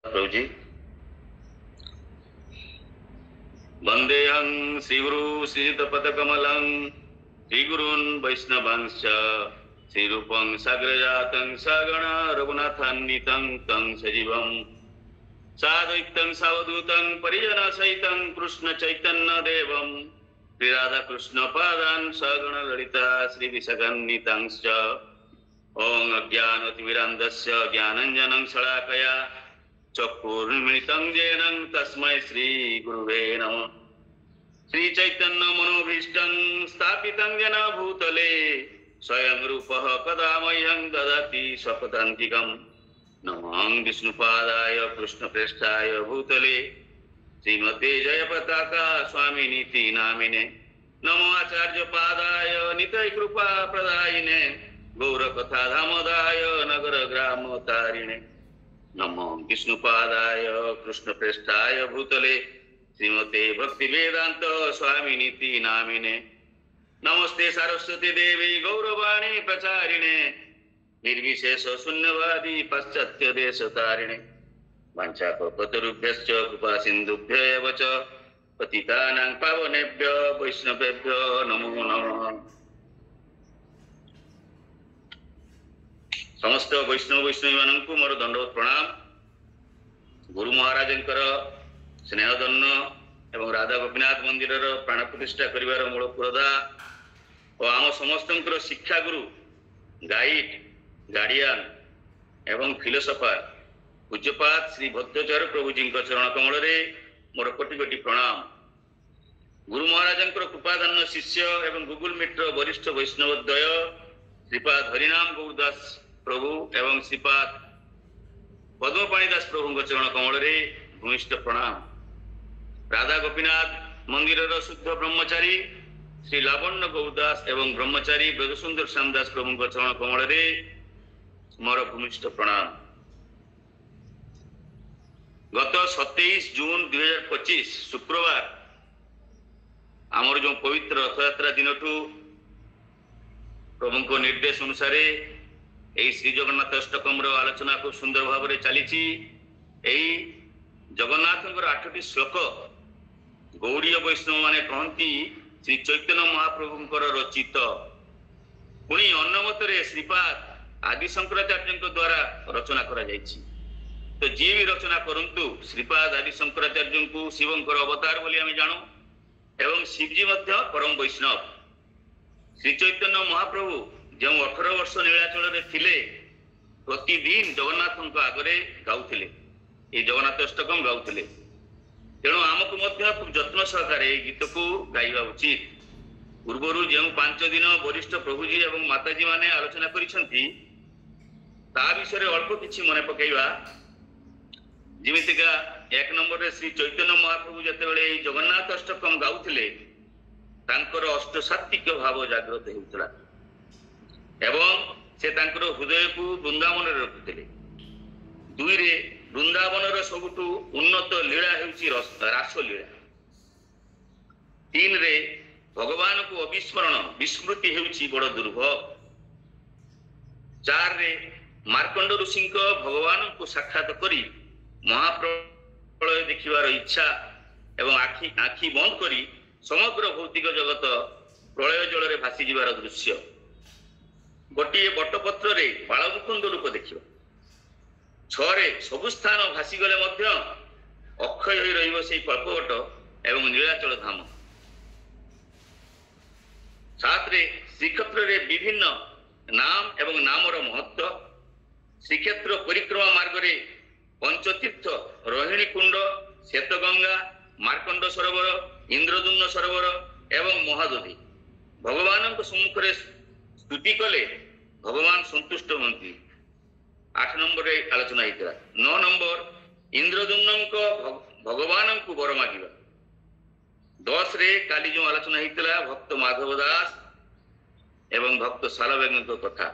प्रभुजी। वंदेहं श्रीगुरु श्रीयुतपदकमलं श्रीगुरून् वैष्णवांश्च श्रीरूपं साग्रजातं सगण रघुनाथान्वितं तं सजीवं साद्वैतं सावधूतं परिजनसहितं कृष्ण चैतन्य देवं श्री राधा कृष्ण पादान् सगण ललिता श्री विशाखान्वितांश्च ओं अज्ञानतिमिरान्धस्य ज्ञानञ्जनं शलाकया चक्षुर्मिलितं येन तस्मै श्री गुरुवे नमः। श्री चैतन्य मनोभीष्टं स्थापितं येन भूतले स्वयं रूपः कदा मह्यं ददाति स्वपदान्तिकं। नमः विष्णुपादाय कृष्णप्रेष्ठाय भूतले श्रीमते जयपताका स्वामिनीति नामिने। नमो आचार्यपादाय नितै कृपा प्रदायिने गौरकथा धामोदाय नगर ग्राम तारिणे। नमो विष्णुपादाय कृष्णप्रेष्ठाय भूतले श्रीमते भक्ति वेदांत स्वामिनीति नामिने। नमस्ते सरस्वती देवी गौरवाणी प्रचारिणे निर्विशेष शून्यवादी पाश्चात्य देश तारिणे। वाञ्छाकल्पतरुभ्यश्च कृपा सिन्धुभ्य एव च पतितानां पावनेभ्यो वैष्णवेभ्यो नमो नमः। समस्त वैष्णव वैष्णवी मानक मोर दंडवत प्रणाम। गुरु महाराजंकर स्नेहधन्य एवं राधा गोपीनाथ मंदिर प्राण प्रतिष्ठा करिवार मूल पुरोधा और आम समस्तंकर शिक्षा गुरु गाइड गार्डियन एवं फिलोसफर पूज्यपाद श्री भक्तचर प्रभुजी चरण कमल मोर कोटि कोटि प्रणाम। गुरु महाराजंकर कृपाधन्य शिष्य एवं गुगुल मित्र वरिष्ठ वैष्णवद्वय श्रीपाद हरिनाम गौरदास प्रभु एवं श्रीपाद पद्मपाणीदास प्रभु चरण कमल भूमिष्ठ प्रणाम। राधा गोपीनाथ मंदिर शुद्ध ब्रह्मचारी श्री लावण्य गौरदास एवं ब्रह्मचारी ब्रजसुंदर श्यामदास प्रभु चरण कमल मोर भूमिष्ठ प्रणाम। गत 27 जून 2025 शुक्रवार आमर जो पवित्र रथयात्रा दिन प्रभु को निर्देश अनुसार यही श्री जगन्नाथ अष्टकम आलोचना खूब सुंदर भाव में चली। जगन्नाथ 8टी श्लोक गौड़ीय वैष्णव माने कहती श्री चैतन्य महाप्रभुंकर रचित। पुणी अन्य मतरे श्रीपाद आदि शंकराचार्य द्वारा रचना करा जायछि। तो जी भी रचना करंतु श्रीपाद आदि शंकराचार्य को शिवंकर अवतार बोली आमे जानो एवं शिवजी मध्य परम वैष्णव। श्री चैतन्य महाप्रभु जो 18 वर्ष नीलाचल थिले प्रतिदिन जगन्नाथ आगे गाउथिले ये जगन्नाथ अष्टकम गाउथिले। तेणु आमको मध्य खूब जत्न सहकार गीत को गाइबा उचित। पूर्वर जो 5 दिन वरिष्ठ प्रभुजी एवं माताजी माने आलोचना करिसंती ता विषय अल्प किछि मने पकेइबा। जिमितिका 1 नंबर रे श्री चैतन्य महाप्रभु जतेबेले जगन्नाथ अष्टकम गाउथिले तांकर अष्टसात्विक भाव जागृत हेउतला एवं से तांकर हृदय को वृंदावन रे रखुथिले। 2 रे वृंदावन रो सबुठु उन्नत लीला हेउची रास लीला। 3 रे भगवान को अविस्मरण विस्मृति हेउची बड़ दुर्भग। 4 रे मार्कंड ऋषि भगवान को साक्षात करी महाप्रलय देखिबार इच्छा एवं आखि बंद करी समग्र भौतिक जगत प्रलय जल रे भासी जीवार दृश्य। गोटे बटपत्र रे बालमुकुंद रूप देखिबा। 6 रे सबु स्थान भासी गले मध्य अक्षय होई रहिबो सेई कल्पवट एवं नीलाचल धाम। 7 रे श्रीक्षेत्र रे विभिन्न नाम एवं नामर महत्व। श्रीक्षेत्र परिक्रमा मार्ग रे पंचतीर्थ रोहिणी कुंड श्वेतगंगा मार्कंड सरोवर इंद्रदुम्न सरोवर एवं महादधि भगवान सम्मुख रे स्तुति कले भगवान संतुष्ट होती। 8 नंबर रे आलोचना होता। 9 नंबर इंद्रदुम्न भगवान को वर मागिबा। 10 रे काली जो आलोचना होता भक्त माधव दास एवं भक्त सालवेग कथा।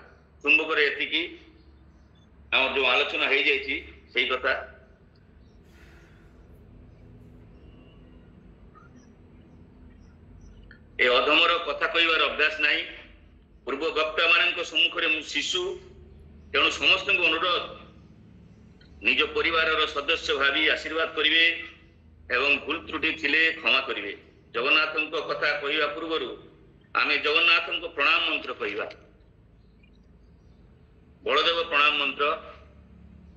चुंबक रे एतिकी आम जो आलोचना हो जाइछि सेई कथा। ए अधमर कथा कहबार अभ्यास नहीं। पूर्व वक्ता मान सम्मुख में शिशु तेणु समस्त अनुरोध निज परिवार सदस्य भावी आशीर्वाद करिवे एवं भूल त्रुटि थिले क्षमा करिवे। जगन्नाथ कथा कहवा पूर्व आमे जगन्नाथ प्रणाम मंत्र कहवा। बलदेव प्रणाम मंत्र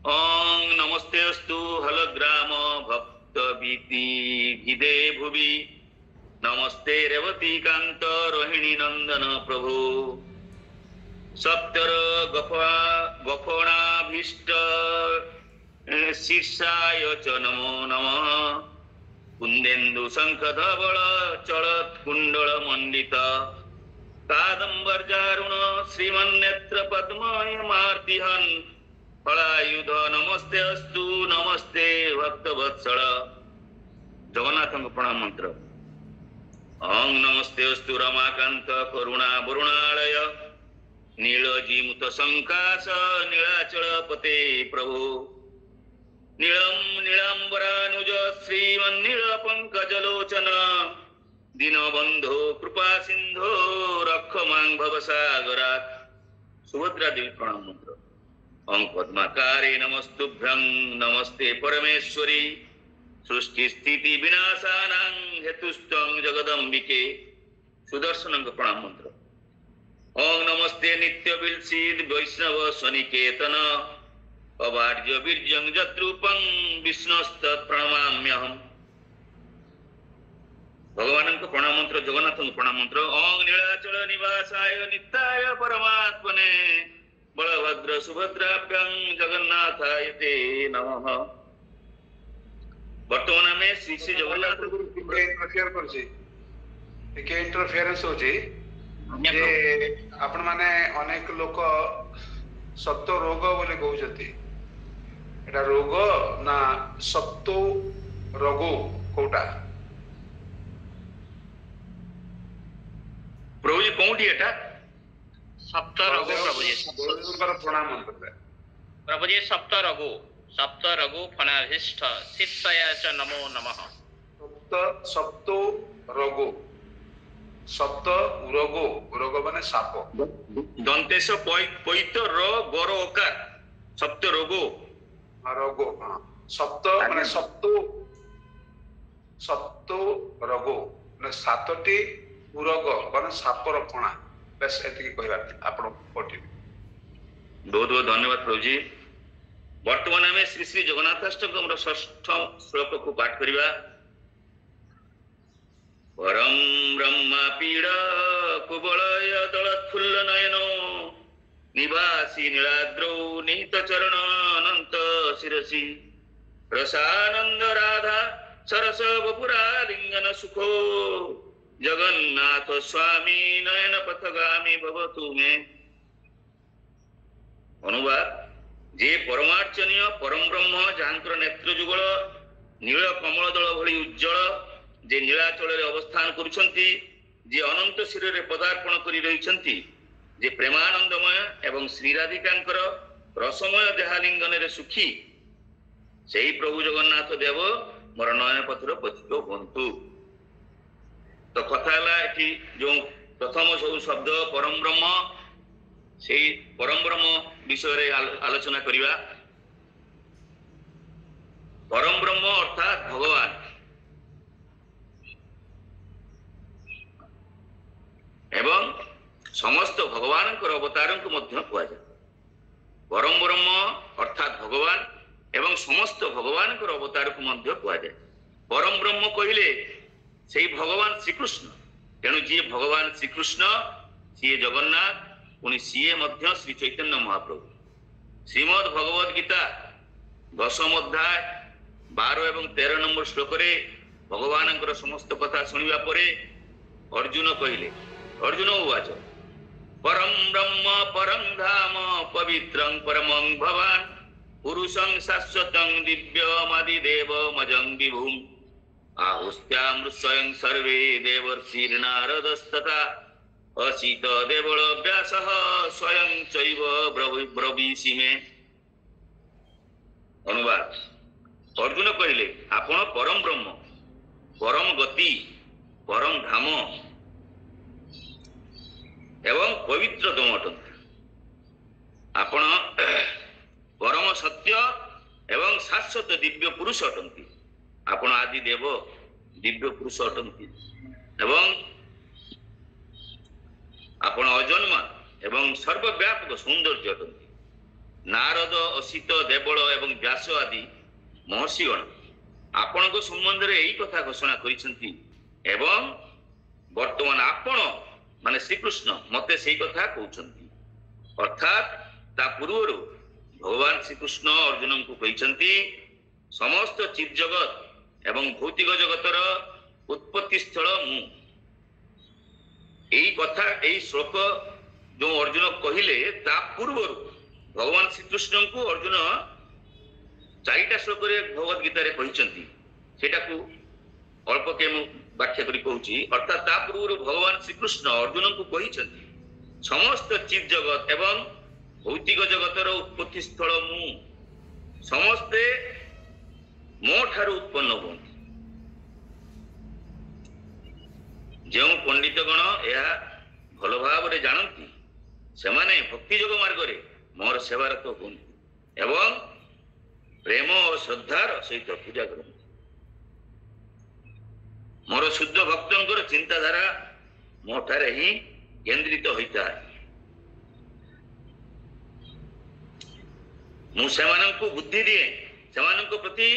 ओं नमस्ते अस्तु हलग्राम भक्त भिदे भुवि नमस्ते रेवती कांत रोहिणी नंदन प्रभु सप्तर गफणाभीष्ट शीर्षाय च नमो नमः कुंदेन्दु शंख धवल चलत कुंडल मंडित कादंबरजारुण श्रीमन्नेत्र पद्मयमार्तिहन फलायुध नमस्ते अस्तु नमस्ते भक्तवत्सल। जगन्नाथ प्रणाम मंत्र ओं नमस्ते अस्तु रमाकांत करुणा वरुणालय नीलजीमुत संकाश नीलाचल पते प्रभु नीलम नीलांबरानुज श्रीमन्नील पंकजलोचन दीनबंधो कृपा सिंधो रक्ष मां भवसागरात्। सुभद्रा देवी प्रणाम मंत्र ओं पद्माकारे नमस्तुभ्यं नमस्ते परमेश्वरी सृष्टि स्थिति विनाशानां हेतुस्त्वं जगदम्बिके। सुदर्शन प्रणाम मंत्र ओं नमस्ते नित्य विलसित वैष्णव स्वनिकेतन अवार्य वीर्यं जत्रूपं विष्णुस्तत् प्रणमाम्यहम्। भगवान प्रणाम मंत्र जगन्नाथ प्रणाम मंत्र ओं नीलाचल निवासाय नित्याय परमात्मने बलभद्र सुभद्राभ्यां जगन्नाथाय ते नमः। वर्तमान में श्री श्री जगन्नाथ इंटरफेयर करछि के इंटरफेरेंस होछि जे आपण माने अनेक लोक सत्व रोग बोले कहउछथि एटा रोग ना सत्व रोग कोटा प्रभु जी कोठी एटा सप्त रघु प्रभु जी प्रणाम मंत्र प्रभु जी सप्त रघु फनाभिष्ट शीर्षाय च नमो नमः। सप्त रोग सप्त रोग रोग माने साप दंतेश पैत र गर ओकार सप्त रोगो रोग सप्त माने सप्त रोग माने सातटी रोग माने सापर फणा बस एतिकी कहबा आपण पठी। बहुत बहुत धन्यवाद प्रभु जी। वर्तमान में श्री श्री जगन्नाथाष्टकम षष्ठ श्लोक को पाठ करिबा। परम ब्रह्मा पीड़ा कुबलय दलत्फुल्ल नयनो निवासी नीलाद्रौ निहित चरण अनंत शिरसि रसानंद राधा सरस वपुरा लिंगन सुखो जगन्नाथ स्वामी नयन पथगामी भवतु मे। अनुवाद जे परमार्चनीय परम ब्रह्म जांकर नेत्र जुगल नील कमल दल भली उज्जवल जे नीलाचल अवस्थान करुछंती जे अनंत शिर पदार्पण करी रहिछंती जे प्रेमानंदमय एवं श्री राधिकांकर रसमय देहालिंगन रे सुखी सेही प्रभु जगन्नाथ देव मोर नयन पथर पथित बंतु। तो कथा एठी जो प्रथम सब शब्द परम ब्रह्म से परम ब्रह्म विषय आलोचना करिबा। परम ब्रह्म अर्थात भगवान एवं समस्त भगवान अवतार को मध्य कहा जाए। परम ब्रह्म अर्थात भगवान एवं समस्त भगवान अवतार को मध्य कहा जाए। परम ब्रह्म कहले से भगवान श्रीकृष्ण तेणु जी भगवान श्रीकृष्ण सी जगन्नाथ पुणी सीए मध्य श्री चैतन्य महाप्रभु। श्रीमद् भगवद गीता 10 अध्याय 12 एवं 13 नंबर श्लोक रे भगवान समस्त कथा सुनिबा परे अर्जुन कहले अर्जुन उवाच परम ब्रह्म परम धाम पवित्रं परमं भवान पुरुषं शाश्वतं दिव्यमादिदेव मजं विभुम् आहुस्त्यामृत स्वयं सर्वे देवर्षिर्नारदस्तथा असित देवल व्यासः स्वयं चैव ब्रवीषि मे। अनुवाद अर्जुन कहले आपण परम ब्रह्म परम गति परम धाम एवं पवित्र दम अटंती। आपण परम सत्य ଏବଂ ଶାଶ୍ୱତ ଦିବ୍ୟ ପୁରୁଷ ଅଟନ୍ତି। ଆପଣ ଆଦି ଦେବ ଦିବ୍ୟ ପୁରୁଷ ଅଟନ୍ତି ଏବଂ ଆପଣ ଅଜନ୍ମା ଏବଂ ସର୍ବବ୍ୟାପକ ସୌନ୍ଦର୍ଯ୍ୟ ଅଟନ୍ତି। ନାରଦ, ଅସିତ, ଦେବଳ ଏବଂ ବ୍ୟାସ ଆଦି ମହର୍ଷିଗଣ ଆପଣଙ୍କ ସମ୍ବନ୍ଧରେ ଏଇ କଥା ଘୋଷଣା କରିଛନ୍ତି ଏବଂ ବର୍ତ୍ତମାନ ଆପଣ ମାନେ ଶ୍ରୀକୃଷ୍ଣ ମତେ ସେଇ କଥା କହୁଛନ୍ତି। ଅର୍ଥାତ୍ ତା ପୂର୍ବରୁ ଭଗବାନ ଶ୍ରୀକୃଷ୍ଣ ଅର୍ଜୁନଙ୍କୁ କହିଛନ୍ତି ସମସ୍ତ ଚିତ୍ ଜଗତ ଏବଂ ଭୌତିକ ଜଗତର ଉତ୍ପତ୍ତି ସ୍ଥଳ ମୁଁ। ଏଇ କଥା ଏଇ ଶ୍ଲୋକ ଯୋଉ ଅର୍ଜୁନ କହିଲେ ତା ପୂର୍ବରୁ ଭଗବାନ ଶ୍ରୀକୃଷ୍ଣଙ୍କୁ ଅର୍ଜୁନ 4ଟା ଶ୍ଲୋକରେ ଭଗବତ ଗୀତାରେ କହିଛନ୍ତି। ସେଟାକୁ ଅଳ୍ପକେ ମୁଁ ବ୍ୟାଖ୍ୟା କରି କହୁଛି। ଅର୍ଥାତ୍ ତା ପୂର୍ବରୁ ଭଗବାନ ଶ୍ରୀକୃଷ୍ଣ ଅର୍ଜୁନଙ୍କୁ କହିଛନ୍ତି ସମସ୍ତ ଚିତ୍ ଜଗତ ଏବଂ ଭୌତିକ ଜଗତର ଉତ୍ପତ୍ତି ସ୍ଥଳ ମୁଁ। ସମସ୍ତେ ମୋ ଠାରୁ ଉତ୍ପନ୍ନ ହୁଅନ୍ତି। ଯେଉଁ ପଣ୍ଡିତଗଣ ଏହା ଭଲ ଭାବରେ ଜାଣନ୍ତି ସେମାନେ ଭକ୍ତି ଯୋଗ ମାର୍ଗରେ ମୋର ସେବାରତ ହୁଅନ୍ତି ଏବଂ ପ୍ରେମ ଓ ଶ୍ରଦ୍ଧାର ସହିତ ପୂଜା କରନ୍ତି। ମୋର ଶୁଦ୍ଧ ଭକ୍ତଙ୍କର ଚିନ୍ତାଧାରା ମୋ ଠାରେ ହିଁ କେନ୍ଦ୍ରିତ ହୋଇଥାଏ। ମୁଁ ସେମାନଙ୍କୁ ବୁଦ୍ଧି ଦିଏ, ସେମାନଙ୍କ ପ୍ରତି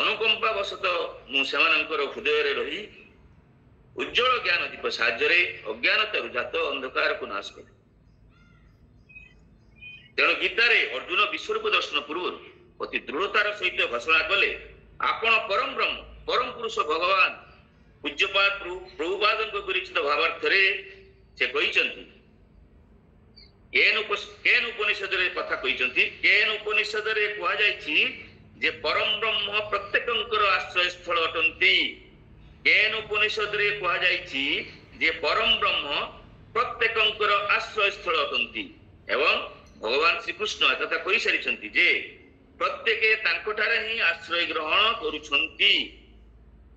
ଅନୁକମ୍ପା ବଶତଃ ମୁଁ ସେମାନଙ୍କର ହୃଦୟରେ ରହି ଉଜ୍ଜଳ ଜ୍ଞାନ ଦୀପ ସାହାଯ୍ୟରେ ଅଜ୍ଞାନତାରୁ ଜାତ ଅନ୍ଧକାରକୁ ନାଶ କରେ। ତେଣୁ ଗୀତାରେ ଅର୍ଜୁନ ବିଶ୍ୱରୂପ ଦର୍ଶନ ପୂର୍ବରୁ ଅତି ଦୃଢ଼ତାର ସହିତ ଘୋଷଣା କଲେ ଆପଣ ପରମ ବ୍ରହ୍ମ ପରମ ପୁରୁଷ ଭଗବାନ। ପୂଜ୍ୟପାଦ ପ୍ରଭୁପାଦଙ୍କ ବିରଚିତ ଭାବାର୍ଥରେ ସେ କହିଛନ୍ତି କେନ୍ ଉପନିଷଦରେ କଥା କହିଛନ୍ତି। କେନ୍ ଉପନିଷଦରେ କୁହାଯାଇଛି ଯେ ପରମ ବ୍ରହ୍ମ ପ୍ରତ୍ୟେକଙ୍କର ଆଶ୍ରୟ ସ୍ଥଳ ଅଟନ୍ତି। କେନ୍ ଉପନିଷଦରେ କୁହାଯାଇଛି ଯେ ପରମ ବ୍ରହ୍ମ ପ୍ରତ୍ୟେକଙ୍କର ଆଶ୍ରୟ ସ୍ଥଳ ଅଟନ୍ତି ଏବଂ ଭଗବାନ ଶ୍ରୀକୃଷ୍ଣ ଏକଥା କହିସାରିଛନ୍ତି ଯେ ପ୍ରତ୍ୟେକେ ତାଙ୍କଠାରେ ହିଁ ଆଶ୍ରୟ ଗ୍ରହଣ କରୁଛନ୍ତି।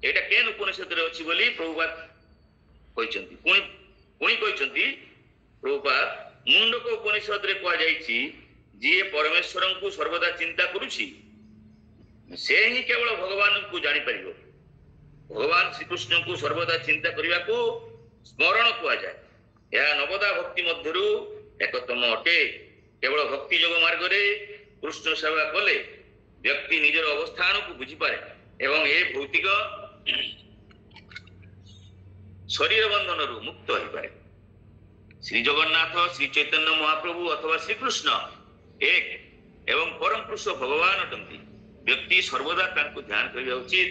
ଏଇଟା କେନ୍ ଉପନିଷଦରେ ଅଛି ବୋଲି ପ୍ରଭୁପାଦ କହିଛନ୍ତି। ପୁଣି କହିଛନ୍ତି ପ୍ରଭୁପାଦ ମୁଣ୍ଡକ ଉପନିଷଦରେ କୁହାଯାଇଛି ଯିଏ ପରମେଶ୍ୱରଙ୍କୁ ସର୍ବଦା ଚିନ୍ତା କରୁଛି ସେ ହିଁ କେବଳ ଭଗବାନଙ୍କୁ ଜାଣିପାରିବ। ଭଗବାନ ଶ୍ରୀକୃଷ୍ଣଙ୍କୁ ସର୍ବଦା ଚିନ୍ତା କରିବାକୁ ସ୍ମରଣ କୁହାଯାଏ। ଏହା ନବଦା ଭକ୍ତି ମଧ୍ୟରୁ ଏକତମ ଅଟେ। କେବଳ ଭକ୍ତି ଯୋଗ ମାର୍ଗରେ କୃଷ୍ଣ ସେବା କଲେ ବ୍ୟକ୍ତି ନିଜର ଅବସ୍ଥାନକୁ ବୁଝିପାରେ ଏବଂ ଏ ଭୌତିକ ଶରୀର ବନ୍ଧନରୁ ମୁକ୍ତ ହୋଇପାରେ। ଶ୍ରୀ ଜଗନ୍ନାଥ, ଶ୍ରୀ ଚୈତନ୍ୟ ମହାପ୍ରଭୁ ଅଥବା ଶ୍ରୀକୃଷ୍ଣ ଏକ ଏବଂ ପରମ ପୁରୁଷ ଭଗବାନ ଅଟନ୍ତି। ବ୍ୟକ୍ତି ସର୍ବଦା ତାଙ୍କୁ ଧ୍ୟାନ କରିବା ଉଚିତ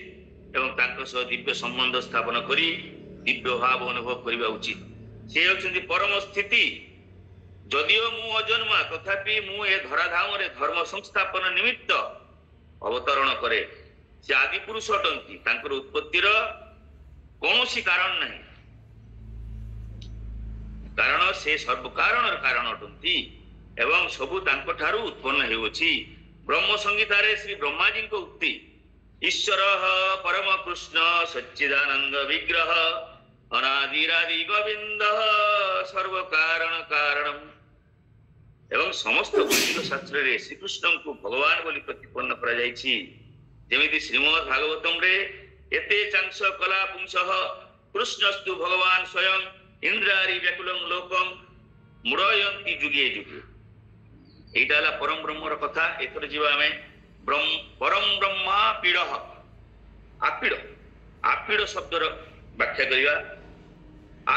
ଏବଂ ତାଙ୍କ ସହ ଦିବ୍ୟ ସମ୍ବନ୍ଧ ସ୍ଥାପନ କରି ଦିବ୍ୟ ଭାବ ଅନୁଭବ କରିବା ଉଚିତ। ସେ ହେଉଛନ୍ତି ପରମ ସ୍ଥିତି। ଯଦିଓ ମୁଁ ଅଜନ୍ମା ତଥାପି ମୁଁ ଏ ଧରାଧାମରେ ଧର୍ମ ସଂସ୍ଥାପନ ନିମିତ୍ତ ଅବତରଣ କରେ। ସେ ଆଦି ପୁରୁଷ ଅଟନ୍ତି। ତାଙ୍କର ଉତ୍ପତ୍ତିର କୌଣସି କାରଣ ନାହିଁ, କାରଣ ସେ ସର୍ବକାରଣର କାରଣ ଅଟନ୍ତି ଏବଂ ସବୁ ତାଙ୍କ ଠାରୁ ଉତ୍ପନ୍ନ ହେଉଅଛି। ବ୍ରହ୍ମ ସଂହିତାରେ ଶ୍ରୀ ବ୍ରହ୍ମାଜୀଙ୍କ ଉକ୍ତି ଈଶ୍ୱର ପରମ କୃଷ୍ଣ ସଚ୍ଚିଦାନନ୍ଦ ବିଗ୍ରହ ଅନାଦିରାଦି ଗୋବିନ୍ଦ ସର୍ବକାରଣ କାରଣମ୍ ଏବଂ ସମସ୍ତ ବୈଦିକ ଶାସ୍ତ୍ରରେ ଶ୍ରୀକୃଷ୍ଣଙ୍କୁ ଭଗବାନ ବୋଲି ପ୍ରତିପନ୍ନ କରାଯାଇଛି। ଯେମିତି ଶ୍ରୀମଦ୍ ଭାଗବତମରେ ଏତେ ଚାଂସ କଲା ପୁଂସଃ କୃଷ୍ଣସ୍ତୁ ଭଗବାନ ସ୍ୱୟଂ ଇନ୍ଦ୍ରାରି ବ୍ୟାକୁଲଂ ଲୋକଂ ମୁଡ଼ୟନ୍ତି ଯୁଗେ ଯୁଗେ। এইটা ହେଲା ପରମ ବ୍ରହ୍ମର କଥା। ଏଥର ଯିବା ଆମେ ପରମ ବ୍ରହ୍ମା ପୀଡ଼ ଆପୀଡ଼ ଆପୀଡ଼ ଶବ୍ଦର ବ୍ୟାଖ୍ୟା କରିବା।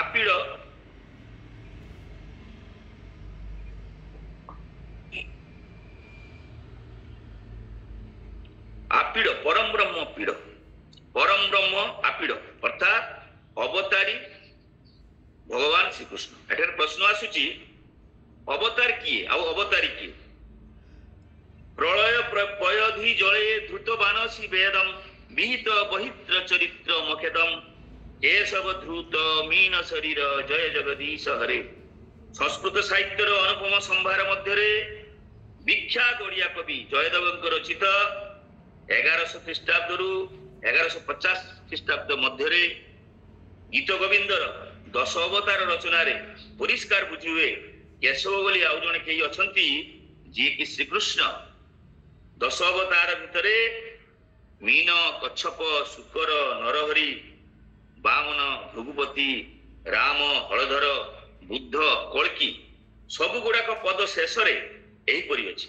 ଆପୀଡ଼ ଆପୀଡ଼ ପରମ ବ୍ରହ୍ମ ପୀଡ଼ ପରମ ବ୍ରହ୍ମ ଆପୀଡ଼ ଅର୍ଥାତ୍ ଅବତାରୀ ଭଗବାନ ଶ୍ରୀକୃଷ୍ଣ। ଏଠାରେ ପ୍ରଶ୍ନ ଆସୁଛି ଅବତାର କିଏ ଆଉ ଅବତାରୀ କିଏ? ପ୍ରଳୟ ପୟଧି ଜଳେ ଧୃତ ମାନସୀ ବେଦମ୍ ବିହିତ ବହିତ୍ର ଚରିତ୍ର ମଖେଦମ୍ କେଶବ ଧୃତ ମୀନ ଶରୀର ଜୟ ଜଗଦୀଶ ହରେ। ସଂସ୍କୃତ ସାହିତ୍ୟର ଅନୁପମ ସମ୍ଭାର ମଧ୍ୟରେ ବିଖ୍ୟାତ ଓଡ଼ିଆ କବି ଜୟଦେବଙ୍କ ରଚିତ 1100 ଖ୍ରୀଷ୍ଟାବ୍ଦରୁ 1150 ଖ୍ରୀଷ୍ଟାବ୍ଦ ମଧ୍ୟରେ ଗୀତ ଗୋବିନ୍ଦର 10 ଅବତାର ରଚନାରେ ପରିଷ୍କାର ବୁଝି ହୁଏ କେଶବ ବୋଲି ଆଉ ଜଣେ କେହି ଅଛନ୍ତି ଯିଏକି ଶ୍ରୀକୃଷ୍ଣ ଦଶ ଅବତାର ଭିତରେ ମୀନ, କଚ୍ଛପ, ଶୂକର, ନରହରି, ବାମନ, ଭୃଗୁପତି, ରାମ, ହଳଧର, ବୁଦ୍ଧ, କଳ୍କି ସବୁ ଗୁଡାକ ପଦ ଶେଷରେ ଏହିପରି ଅଛି।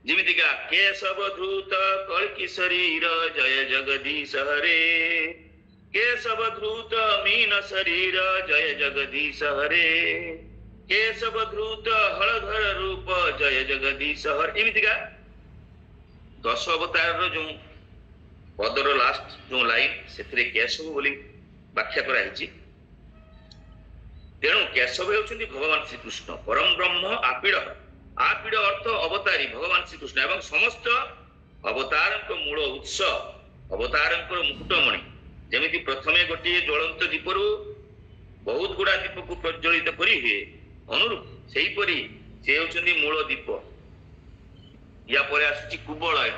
ଯେମିତିକା କେଶବ ଧୃତ କଳ୍କି ଶରୀର ଜୟ ଜଗଦୀଶ ହରେ, କେଶବ ଧୃତ ମୀନ ଶରୀର ଜୟ ଜଗଦୀଶ ହରେ, କେଶବ ଧୃତ ହଳଧର ରୂପ ଜୟ ଜଗଦୀଶ ହରେ। ଏମିତିକା ଦଶ ଅବତାରର ଯୋଉ ପଦର ଲାଷ୍ଟ ଯୋଉ ଲାଇନ ସେଥିରେ କେଶବ ବୋଲି ବ୍ୟାଖ୍ୟା କରାଯାଇଛି। ତେଣୁ କେଶବ ହେଉଛନ୍ତି ଭଗବାନ ଶ୍ରୀକୃଷ୍ଣ, ପରମ ବ୍ରହ୍ମ ଆପିଡ଼। ଆପିଡ଼ ଅର୍ଥ ଅବତାରୀ ଭଗବାନ ଶ୍ରୀକୃଷ୍ଣ ଏବଂ ସମସ୍ତ ଅବତାରଙ୍କ ମୂଳ ଉତ୍ସ, ଅବତାରଙ୍କର ମୁକୁଟମଣି। ଯେମିତି ପ୍ରଥମେ ଗୋଟିଏ ଜ୍ୱଳନ୍ତ ଦୀପରୁ ବହୁତ ଗୁଡା ଦୀପକୁ ପ୍ରଜ୍ୱଳିତ କରି ହୁଏ, ଅନୁରୂପ ସେହିପରି ସେ ହେଉଛନ୍ତି ମୂଳ ଦୀପ। ୟା ପରେ ଆସୁଛି କୁବଳୟ,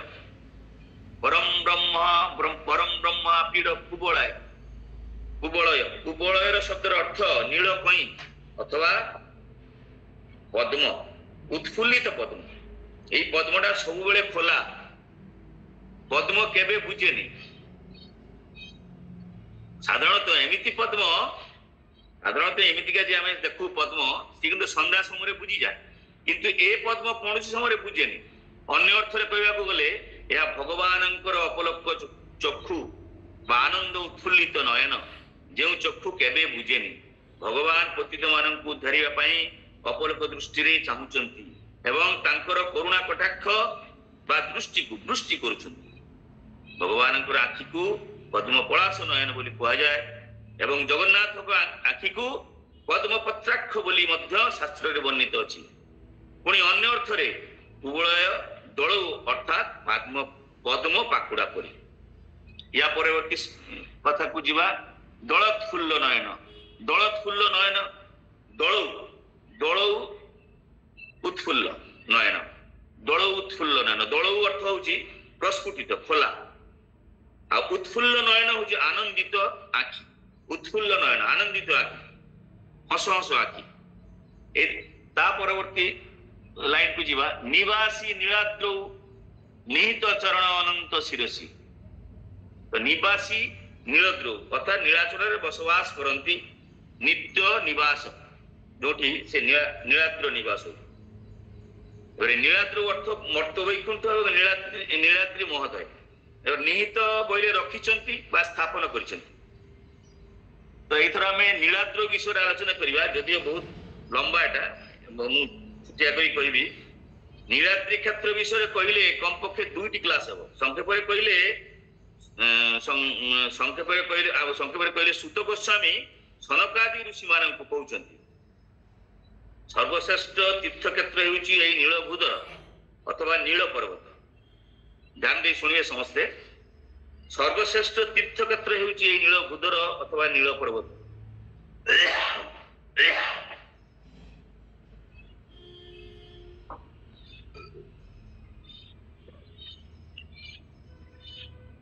ପରମ ବ୍ରହ୍ମ ଆପିଡ଼ କୁବଳୟ। କୁବଳୟ, କୁବଳୟର ଶବ୍ଦର ଅର୍ଥ ନୀଳ କଇଁ ଅଥବା ପଦ୍ମ, ଉତ୍ଫୁଲ୍ଲିତ ପଦ୍ମ। ଏଇ ପଦ୍ମଟା ସବୁବେଳେ ଖୋଲା, ପଦ୍ମ କେବେ ବୁଝେନି। ସାଧାରଣତଃ ଏମିତିକା ଯେ ଆମେ ଦେଖୁ ପଦ୍ମ ସେ କିନ୍ତୁ ସନ୍ଧ୍ୟା ସମୟରେ ବୁଝିଯାଏ, କିନ୍ତୁ ଏ ପଦ୍ମ କୌଣସି ସମୟରେ ବୁଝେନି। ଅନ୍ୟ ଅର୍ଥରେ କହିବାକୁ ଗଲେ ଏହା ଭଗବାନଙ୍କର ଅପଲକ ଚକ୍ଷୁ ବା ଆନନ୍ଦ ଉତ୍ଫୁଲ୍ଲିତ ନୟନ, ଯେଉଁ ଚକ୍ଷୁ କେବେ ବୁଝେନି। ଭଗବାନ ପତିତ ମାନଙ୍କୁ ଉଦ୍ଧାରିବା ପାଇଁ ଅପଲକ ଦୃଷ୍ଟିରେ ଚାହୁଁଛନ୍ତି ଏବଂ ତାଙ୍କର କରୁଣା କଟାକ୍ଷ ବା ଦୃଷ୍ଟିକୁ ବୃଷ୍ଟି କରୁଛନ୍ତି। ଭଗବାନଙ୍କର ଆଖିକୁ ପଦ୍ମ ପଳାଶ ନୟନ ବୋଲି କୁହାଯାଏ ଏବଂ ଜଗନ୍ନାଥଙ୍କ ଆଖିକୁ ପଦ୍ମ ପତ୍ରାକ୍ଷ ବୋଲି ମଧ୍ୟ ଶାସ୍ତ୍ରରେ ବର୍ଣ୍ଣିତ ଅଛି। ପୁଣି ଅନ୍ୟ ଅର୍ଥରେ କୁବଳୟ ଦଳଉ ଅର୍ଥାତ୍ ପଦ୍ମ ପାଖୁଡା ପରି। ୟା ପରବର୍ତ୍ତୀ କଥାକୁ ଯିବା, ଦଳତ୍ଫୁଲ୍ଲ ନୟନ। ଦଳତ୍ଫୁଲ୍ଲ ନୟନ, ଦଳଉ ଉତ୍ଫୁଲ୍ଲ ନୟନ, ଦଳଉ ଉତ୍ଫୁଲ୍ଲ ନୟନ। ଦଳଉ ଅର୍ଥ ହଉଛି ପ୍ରସ୍ଫୁଟିତ, ଖୋଲା, ଆଉ ଉତ୍ଫୁଲ୍ଲ ନୟନ ହଉଛି ଆନନ୍ଦିତ ଆଖି। ଉତ୍ଫୁଲ୍ଲ ନୟନ ଆନନ୍ଦିତ ଆଖି, ହସ ହସ ଆଖି। ତା ପରବର୍ତ୍ତୀ ଲାଇନ କୁ ଯିବା, ନିବାସୀ ନୀଳାଦ୍ରୌ ନିହିତ ଚରଣ ଅନନ୍ତ ଶିରସି। ତ ନିବାସୀ ନୀଳଦ୍ରୌ ଅର୍ଥାତ୍ ନୀଳାଚଳରେ ବସବାସ କରନ୍ତି, ନିତ୍ୟ ନିବାସ ଯୋଉଠି ସେ ନୀଳାଦ୍ର ନିବାସ। ନୀଳାଦ୍ର ଅର୍ଥ ମର୍ତ୍ତ ବୈକୁଣ୍ଠ ଏବଂ ନୀଳାଦ୍ରି ମହୋଦୟ। ନିହିତ ବହିରେ ରଖିଛନ୍ତି ବା ସ୍ଥାପନ କରିଛନ୍ତି। ତ ଏଇଥର ଆମେ ନୀଳାଦ୍ର ବିଷୟରେ ଆଲୋଚନା କରିବା, ଯଦିଓ ବହୁତ ଲମ୍ବା ଏଟା, ମୁଁ ଛୁଟିଆ କରି କହିବି। ନୀଳାଦ୍ରି କ୍ଷେତ୍ର ବିଷୟରେ କହିଲେ କମପକ୍ଷେ 2ଟି କ୍ଲାସ ହବ। ସଂକ୍ଷେପରେ କହିଲେ ସୁତ ଗୋସ୍ୱାମୀ ସନକାଦି ଋଷି ମାନଙ୍କୁ କହୁଛନ୍ତି ସର୍ବଶ୍ରେଷ୍ଠ ତୀର୍ଥକ୍ଷେତ୍ର ହେଉଛି ଏଇ ନୀଳଭୂଧର ଅଥବା ନୀଳ ପର୍ବତ। ଧ୍ୟାନ ଦେଇ ଶୁଣିବେ ସମସ୍ତେ, ସର୍ବଶ୍ରେଷ୍ଠ ତୀର୍ଥକ୍ଷେତ୍ର ହେଉଛି ଏଇ ନୀଳଭୂଧର ଅଥବା ନୀଳ ପର୍ବତ।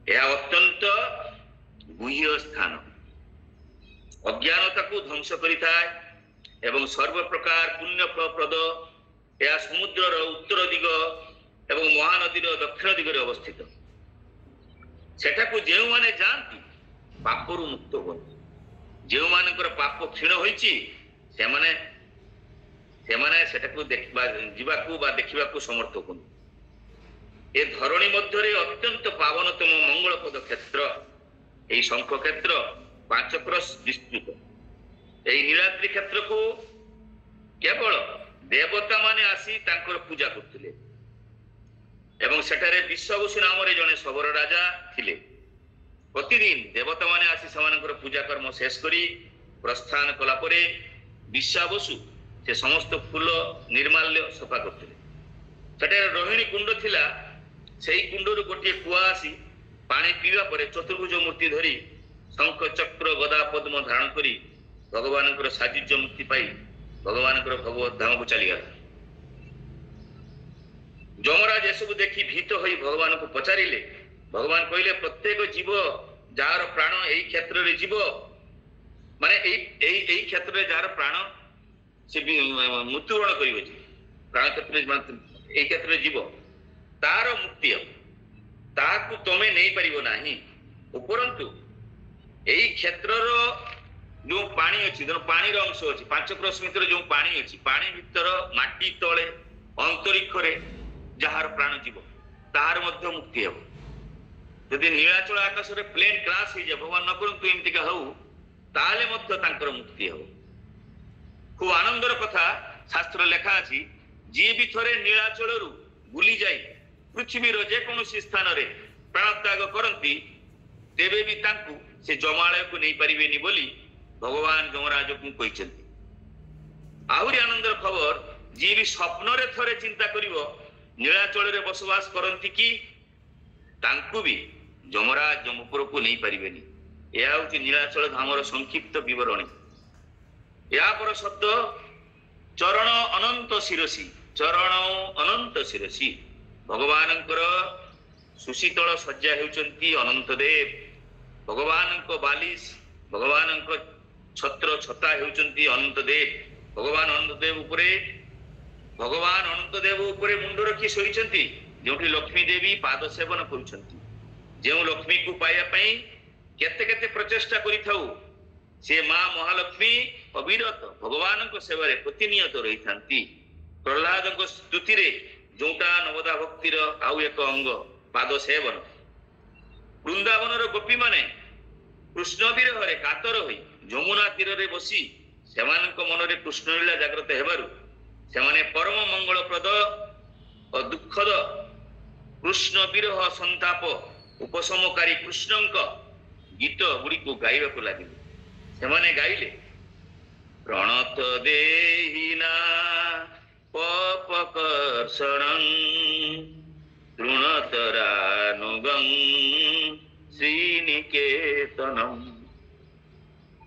ଏହା ଅତ୍ୟନ୍ତ ଗୁହ୍ୟ ସ୍ଥାନ, ଅଜ୍ଞାନତାକୁ ଧ୍ୱଂସ କରିଥାଏ ଏବଂ ସର୍ବପ୍ରକାର ପୁଣ୍ୟ ଫଳପ୍ରଦ। ଏହା ସମୁଦ୍ରର ଉତ୍ତର ଦିଗ ଏବଂ ମହାନଦୀର ଦକ୍ଷିଣ ଦିଗରେ ଅବସ୍ଥିତ। ସେଠାକୁ ଯେଉଁମାନେ ଯାଆନ୍ତି ପାପରୁ ମୁକ୍ତ ହୁଅନ୍ତି। ଯେଉଁମାନଙ୍କର ପାପ କ୍ଷୀଣ ହୋଇଛି ସେମାନେ ସେଠାକୁ ଯିବାକୁ ବା ଦେଖିବାକୁ ସମର୍ଥ ହୁଅନ୍ତି। ଏ ଧରଣୀ ମଧ୍ୟରେ ଅତ୍ୟନ୍ତ ପାବନତମ ମଙ୍ଗଳପଦ କ୍ଷେତ୍ର ଏହି ଶଙ୍ଖ କ୍ଷେତ୍ର 5 କ୍ରସ୍ ବିସ୍ତୃତ। ଏହି ନୀଳାଦ୍ରି କ୍ଷେତ୍ରକୁ କେବଳ ଦେବତା ମାନେ ଆସି ତାଙ୍କର ପୂଜା କରୁଥିଲେ ଏବଂ ସେଠାରେ ବିଶ୍ୱବସୁ ନାମରେ ଜଣେ ଶବର ରାଜା ଥିଲେ। ପ୍ରତିଦିନ ଦେବତା ମାନେ ଆସି ସେମାନଙ୍କର ପୂଜା କର୍ମ ଶେଷ କରି ପ୍ରସ୍ଥାନ କଲା ପରେ ବିଶ୍ୱବସୁ ସେ ସମସ୍ତ ଫୁଲ ନିର୍ମାଲ୍ୟ ସଫା କରୁଥିଲେ। ସେଠାରେ ରୋହିଣୀ କୁଣ୍ଡ ଥିଲା। ସେହି କୁଣ୍ଡରୁ ଗୋଟିଏ କୁଆ ଆସି ପାଣି ପିଇବା ପରେ ଚତୁର୍ଭୁଜ ମୂର୍ତ୍ତି ଧରି ଶଙ୍ଖ ଚକ୍ର ଗଦା ପଦ୍ମ ଧାରଣ କରି ଭଗବାନଙ୍କର ସାଯୁଜ୍ୟ ମୁକ୍ତି ପାଇ ଭଗବାନଙ୍କର ଭଗବତ ଧାମକୁ ଚାଲିଗଲା। ଯମରାଜ ଏସବୁ ଦେଖି ଭୀତ ହୋଇ ଭଗବାନଙ୍କୁ ପଚାରିଲେ। ଭଗବାନ କହିଲେ, ପ୍ରତ୍ୟେକ ଜୀବ ଯାହାର ପ୍ରାଣ ଏଇ କ୍ଷେତ୍ରରେ ଯିବ, ମାନେ ଏଇ କ୍ଷେତ୍ରରେ ଯାହାର ପ୍ରାଣ ସେ ମୃତ୍ୟୁବରଣ କରିବ, ପ୍ରାଣ କ୍ଷେତ୍ରରେ ଏଇ କ୍ଷେତ୍ରରେ ଯିବ, तार मुक्ति हम ताकू तमे नहीं परिबो नाही उपरंतु एई क्षेत्रर जो पानी अछि जो पानी रो अंश अछि 5 क्रॉस मीटर जो पानी अछि पानी भीतर माटी तळे अंतरिक्ष रे जहार प्राण जीव तार मध्य मुक्ति हम यदि नीलाचल आकाश रे प्लेन क्रैश हो जाए भगवान न करंतु एमती का हो ताले मध्य तांकर मुक्ति हो खूब आनंदर कथा शास्त्र लेखा अछि जी भी थरे नीलाचल रु बुली जाई पृथ्वी रो जे कोनोसी स्थान रे प्राण त्याग करंती तेबे भी तांकु से जमालय को नहीं परिबेनी बोली भगवान जमराज को कहिसंती आहुरी आनंदर खबर जी भी स्वप्न रे थरे चिंता करिवो नीलाचल रे बसवास करंती की तांकु भी जमराज जमपुर को नहीं परिबेनी या होची नीलाचल धामर संक्षिप्त विवरणी या पर शब्द चरण अनंत शिरसी भगवानंकर सुशीतल सज्जा हेउचंती अनंत देव भगवानंक बालिश भगवानंक छत्र छता हेउचंती अनंत देव भगवान अनंत देव उपरे मुंड रखी सोईचंती जोठी लक्ष्मी देवी पाद सेवन करुचंती जो लक्ष्मी को पाया पई केते केते प्रचेष्टा करि थाउ से मां महालक्ष्मी अविरत भगवान को सेवा रे प्रतिनियत रही थांती प्रहलाद को स्तुति रे जोटा नवदा भक्तिर आउ एक अंग पाद सेवन वृंदावन रो गोपी माने कृष्ण विरह रे कातर होई यमुना तीर रे बसी सेमानक मन रे कृष्ण लीला जागृत हेबारु सेमाने परम मंगलप्रद और दुखद कृष्ण विरह संताप उपशमकारी कृष्णंक गीत गुड़ी को गाइबा को लगे सेमाने गाइले प्रणत देहिना पपकर्षणं तृणतरानुगं श्रीनिकेतनं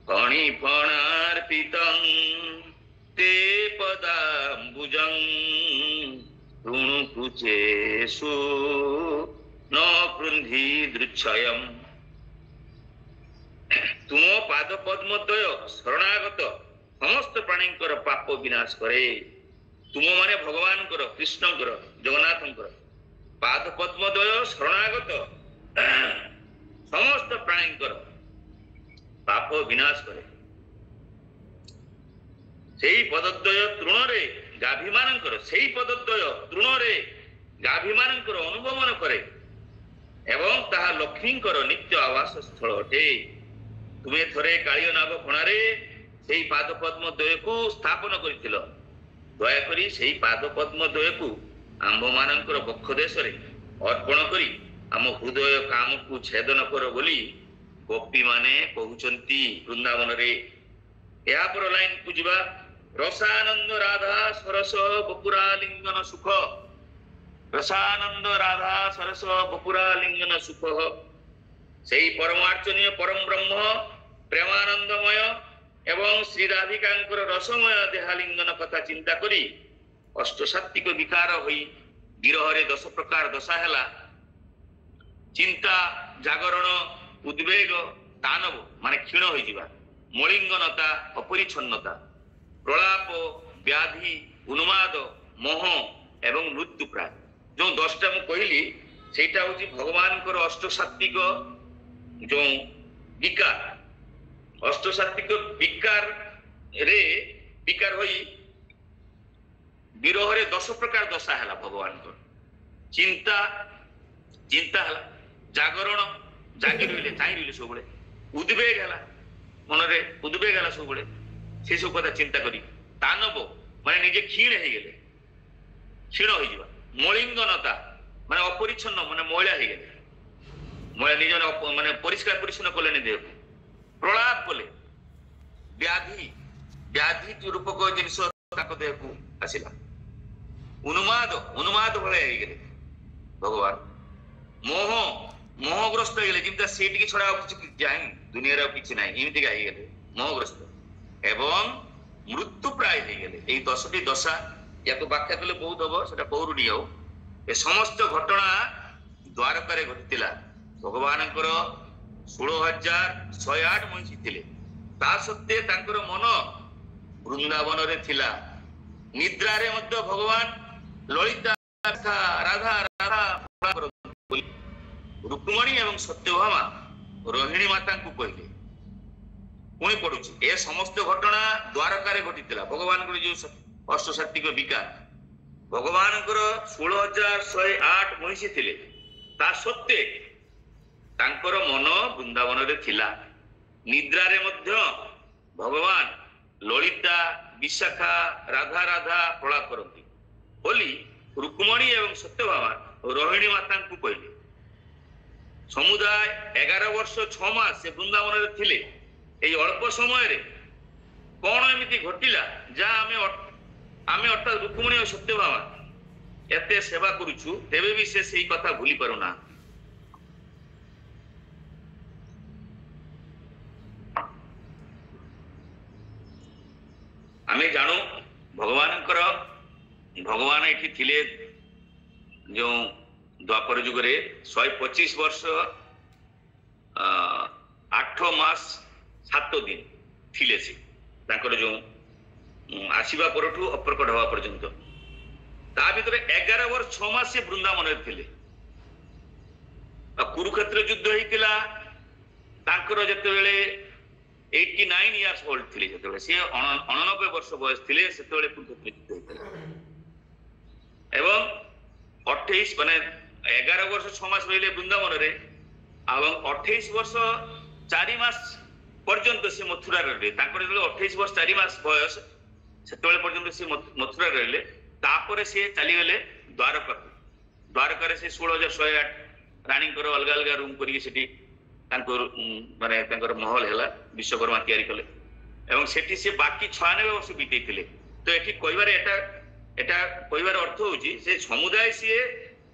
फणिफणार्पितं ते पदाम्बुजं ऋणुकुचेषु न कृन्धि दृच्छयम् तुम पाद पद्मद्वय शरणागत समस्त प्राणींकर पाप विनाश करे तुम माने भगवान कर कृष्ण कर जगन्नाथ पाद पद्मद्वय शरणागत समस्त प्राणींकर पाप विनाश करे सेई पदद्वय तृणरे गाभीमानंकर सेई पदद्वय तृणरे गाभीमानंकर अनुगमन करे एवं ताहा लक्ष्मींकर नित्य आवास स्थल अटे तुमे थरे कालिय नाग कोणारे सेई पाद पद्म द्वय को स्थापन करिथिल दया करी सेई पाद पद्म द्वय को आंभ मानंकर बक्ष देश रे अर्पण करी आम हृदय काम को छेदन कर बोली गोपी माने कहउचंती वृंदावन रे या पर लाइन को जिबा रसानंद राधा सरस बपुरा लिंगन सुख रसानंद राधा सरस बपुरा लिंगन सुख सेई परमार्चनीय परम ब्रह्म प्रेमानंदमय एवं श्री राधिकांकर रसमय देहालिंगन कथा चिंता करी अष्टसात्विक विकार होई विरह रे 10 प्रकार दशा हैला चिंता जागरण उद्वेग तानव माने क्षीण होई जिबा मलिंगनता अपरिच्छन्नता प्रलाप व्याधि उन्माद मोह एवं मृत्यु प्राय जो 10टा मु कहली सेटा होची भगवानकर अष्टसात्विक जो विकार अष्टसात्विक विकार होई विरह रे 10 प्रकार दशा हैला भगवान को चिंता हैला जागरण जागी रहिले चाहि रहिले सब बळे उद्वेग हैला मन रे उद्वेग हैला सब बळे से सब कथा चिंता करी तानव माने निजे क्षीण हे गेले क्षीण होई जिबा मलिंगनता माने अपरिच्छन्न माने मैला हे गेले मैला निज माने परिष्कार परिच्छन्न कले ने देह प्रलाप कले व्याधि रूपक जिनिस ताको देह को आसिला उन्माद भले हे गेले भगवान मोहग्रस्त हे गेले जिंता सेट की छडा कुछ जाई दुनिया रे किछ नाही एमिति गाई गेले मोहग्रस्त एवं मृत्यु प्राय हे गेले एई 10टी दशा याको व्याख्या कले बहुत हबो सेटा पौरुणी हो ए समस्त घटना द्वारका रे घटितिला भगवानंकर 16,108 महिषी थिले ता सत्ते तांकर मन वृंदावन रे थिला निद्रा रे मध्य भगवान ललिता राधा रुक्मणी एवं सत्यभामा रोहिणी माता को कहले पुणी पड़ुची ए समस्त घटना द्वारका घटी भगवान जो अष्टसात्विक विकार भगवान 16,108 महिषी थिले ता सत्वे तांकर मन वृंदावन रे थिला निद्रा रे मध्य भगवान ललिता विशाखा राधा राधा प्रला करती बोली रुक्मणी एवं सत्यभामा रोहिणी माता को कहले समुदाय 11 वर्ष 6 मास से वृंदावन रे थिले एई अल्प समय रे कौन एमिति घटिला जा आमे अर्थात रुक्मणी और सत्यभामा एते सेवा करूछु तेबे भी से सही कथा भूली पारुना आमे जानो भगवान एठी थिले जो द्वापर युग रे 125 वर्ष 8 मास 7 दिन थिले से तांकर जो आसीबा परठू अप्रकट हवा पर्यंत ता भीतर 11 वर्ष 6 मास से वृंदावन रे थिले कुरुक्षेत्र युद्ध होइतिला तांकर जते बेले 89 इयर्स ओल्ड थिले जते बेले से 89 वर्ष बयस थिले सेते बेले कुरुक्षेत्र युद्ध होइतिला एवं 28 माने 11 वर्ष 6 मास रहिले वृंदावन रे एवं 28 वर्ष 4 मास पर्यंत से मथुरा रे तांकर जो 28 वर्ष 4 मास बयस सेतबेले पर्यंत से मथुरा रहिले तापर से चली गले द्वारका रे से 16,108 रानी कर अलग अलग रूम करी सेठी तांकर माने तांकर महल हैला विश्वकर्मा तयारी कले एवं सेठी से बाकी 96 वर्ष बीतेइतिले तो एठी कहबारे एटा कहबार अर्थ होची से समुदाय से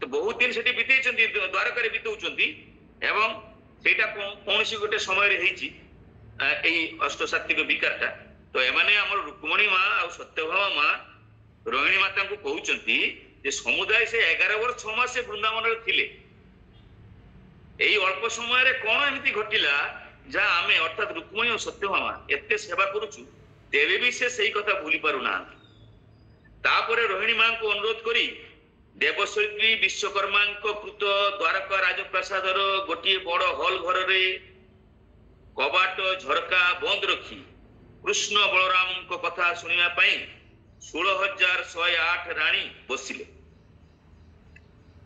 तो बहुत दिन सेठी बीतेइचंती द्वारका रे बीतौचंती एवं सेटा कोनसी गोटे समय रे हेची एई अष्टसात्विक विकारटा तो एमाने हमर रुक्मणी मां आ सत्यभामा मां रोहिणी माता को कहउचंती जे समुदाय से 11 वर्ष 6 मास से वृंदावन रे थिले एई अल्प समय रे कोन एमिति घटिला जा आमे अर्थात रुक्मणी और सत्यभामा एते सेवा करूछु तेबे भी से सही कथा भूली पारु ना तापरे रोहिणी मां को अनुरोध करी देवशैली विश्वकर्मा को कृत द्वारका राजप्रासादर गोटे बड़ हॉल घर रे कबाट झरका बंद रखी कृष्ण बलराम को कथा सुनिया पाई 16,108 रानी बसिले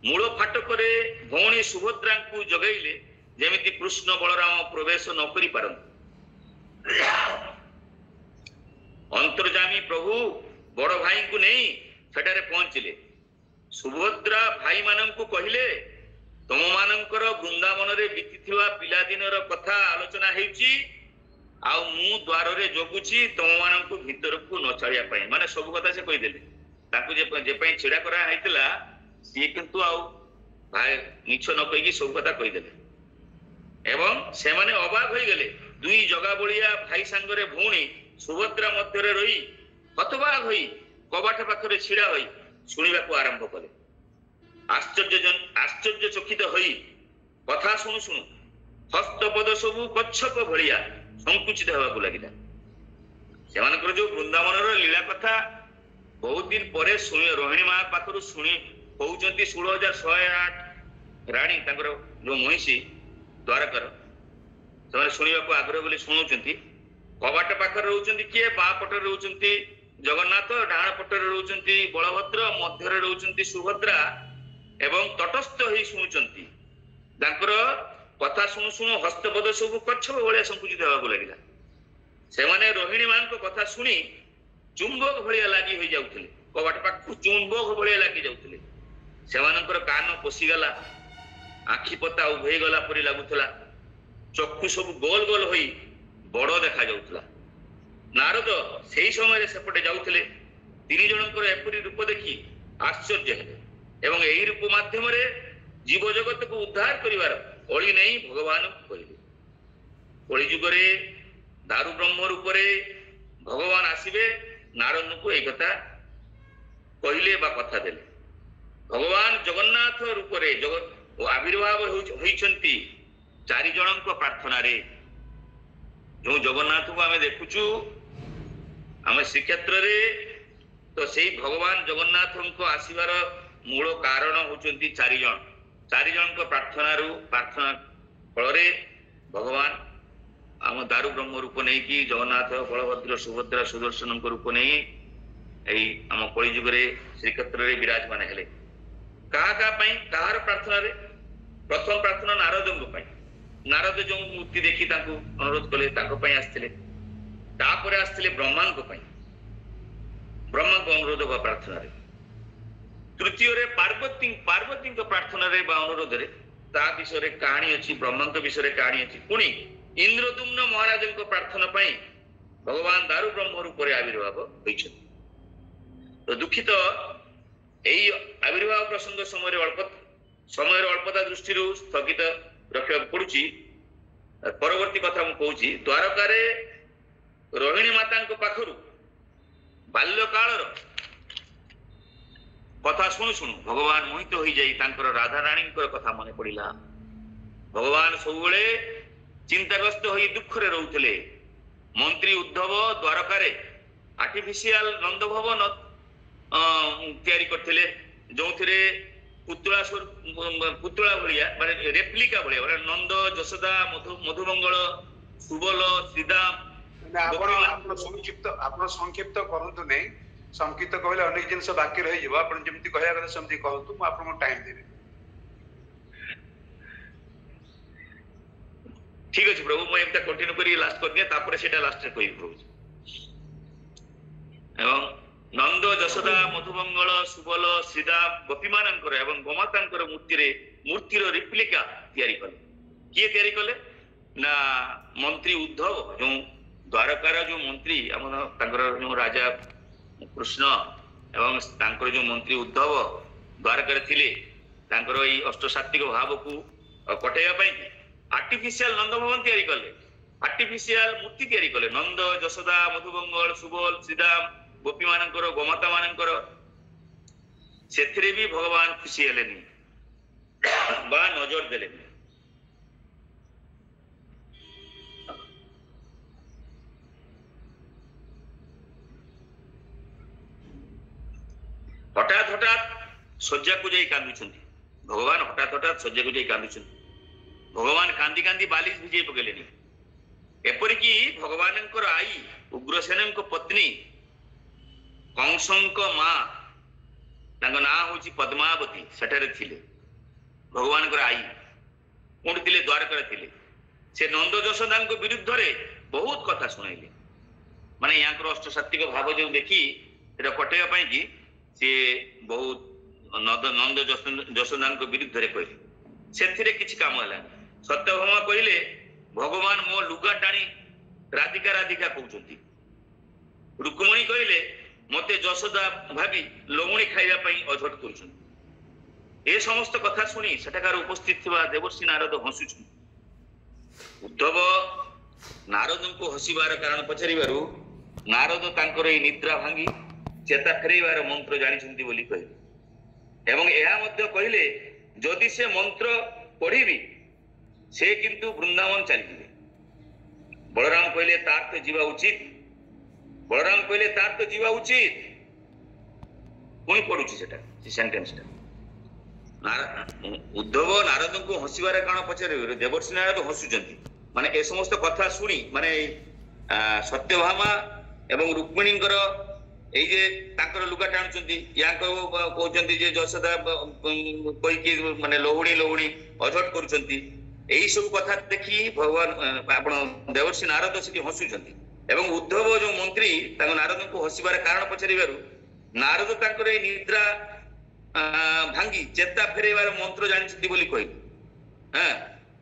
मूल फाटक रे भौणी सुभद्रा को जगैले जेमिति कृष्ण बलराम प्रवेश न करि पारन अंतर्जामी प्रभु बड़ भाई को नहीं सेटारे पहुंचले सुभद्रा भाई मानन को कहिले तम मानकर वृंदावन रे बीतिथिवा पिला दिनर कथा आलोचना हेउची आ मु द्वार रे जगुची तम मानन को भीतर को न चलिया पई माने सब कथा से कहि देले ताकू जे पई छिड़ा करा हैतिला सी किंतु आ भाई निछ न कहि की सब कथा कहि देले एवं से माने अबाक होई गेले दुई जगा बलिया भाई संगरे भौणी सुभद्रा मध्य रे रही हतबाक होई कबाट पाखरे छिड़ा होई सुनिबा को आरंभ कले आश्चर्य चकित होई कथा सुनु सुनु हस्तपद सबु कच्छप भलिया संकुचित हेबा को लागिला सेमानकर जो वृंदावन रो लीला कथा बहुत दिन परे सुनि रोहिणी मां पाखरु सुनि कहउचंती 16,108 रानी तांकर जो महिषी द्वारकर से सुनिबा को आग्रह बोली सुनुचंती कबाट पाखर रहउचंती के बा पटर रहउचंती जगन्नाथ डाण पटर रहउचंती बलभद्र मध्य रे रहउचंती सुभद्रा एवं तटस्थ ही सुनुचंती तांकर कथा सुनु सुनु हस्तपद सब कच्छप भलिया संकुचित हेबा को लागिला से माने रोहिणी मान को कथा सुनी चुंबक भलिया लागि होई जाउथिले कबाट पाख चुंबक भलिया लागि जाउथिले सेमानकर कान पसी गला आखि पता उभे गला परि लागुथला चक्षु सब गोल गोल होई बड़ देखा जाउथला नारद सेही समय सेपटे जाउथिले तीन जनकर एपरि रूप देखि आश्चर्य हेले एवं एही रूप माध्यम रे जीव जगत को उद्धार करिवार ओळी नहीं भगवान कहले ओळी युग रे दारु ब्रह्म रूप रे भगवान आसीबे नारद को एक कथा कहले बा कथा देले भगवान जगन्नाथ रूप रे जगत आविर्भाव होइछंती चारि जनक प्रार्थना रे जो जगन्नाथ को आमे देखुचु आमे श्रीक्षेत्र रे तो सेही भगवान जगन्नाथ को आसीबार मूल कारण होचंती चारि जन प्रार्थना फल भगवान आम दारु ब्रह्म रूप नहीं कि जगन्नाथ बलभद्र सुभद्रा सुदर्शन रूप नहीं आम कलिजुग श्रीक्षेत्र में विराजमान हेले कहार प्रार्थना रे प्रथम प्रार्थना नारद जो मूर्ति देखी अनुरोध कले आसते ब्रह्मा को अनुरोध हुआ प्रार्थना रे तृतीय रे पार्वती प्रार्थना रे अनुरोध रे ता विषय कहानी अच्छी ब्रह्मा विषय कहानी अच्छी पुणी इंद्रदुम्न महाराज प्रार्थना पाई भगवान दारु ब्रह्म रूप आविर्भाव होइछथि। तो दुखित यही आविर्भाव प्रसंग समय अल्पता दृष्टि स्थगित रखा पड़ुची। परवर्ती कथा मु कहूची द्वारकार रोहिणी माता पाखरु बाल्य काल कथा शुणु शुणु भगवान मोहित हो जाई राधा रानी कथा मन पड़ा। भगवान सब चिंताग्रस्त हो दुख रे रोउथले। मंत्री उद्धव द्वारकार आर्टिफिशियल नंद भवन तैयारी करथिले जो पुतला भलिया माने रेप्लिका भलिया माने नंद जशोदा मधुमंगल सुबल श्रीदाम आपण संक्षिप्त करंतु नहीं संक्षिप्त कहले अनेक जिनस बाकी रही जबा आपण जेमति कहया गले समति कहंतु म आपन टाइम देबे। ठीक अछि प्रभु मैं एकटा कंटिन्यू करी लास्ट कर दिया तापर सेटा लास्ट रे कहि प्रभु। एवं नंद जशोदा मधुमंगल सुबल श्रीदाम गोपीमानंकर एवं गोमातांकर मूर्तिर रिप्लिका तैयारी कले। किए तैयारी कले ना मंत्री उद्धव जो द्वारकार जो मंत्री जो राजा कृष्ण एवं तांकर जो मंत्री उद्धव द्वारकार थिले तांकर ई अष्टसात्विक भाव को कटेया पई आर्टिफिशियल नंद भवन तैयारी कले। आर्टिफिशियल मूर्ति तैयारी कले नंद जशोदा मधुमंगल सुबल श्रीदाम गोपी मानकर गोमाता मानकर सेथिरे भी भगवान खुशी हेलेनी बा नजर देलेनी। हठात शज्या को जाई कांदुछंती भगवान हठात शज्या को जाई कांदुछंती। भगवान कांदी कांदी बालिश भिजई पकेलेनी। एपरिकी भगवानंकर आई उग्रसेन पत्नी कंसंक मां तांको ना होची पद्मावती सेठारे थिले भगवानकर आई कोन थिले द्वारकार थिले। से नंद जशोदांक विरुद्ध रे बहुत कथा सुनाइले माने यांकर अष्टसात्विक भाव जो देखी एटा कटेया पई कि से बहुत नंद जशोदांक विरुद्ध रे कहले सेथिरे किछि काम हला। सत्यभामा कहले भगवान मो लुगा टाणी राधिका राधिका कहउछंती। रुक्मणी कहले मते जशोदा भाभी लवणी खाइबा पई अझट करूछंती। ए समस्त कथा सुनी सेठाकार उपस्थित थिबा देवर्षि नारद हसुछंती। उद्धव नारद को हसिबार कारण पचारिबारु नारद तांकर ए निद्रा भांगी चेता फेरैबार मंत्र जानिछंती बोली कहले एवं एहा मध्ये कहले जदि से मंत्र पढ़िबी से किंतु वृंदावन चली जिवे। बलराम कहले तार तो जीवा उचित। बलराम कहले तार तो जीवा उचित पुणी पड़ुची सेटा से सेंटेंसटा। उद्धव नारद को हसिबार कारण पचारे देवर्षि नारद हसुचंती माने ए समस्त कथा सुनी माने सत्यभामा एवं रुक्मिणींकर एई जे तांकर लुगा टाणुचंती याको कहउचंती जे जशोदा कोई की माने लोहुणी अझट करूचंती। एई सब कथा देखी भगवान आपण देवर्षि नारद से हसुचंती एवं उद्धव जो मंत्री तांको नारद को हसिबार कारण पचारिबारु नारद तांकर ए निद्रा भांगी चेता फेरैबार मंत्र जानिछंती बोली कहले। हां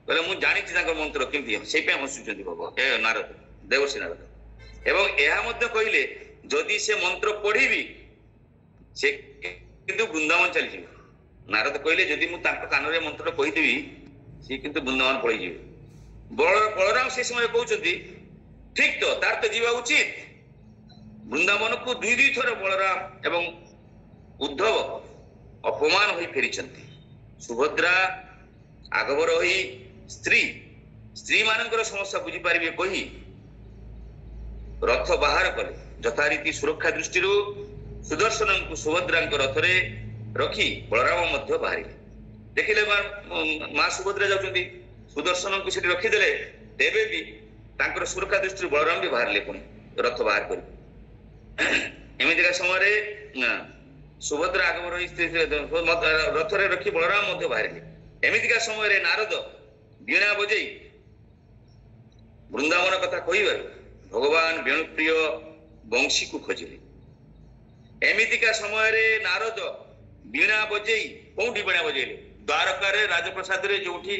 कहले मु जानिछि तांकर मंत्र केमति सेई पे हसुचंती भगवान ए नारद देवर्षि नारद एवं एहा मध्ये कहले जदि से मंत्र पढ़िबी से किंतु वृंदावन चली जिवे। नारद कहले जदि मु तांको कान रे मंत्र कहि देबी से किंतु वृंदावन पळि जिवे। बलराम से समय कहउचंती ठीक तो तार तो जीवा उचित। वृंदावन को दुई थर बलराम एवं उद्धव अपमान होई फेरिचंती। सुभद्रा आगबर होई स्त्री मानकर समस्या बुझी पारिबे कही रथ बाहर कले। यथारीति सुरक्षा दृष्टि सुदर्शन को सुभद्रा रथ रे ରଖି ବଳରାମ ମଧ୍ୟ ବାହାରିଲେ। ଦେଖିଲେ ମା ସୁଭଦ୍ରା ଯାଉଛନ୍ତି, ସୁଦର୍ଶନଙ୍କୁ ସେଠି ରଖିଦେଲେ, ତେବେ ବି ତାଙ୍କର ସୁରକ୍ଷା ଦୃଷ୍ଟିରୁ ବଳରାମ ବି ବାହାରିଲେ ପୁଣି ରଥ ବାହାର କରି। ଏମିତିକା ସମୟରେ ସୁଭଦ୍ରା ଆଗମନ ରଥରେ ରଖି ବଳରାମ ମଧ୍ୟ ବାହାରିଲେ। ଏମିତିକା ସମୟରେ ନାରଦ ବୀଣା ବଜେଇ ବୃନ୍ଦାବନ କଥା କହିବାରୁ ଭଗବାନ ବେଣୁପ୍ରିୟ ବଂଶୀକୁ ଖୋଜିଲେ। ଏମିତିକା ସମୟରେ ନାରଦ ବୀଣା ବଜେଇ କୋଉଠି ବୀଣା ବଜେଇଲେ? ଦ୍ୱାରକାରେ ରାଜପ୍ରସାଦରେ ଯୋଉଠି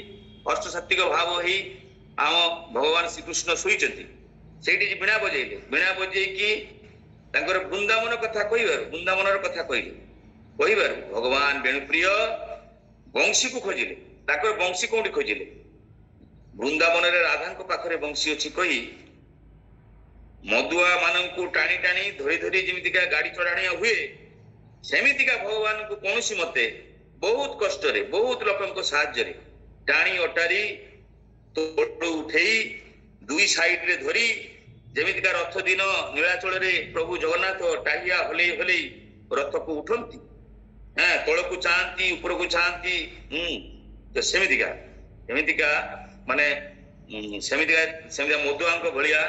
ଅଷ୍ଟସାତ୍ତ୍ୱିକ ଭାବ ହେଇ ଆମ ଭଗବାନ ଶ୍ରୀକୃଷ୍ଣ ଶୋଇଛନ୍ତି ସେଇଠି ବୀଣା ବଜେଇଲେ। ବୀଣା ବଜେଇକି ତାଙ୍କର ବୃନ୍ଦାବନ କଥା କହିବାରୁ ବୃନ୍ଦାବନର କଥା କହିବାରୁ ଭଗବାନ ବେଣୁପ୍ରିୟ ବଂଶୀକୁ ଖୋଜିଲେ। ତାଙ୍କର ବଂଶୀ କୋଉଠି ଖୋଜିଲେ? ବୃନ୍ଦାବନରେ ରାଧାଙ୍କ ପାଖରେ ବଂଶୀ ଅଛି କହି ମଦୁଆ ମାନଙ୍କୁ ଟାଣି ଟାଣି ଧରି ଧରି ଯେମିତିକା ଗାଡି ଚଢାଣିଆ ହୁଏ, ସେମିତିକା ଭଗବାନଙ୍କୁ କୌଣସି ମତେ ବହୁତ କଷ୍ଟରେ ବହୁତ ଲୋକଙ୍କ ସାହାଯ୍ୟରେ ଟାଣି ଅଟାରି ତୋଳୁ ଉଠେଇ ଦୁଇ ସାଇଡରେ ଧରି ଯେମିତିକା ରଥ ଦିନ ନୀଳାଚଳରେ ପ୍ରଭୁ ଜଗନ୍ନାଥ ଟାହିଆ ହଲେଇ ହଲେଇ ରଥକୁ ଉଠନ୍ତି, ତଳକୁ ଚାହାନ୍ତି ଉପରକୁ ଚାହାନ୍ତି, ସେମିତିକା ମାନେ ସେମିତିକା ମଦୁଆଙ୍କ ଭଳିଆ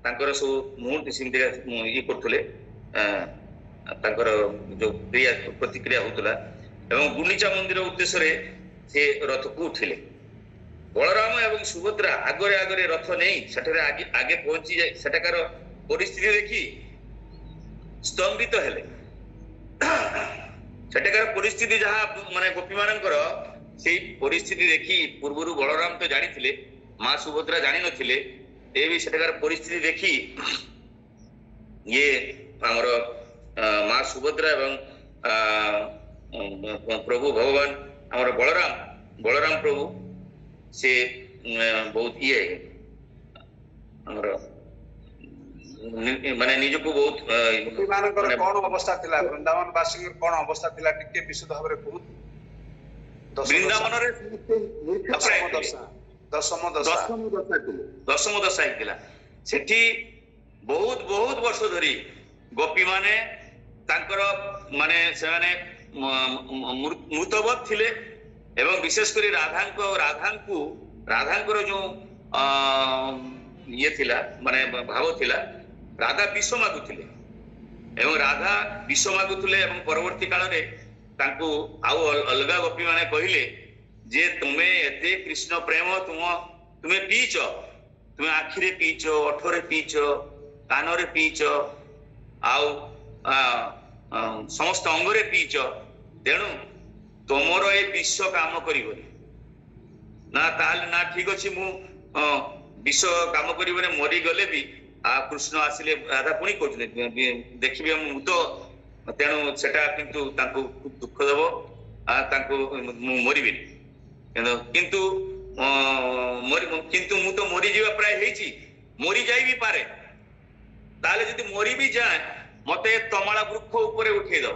ତାଙ୍କର ସବୁ ମୁହୂର୍ତ୍ତ ସେମିତିକା ଇଏ କରୁଥିଲେ, ତାଙ୍କର ଯୋଉ ପ୍ରତିକ୍ରିୟା ହଉଥିଲା। ଏବଂ ଗୁଣ୍ଡିଚା ମନ୍ଦିର ଉଦ୍ଦେଶ୍ୟରେ ସେ ରଥକୁ ଉଠିଲେ। ବଳରାମ ଏବଂ ସୁଭଦ୍ରା ଆଗରେ ଆଗରେ ରଥ ନେଇ ସେଠାରେ ଆଗେ ପହଞ୍ଚି ଯାଇ ସେଠାକାର ପରିସ୍ଥିତି ଦେଖି ସ୍ତମ୍ଭିତ ହେଲେ। ସେଠାକାର ପରିସ୍ଥିତି ଯାହା ମାନେ ଗୋପୀ ମାନଙ୍କର, ସେଇ ପରିସ୍ଥିତି ଦେଖି ପୂର୍ବରୁ ବଳରାମ ତ ଜାଣିଥିଲେ, ମା ସୁଭଦ୍ରା ଜାଣିନଥିଲେ। ଏ ବି ସେଠାକାର ପରିସ୍ଥିତି ଦେଖି ଇଏ ଆମର ମା ସୁଭଦ୍ରା ଏବଂ ପ୍ରଭୁ ଭଗବାନ ଆମର ବଳରାମ ପ୍ରଭୁ ସେ ବହୁତ ଆମର ମାନେ ନିଜକୁ ବହୁତ ମାନଙ୍କର କଣ ଅବସ୍ଥା ଥିଲା, ବୃନ୍ଦାବନ ବାସୀଙ୍କର କଣ ଅବସ୍ଥା ଥିଲା ଟିକେ ବିଶୁଦ୍ଧ ଭାବରେ କୁହନ୍ତୁ। ବୃନ୍ଦାବନରେ ଦଶମ ଦଶା ହେଇଥିଲା। ସେଠି ବହୁତ ବର୍ଷ ଧରି ଗୋପୀ ମାନେ ତାଙ୍କର ମାନେ ସେମାନେ ମୃତବତ ଥିଲେ ଏବଂ ବିଶେଷ କରି ରାଧାଙ୍କର ଯୋଉ ଇଏ ଥିଲା ମାନେ ଭାବ ଥିଲା, ରାଧା ବିଷ ମାଗୁଥିଲେ ଏବଂ ଏବଂ ପରବର୍ତ୍ତୀ କାଳରେ ତାଙ୍କୁ ଆଉ ଅଲଗା ଗୋପୀ ମାନେ କହିଲେ ଯେ ତୁମେ ଏତେ କୃଷ୍ଣ ପ୍ରେମ ତୁମେ ପିଇଛ, ତୁମେ ଆଖିରେ ପିଇଛ, ଓଠରେ ପିଇଛ, କାନରେ ପିଇଛ, ଆଉ ସମସ୍ତ ଅଙ୍ଗରେ ପିଇଛ, ତେଣୁ ତମର ଏ ବିଷ କାମ କରିବନି। ନା ତାହେଲେ ନା ଠିକ ଅଛି, ମୁଁ ବିଷ କାମ କରିବନି, ମରିଗଲେ ବି କୃଷ୍ଣ ଆସିଲେ ରାଧା ପୁଣି କହୁଛନ୍ତି ଦେଖିବେ ମୁଁ ତ, ତେଣୁ ସେଟା କିନ୍ତୁ ତାଙ୍କୁ ଖୁବ ଦୁଃଖ ଦେବ, ତାଙ୍କୁ ମୁଁ ମରିବିନି। କିନ୍ତୁ ମୁଁ ତ ମରିଯିବା ପ୍ରାୟ ହେଇଛି, ମରିଯାଇ ବି ପାରେ। ତାହେଲେ ଯଦି ମରି ବି ଯାଏ ମତେ ତମାଳା ବୃକ୍ଷ ଉପରେ ଉଠେଇ ଦବ,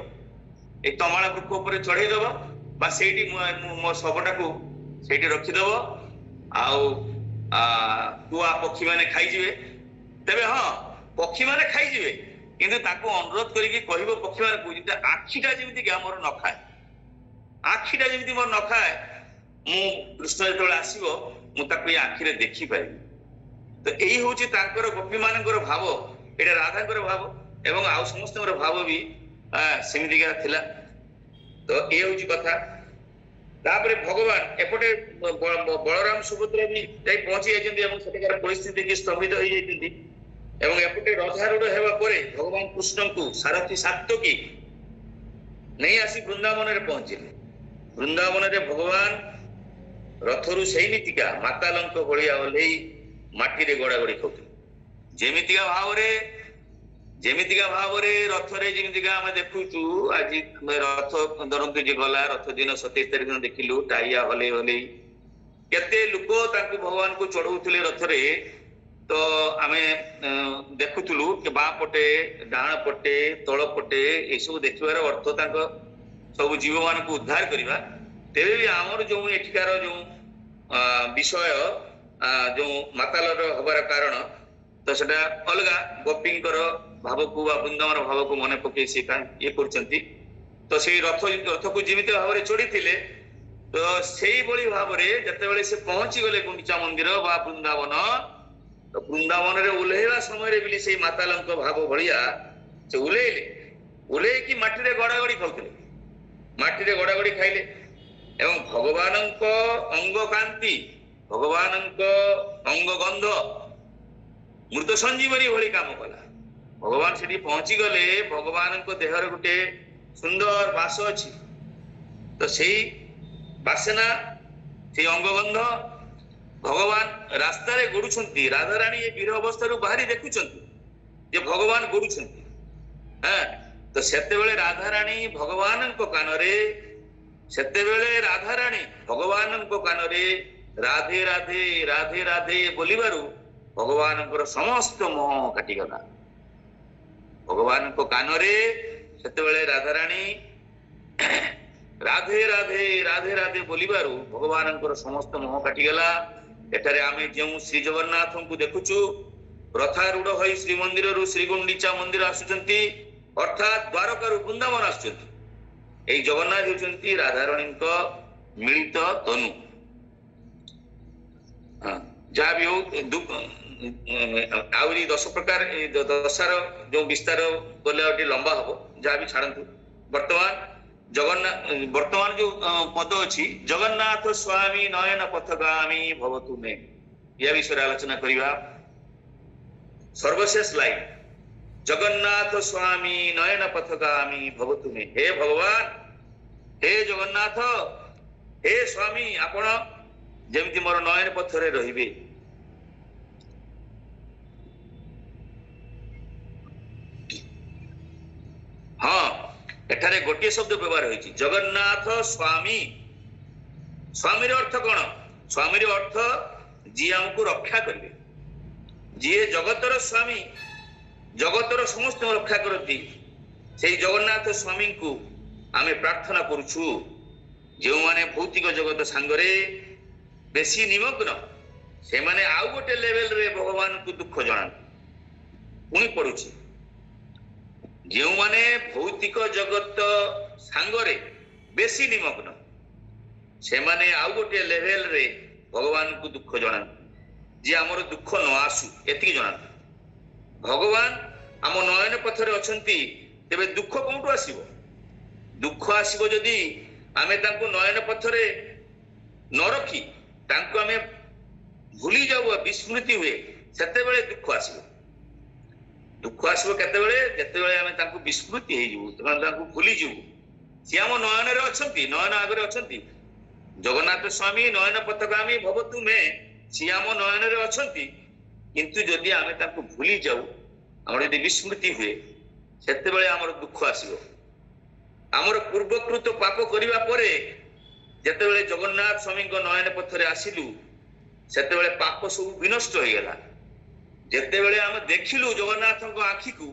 ଏଇ ତମାଳା ବୃକ୍ଷ ଉପରେ ଚଢେଇ ଦବ ବା ସେଇଠି ମୋ ଶବଟାକୁ ସେଇଠି ରଖିଦବ, ଆଉ କୁଆ ପକ୍ଷୀ ମାନେ ଖାଇଯିବେ। ତେବେ ହଁ, ପକ୍ଷୀ ମାନେ ଖାଇଯିବେ, କିନ୍ତୁ ତାକୁ ଅନୁରୋଧ କରିକି କହିବ ପକ୍ଷୀ ମାନଙ୍କୁ ଆଖିଟା ଯେମିତି ଆମର ନ ଖାଏ, ଆଖିଟା ଯେମିତି ମୋର ନ ଖାଏ, ମୁଁ କୃଷ୍ଣ ଯେତେବେଳେ ଆସିବ ମୁଁ ତାକୁ ଏଇ ଆଖିରେ ଦେଖିପାରିବି। ତ ଏଇ ହଉଛି ତାଙ୍କର ଗୋପୀ ମାନଙ୍କର ଭାବ, ଏଇଟା ରାଧାଙ୍କର ଭାବ ଏବଂ ଆଉ ସମସ୍ତଙ୍କର ଭାବ ବି ସେମିତିକା ଥିଲା। ତ ଏ ହଉଛି କଥା। ତାପରେ ଭଗବାନ ଏପଟେ ବଳରାମ ସୁଭଦ୍ରା ବି ଯାଇ ପହଞ୍ଚି ଯାଇଛନ୍ତି ଏବଂ ସେଠିକାର ପରିସ୍ଥିତି କି ସ୍ତମ୍ଭିତ ହେଇଯାଇଛନ୍ତି। ଏବଂ ଏପଟେ ରଥାରୂଢ ହେବା ପରେ ଭଗବାନ କୃଷ୍ଣଙ୍କୁ ସାରଥୀ ସାତ୍ତ୍ୱକୀ ନେଇ ଆସି ବୃନ୍ଦାବନରେ ପହଞ୍ଚିଲେ। ବୃନ୍ଦାବନରେ ଭଗବାନ ରଥରୁ ସେଇମିତିକା ମାତାଲଙ୍କ ଭଳିଆ ଓହ୍ଲେଇ ମାଟିରେ ଗଡାଗଡି ଖାଉଥିଲେ। ଯେମିତିକା ଭାବରେ ରଥରେ ଯେମିତିକା ଆମେ ଦେଖୁଛୁ, ଆଜି ରଥ ଧରନ୍ତୁ ଯେ ଗଲା ରଥ ଦିନ 27 ତାରିଖ ଦିନ ଦେଖିଲୁ ଟାହିଆ ହଲେଇ କେତେ ଲୋକ ତାଙ୍କୁ ଭଗବାନଙ୍କୁ ଚଢଉଥିଲେ ରଥରେ। ତ ଆମେ ଦେଖୁଥିଲୁ କି ବାଁ ପଟେ, ଡାହାଣ ପଟେ, ତଳ ପଟେ ଏସବୁ ଦେଖିବାର ଅର୍ଥ ତାଙ୍କ ସବୁ ଜୀବ ମାନଙ୍କୁ ଉଦ୍ଧାର କରିବା। ତେବେ ବି ଆମର ଯୋଉ ଏଠିକାର ଯୋଉ ବିଷୟ ଯୋଉ ମାତାଲର ହବାର କାରଣ, ତ ସେଟା ଅଲଗା ଗୋପୀଙ୍କର ଭାବକୁ ବା ବୃନ୍ଦାବନ ଭାବକୁ ମନେ ପକେଇ ସେ ଇଏ କରୁଛନ୍ତି। तो सेई रथ को जेमिति भाବରେ चढ़ीथिले तो सेई भली भाବରେ जेतेबेले से पहुंची गले गुंडीचा मंदिर बा वृंदावन तो वृंदावन रे उल्हेवा समय रे बिली सेई मातालंक भाव भलिया से उल्हे की माटी रे गड़ागड़ी खाउथिले माटी रे गड़ागड़ी खाइले एवं भगवानंक अंग कांति भगवानंक अंग गंध मृत संजीवनी भली काम कला भगवान सेठी पहुंची गले भगवानंक देहर गुटे सुंदर बास अछि तो सेई बासना से अंग गंध भगवान रास्ता रे गुडुछंती राधा रानी ये वीर अवस्था रु बाहरी देखुछंती जे भगवान गुडुछंती हां तो सेते बेले राधा रानी भगवानंक कानरे सेते बेले राधा रानी भगवानंक कानरे राधे राधे राधे राधे बोलिबारु भगवानंकर समस्त मोह काटी गला भगवानंक कानरे सेते बेले राधा रानी राधे राधे राधे राधे बोलिबारु भगवानंकर समस्त मोह काटी गला एठारे आमे जेउ श्री जगन्नाथ को देखुछु रथारूढ़ होई श्री मंदिर रु श्री गुंडीचा मंदिर आसुचंती अर्थात द्वारका रु वृंदावन आसुचंती एई जगन्नाथ होचंती राधा रानी मिलित तनु जा भी हो आउरी 10 प्रकार दशार जो विस्तार बोले लंबा हबो जा भी छाड़ंतु वर्तमान जो पद अछि जगन्नाथ स्वामी नयन पथगामी भवतु मे या विषय आलोचना करिवा सर्वशेष लाइन जगन्नाथ स्वामी नयन पथगामी भवतु मे हे भगवान हे जगन्नाथ हे स्वामी आपण जेमति मोर नयन पथरे रहिबे हाँ एठारे गोटे शब्द व्यवहार होइछि जगन्नाथ स्वामी स्वामी रे अर्थ कोन स्वामी रे अर्थ जी हमको रक्षा करबे जी जगतर स्वामी जगतर समस्त रक्षा करती सेई जगन्नाथ स्वामी को आमे प्रार्थना करूछु जो माने भौतिक जगत सांगरे बेसी निमग्न से माने आउ गोटे लेवल रे भगवान को दुख जणा पुणी पड़ुछि जो माने भौतिक जगत सांगरे बेसी निमग्न से माने आउ गोटे लेवल रे भगवान को दुख जणा जे हमर दुख न आसु एति जणा भगवान आम नयन पथरे अछंती तेबे दुख कोठु आसीबो दुख आसीबो जदी आमे तांको नयन पथरे न रखी तांको आमे भूली जाऊ विस्मृति हुए सेते बेले दुख आसीबो केते बेले जेते बेले आमे तांको विस्मृति हे जिवु तमान तांको भूली जिवु से आम नयन रे अछंती नयन आगरे अछंती जगन्नाथ स्वामी नयन पथगामी भवतु मे से आम नयन रे अछंती किंतु जदी आमे तांको भूली जाऊ हमर यदि विस्मृति हुए सेते बेले हमर दुख आसीबो हमर पूर्वकृत पाप करिवा परे जेते बेले जगन्नाथ स्वामी को नयन पथरे आसिलु सेते बेले पाप सब विनष्ट हो गेला जेते बेले हम देखिलु जगन्नाथ को आखी को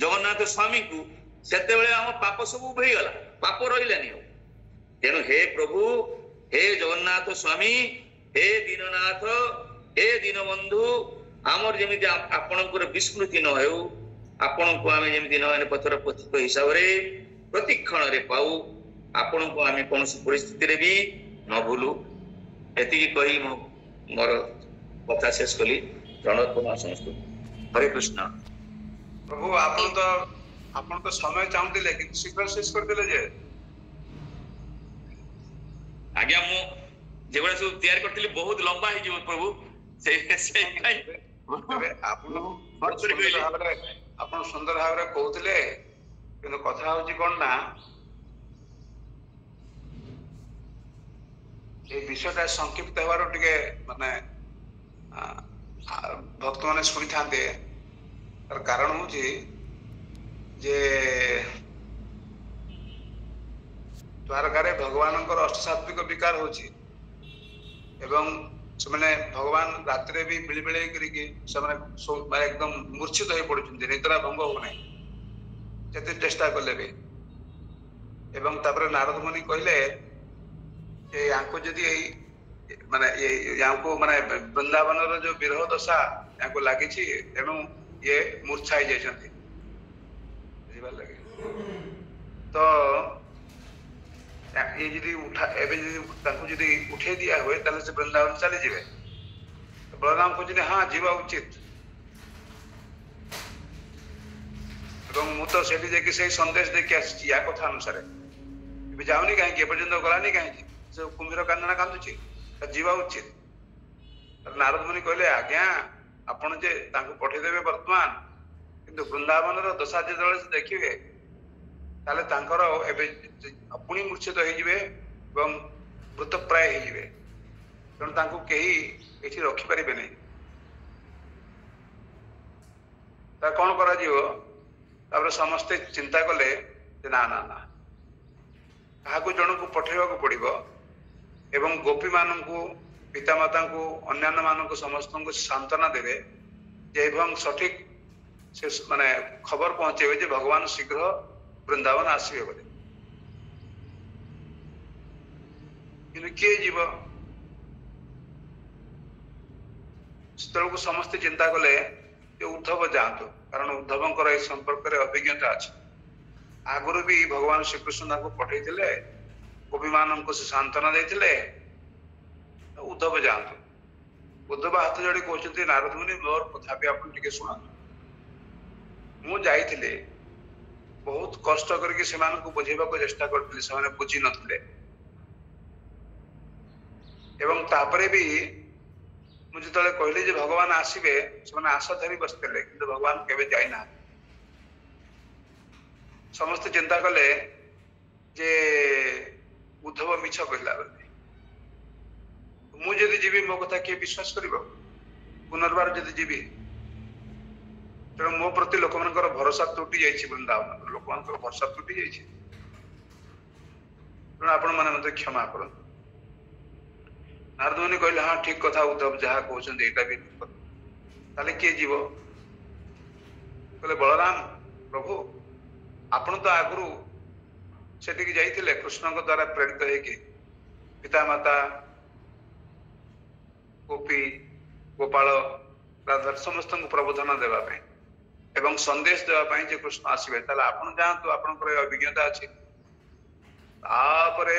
जगन्नाथ स्वामी को सेते बेले हम पाप सब उभई गेला पाप रहिलानी तेनु हे प्रभु हे जगन्नाथ स्वामी हे दीननाथ हे दीनबंधु आमर जेमिति आपणकर विस्मृति न हेउ आपण को आमे जेमिति नयन पथर पथिक हिसाब रे प्रतिक्षण रे पाऊ आपण को आमे कोन परिस्थिति रे भी न भूलू एति कहि मोर कथा शेष कली प्रणतमा समस्त हरे कृष्ण प्रभु आपण तो समय चाहूतिले कि शीघ्र शेष कर देले जे आज्ञा मु जेबड़ा सब तैयार करथिली बहुत लंबा हे जो प्रभु से काई आपण सुंदर भाव कहते कि कथा हूँ कौन ना ये विषयटा संक्षिप्त हबार टिके माने भक्त माने शुणी था तार कारण हूँ जे द्वारकार भगवान अष्टसात्विक विकार होची एवं से भगवान रात भी बिली बिले माने एकदम मूर्छित हो पड़ुछन्ति निद्रा भंग हो नै जते चेष्टा कले भी एवं तापर नारद मुनि कहले ए यांको जदी माने यांको माने वृंदावन रो जो विरह दशा यांको लागि छि एनु ये मूर्छाई जायछन्ति बुझिबा लागे तो ये यदि उठा एबे यदि उठे दिया हुए ताले से वृंदावन चली जीवे तो बलराम को हाँ जीवा उचित एवं मु तो सेठी जाकि से संदेश देके आसी या कथा अनुसार एबे जाउनी काहे के पर्यंत गलानी काहे से कुम्भीर कांदना कांदुची जीवा उचित नारद मुनि कहले आज्ञा आपण जे तांको पठे देबे वर्तमान किंतु वृंदावन रो दशा जे जळे देखिबे ताले तांकर एबे पुणी मूर्छित हो जिवे एवं मृतप्राय हो जिवे तेणु तांको केही एठी रखि परिबे नै ता कोन करा जिवो तापर समस्त चिंता कले जे ना ना ना काहाकू जणको पठेबाकू पड़िबो एवं गोपी माननकू पितामाता को अन्यान्य मान को समस्त को सांत्वना देवे जे एवं सठिक से माने खबर पहुंचे जे भगवान शीघ्र वृंदावन आसवे बोले किंतु किए जीव को समस्त चिंता कले उद्धव जातु कारण उद्धवंकर ए संपर्क रे अभिज्ञता अछि आगुरु भी भगवान श्रीकृष्ण को पठे गोपी मान को सांत्वना देथिले उद्धव जातु उद्धव हाथ जोड़ी कहते नारद मुनि मोर कथा भी आप शुणु मु जाइथिले बहुत कष्ट करके सेमान को बुझेबा को चेष्टा करथिले सेमाने बुझी नथिले एवं तापरे भी मुझे तले कहले जे भगवान आसीबे सेमाने आशा धरी बसतेले किंतु भगवान केबे जाई ना समस्त चिंता कले जे उद्धव मिछ कहला बोली मुझे जीवी मो कथा किए विश्वास कर पुनर्बार जदि जीवी तेणु मो प्रति लोक मान भरोसा तुटी जाइए वृंदावन लोक मान भरोसा तुटी जाइए तेणु आपण मैंने मत क्षमा कर नारद मुनि कहले हाँ ठीक कथा उद्धव जहाँ कहते यहाँ भी ठीक कथा किए जीव कहले बलराम प्रभु आपण तो आगु से जाइए कृष्ण द्वारा प्रेरित होगी पितामाता गोपी गोपाल राधा समस्त प्रबोधन देवाई एवं संदेश देवाई जे कृष्ण आसवे आपण जातु आपंकर अभिज्ञता अच्छी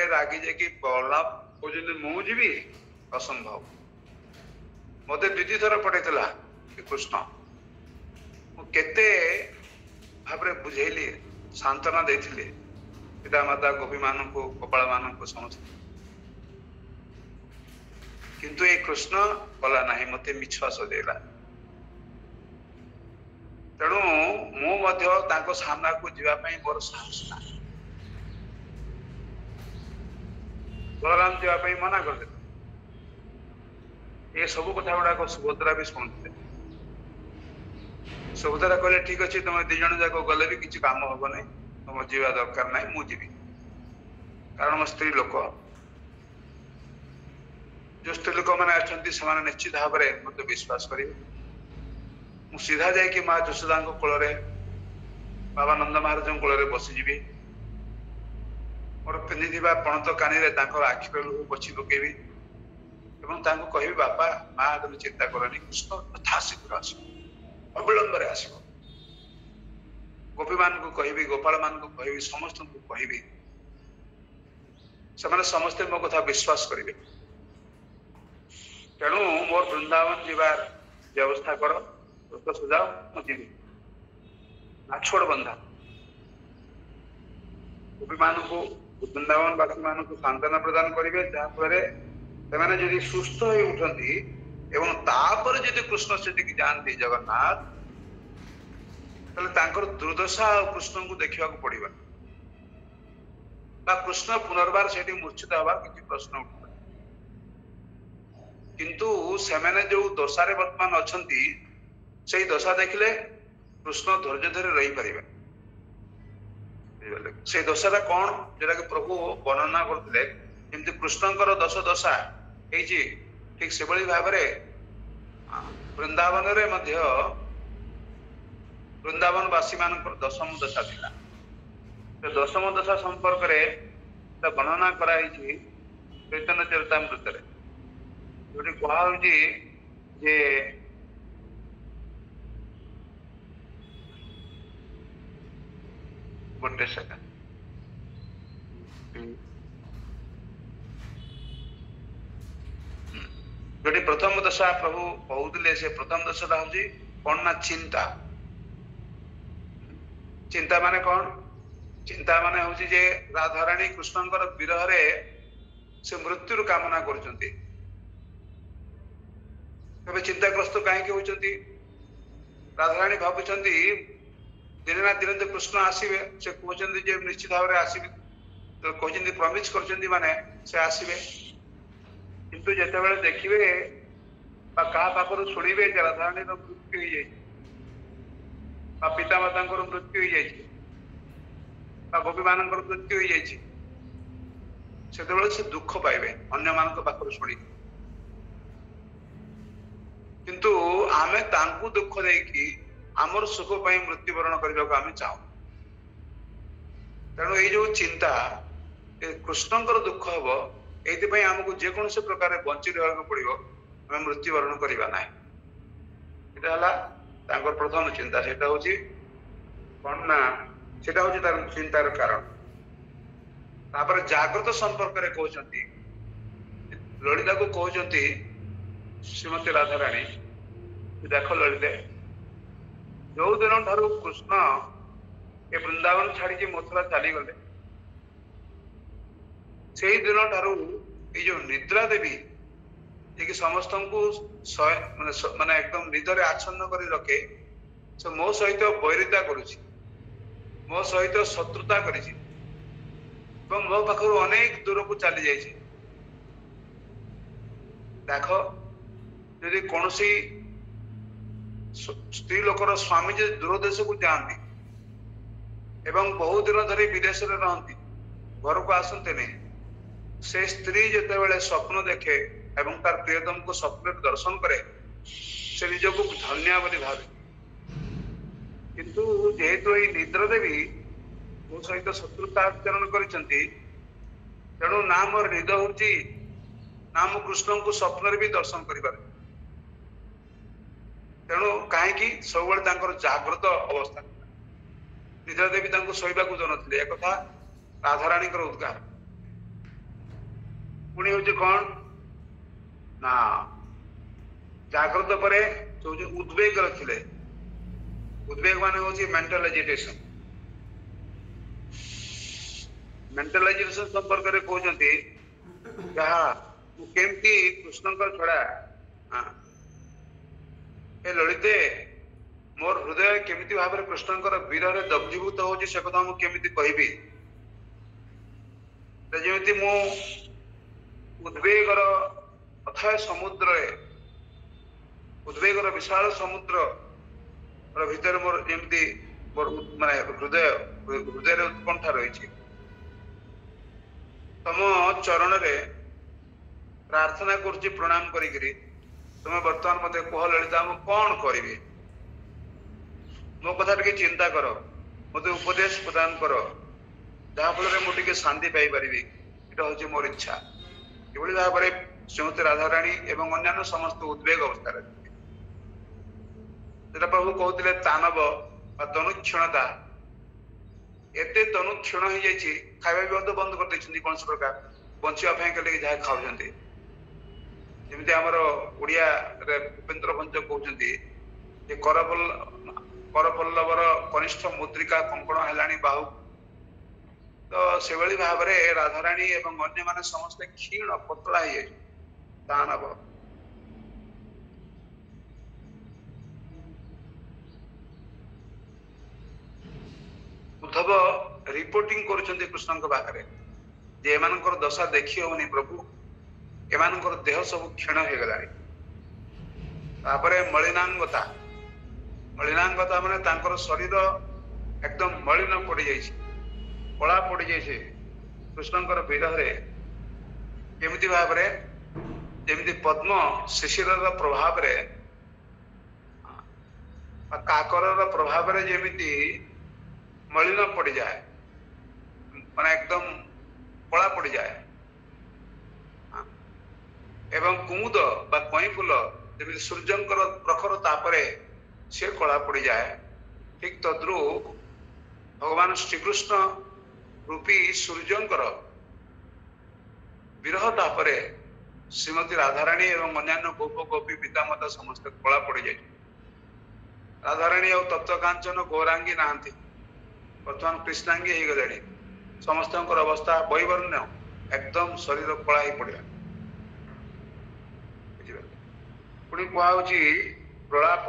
रागी जाकि बलराम कहते मु जीवी असंभव मत द्वितीय थर पठेला कृष्ण केते भाव बुझेली सांत्वना देथिले पितामाता गोपी मान को गोपाल मान को समस्त किंतु ये कृष्ण कला नहीं मत मिछ सजेला तेणु मु सामना को जीवाई मोर साहस ना बलराम जीवाई मना कर ये सब कथा गुड़ाक सुभद्रा भी शुणुते सुभद्रा कहले ठीक अच्छे तुम दी जन जाक गले भी किसी काम हम ना तुम जीवा दरकार ना मुझी कारण मो स्त्री लोक जो स्त्री लोक मैंने अच्छा निश्चित भाव में मत विश्वास करेंगे मु सीधा जाकि माँ यशोदा कोल बाबा नंद महाराज कोल बसीजी मोर पिंधि पणत कानी आखिर लुह पोछि पकेबी कह बापा माँ तुम चिंता करनी कृष्ण यथा शीघ्र आस अविलंब आस गोपी मान को कहि गोपाल मान को कहि समस्त को कहि समस्ते मो कथा विश्वास करेंगे तेणु मोर वृंदावन जीवार व्यवस्था कर तो सुझाव मुझे नाछोड़ बंधा गोपी मान को वृंदावन वासी मान को सांत्वना प्रदान करेंगे जहाँफल से सुस्थ हो उठती एवं तापर जदि कृष्ण से जाती जगन्नाथ दुर्दशा कृष्ण को देखा पड़ा कृष्ण पुनर्बार से मूर्छित हबार किसी प्रश्न उठ किंतु सेमाने जो दशारे वर्तमान अच्छी से दशा देखले कृष्ण धैर्य धरी रही पारे से दशा कौन जोटा कि प्रभु वर्णना करते जमी कृष्णकर दश दशा ठीक से भाव वृंदावन वृंदावनवासी मान दशम दशा था दशम दशा संपर्क वर्णना कराई चैतन्य चरितामृत जो कहुची जे गोटे सेकेंड जोटी प्रथम दशा प्रभु कहते से प्रथम दशाटा हूँ कौन ना चिंता। चिंता माने कौन? चिंता माने हूँ जे राधाराणी कृष्णंकर विरह रे से मृत्यु कामना करछंती। तबे चिंताग्रस्त कहीं होती? राधाराणी भावुंट दिन ना दिन तो कृष्ण आसवे से कहते निश्चित भाव में आसवे तो कहते प्रमिश कर माने से आसवे किंतु जिते देखिए क्या पाखर शुणवे राधाराणी मृत्यु हो जाए पिता माता मृत्यु हो जाए गोपी मान मृत्यु हो जाए से दुख पाइबे अन्य मान पाखर शुणी किंतु आमे तांकु दुख देकी आमर सुख पाई मृत्युवरण करने को आम चाहू। तेणु ये जो चिंता कृष्णंकर दुख हम ये आमको जेकोसी प्रकार बंची रहा पड़ो आम मृत्युवरण करवा ना। यहाँ प्रथम चिंता से कौन ना से चिंतार कारण। तापर जागृत संपर्क में कहते ललिता को कहते श्रीमती राधाराणी देख ललिते जो दिन ठारू कृष्ण ए वृंदावन छाड़ी मथुरा चली गले से दिन ठारू ये जो निद्रा देवी जे समस्त को माने एकदम निदरे आच्छन्न कर रखे से मो सहित वैरिता करुछि मो सहित शत्रुता करिछि मो पाखरु अनेक दूर को चली जाइछि। देख यदि कौन स्त्री लोकर स्वामी जो दूर देश को जाती एवं बहुत दिन धरी विदेश में रहती घर को आसते नहीं से स्त्री जिते स्वप्न देखे एवं तार प्रियतम को स्वप्न दर्शन करे से निजक धन्य बोली भावे किंतु जेहेतु ये निद्रा देवी मो सहित शत्रुता आचरण करू ना मोर हृदय हूँ ना मु कृष्ण को स्वप्न भी दर्शन कर तेणु कहीं सब जागृत अवस्था निद्रा देवी शोवा को जानते एक कथा राधाराणी उद्गार पुणी हूँ कौन ना जागृत पर जो उद्वेग रखिले उद्वेग मान हूँ मेंटल एजिटेशन संपर्क में कहते जहाँ केमती कृष्णकर छड़ा ए ललिते मोर हृदय केमिति भाव में कृष्णकर विरह दग्धीभूत होची से कथा मु केमिति कहबी जेमिति मु उद्वेगर अथाय समुद्र उद्वेगर विशाल समुद्र भीतर मोर जेमिति मोर माने हृदय हृदय उत्कंठा रही तम चरण रे प्रार्थना करुछि प्रणाम करी तुम बर्तमान मत कह ललिता मु कौन करी मो कथा टे चिंता कर मत उपदेश प्रदान कर जहाँफल मुझे शांति पाई यहाँ हूँ मोर इच्छा ये भाव में श्रीमती राधाराणी एवं अन्य समस्त उद्वेग अवस्था जो प्रभु कहते तानव तनुक्षणता एत तनुक्षण हो जाए खाଇବା भी बंद कर देछन्ती कौन प्रकार बंचापी कले जहाँ खाऊँ जमी आमर ओडिया भूपेन्द्र भंज कहते करपल्लवर कनिष्ठ मुद्रिका कंकण है बाहु तो से भाव में राधाराणी एवं अन्य माने समस्ते क्षीण पतला हो दानव उद्धव रिपोर्टिंग कर कृष्ण पाखे जे एम दशा देखी होनी प्रभु एम देह सब क्षीण हो गला मलिनांगता मलिनांगता माने शरीर एकदम मलिन पड़ जाए कला पड़ जाए कृष्णकर विरह केमिति भाव जमी पद्म शिशिर प्रभाव काकर प्रभाव जमी मलिन पड़ जाए माने एकदम कला पड़ जाए एवं कुमुद बा कई फूल जमी सूर्यंकर प्रखर तापरे से कला पड़ जाए ठीक तद्रुप भगवान श्रीकृष्ण रूपी सूर्यंकर विरह तापरे श्रीमती राधाराणी एवं अन्यान्य गोप गोपी पितामाता समस्त कला पड़ जाए। राधाराणी और तप्त कांचन गौरांगी नहांती बर्तमान कृष्णांगी हो गले समस्त अवस्था वैवर्ण एकदम शरीर कला ही पड़ा पुणी कहुची प्रलाप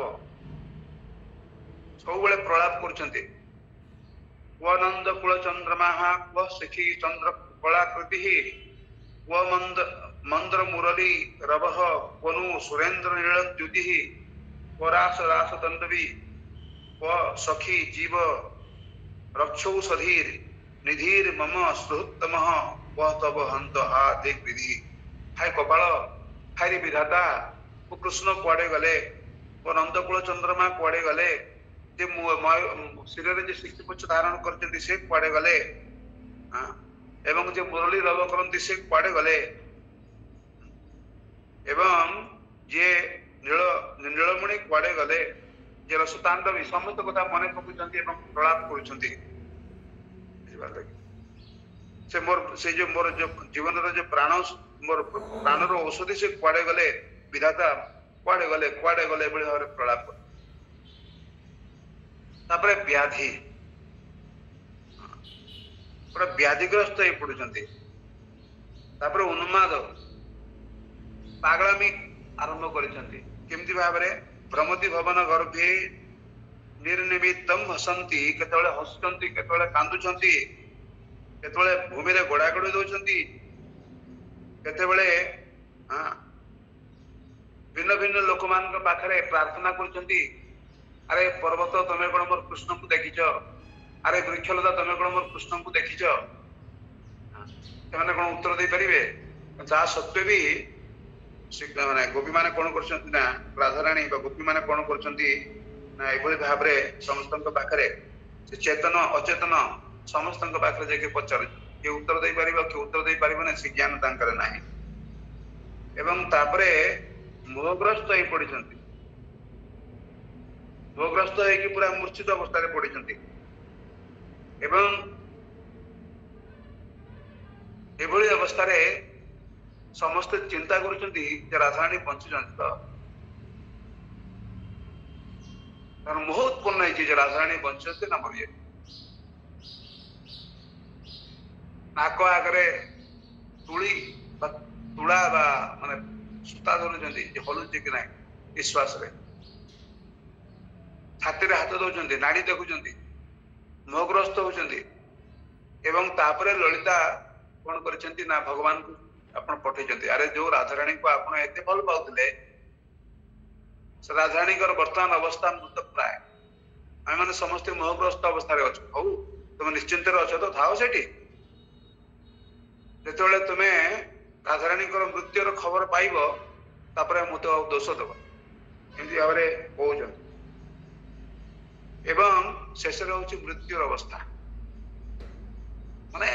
सब प्रलाप कर क्व नंद कुल चंद्रमा क्व शिखी चंद्र कलाकृति क्व मंद्र मुरली रव क्वनु सुरेन्द्र नीलद्युति क्व रास रास तंडवी क्व सखी जीव रक्षौषधीर निधीर मम सुहृत्तम क्व तब हंत हा दिग विधि। हाय कपाल हाय विधाता वो कृष्ण कुआड़े गले वो नंदकुल चंद्रमा कुआड़े गले जे शरीर जे शिक्षपुच्छ धारण करते से कुआड़े गले एवं जे मुरली रव करते से कुआड़े गले एवं जे नीलमणि कुआड़े गले जे रसतांडवी समस्त कथा मन पकुचंती एवं प्रलाप करुचंती से मोर से जो मोर जो जीवन रो जो प्राण मोर प्राण रो औषधि से कुआड़े गले विधाता कुआड़े गले बड़ी भाव प्रलाप तापरे व्याधि पूरा व्याधिग्रस्त हो पड़ुचंती तापरे उन्माद पागलामी आरंभ करिसंती केमती भाबरे प्रमति भवन गर्भे निर्निमित्तम हसंती केतळे हसुचंती केतळे कांदुचंती केतळे भूमि रे गोड़ागोड़ी दउचंती केतेबेले भिन्न भिन्न लोक मान पाखरे प्रार्थना करुचंती अरे पर्वत तमे कोन मोर कृष्ण को देखिछ अरे वृक्षलता तमे कोन मोर कृष्ण को देखिछ ସେମାନେ कोन उत्तर दे परिबे ता सत्वे भी माने गोपी माने कोन करछंती ना राधाराणी बा गोपी माने कोन करछंती ना एभली भाबरे समस्तक पाखरे से चेतन अचेतन समस्तक पाखरे जेके पचार के उत्तर दे परिबो के उत्तर दे परिबो ना से ज्ञान तांकर नाही एवं तापरे मोहग्रस्त हो पड़ती मोहग्रस्त है पूरा मूर्छित अवस्था पड़ती एवं एभली अवस्था समस्त चिंता करुचंती राधाराणी बंचुचंती तो मोह उत्पन्न है राधाराणी बंचुचंती ना मर नाक आगे तुली तुला माने सूता धरुचंती हलुचे कि ना विश्वास रे छाती रे हाथ दउचंती नाड़ी देखुचंती मोहग्रस्त होचंती एवं तापरे ललिता कोन करचंती ना भगवान को आपण पठेचंती अरे जो राधाराणी को आपण एते भल पाउतले से राधाराणी कर वर्तमान अवस्था मृत प्राय आम माने समस्त मोहग्रस्त अवस्था रे अछ हौ तुम निश्चिंत रे अछ तो थाओ सेठी जेतेबेले तुमे राधाराणी मृत्युर खबर पाइब तापरे मत दोष दब एमती भाव कहते एवं शेष हूँ मृत्युर अवस्था माने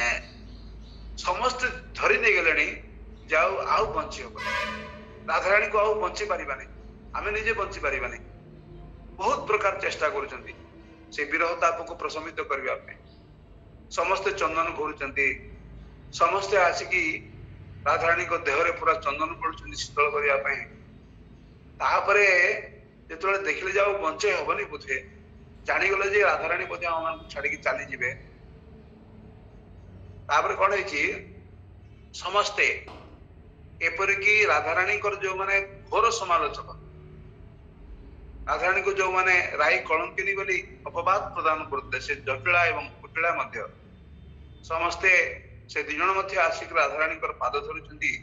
समस्त धरी दे गले जाऊ आउ बंची हम राधाराणी को आउ बंची पारिबानी आमे निजे बंची पारिबानी बहुत प्रकार चेष्टा करुचंती से विरह ताप को प्रशमित करबा पे समस्त चंदन घोरुचंती समस्त आसिकी राधाराणी को देहरे पूरा चंदन पड़ुचंती शीतल करबा पे तापरे जेतोले देखले जाऊ बंचे हबनी बुझे जानी गले जे राधाराणी बोधे हम छाड़ी की चली जिवे तापरे कोन हेची समस्ते एपर की राधाराणी कर जो माने घोर समालोचक राधाराणी को जो माने राई कलंकिनी बोली अपवाद प्रदान करते से जटिला एवं कुटिला मध्य समस्ते से दिजन मध्य आसिक राधाराणी कर पाद धरुचंती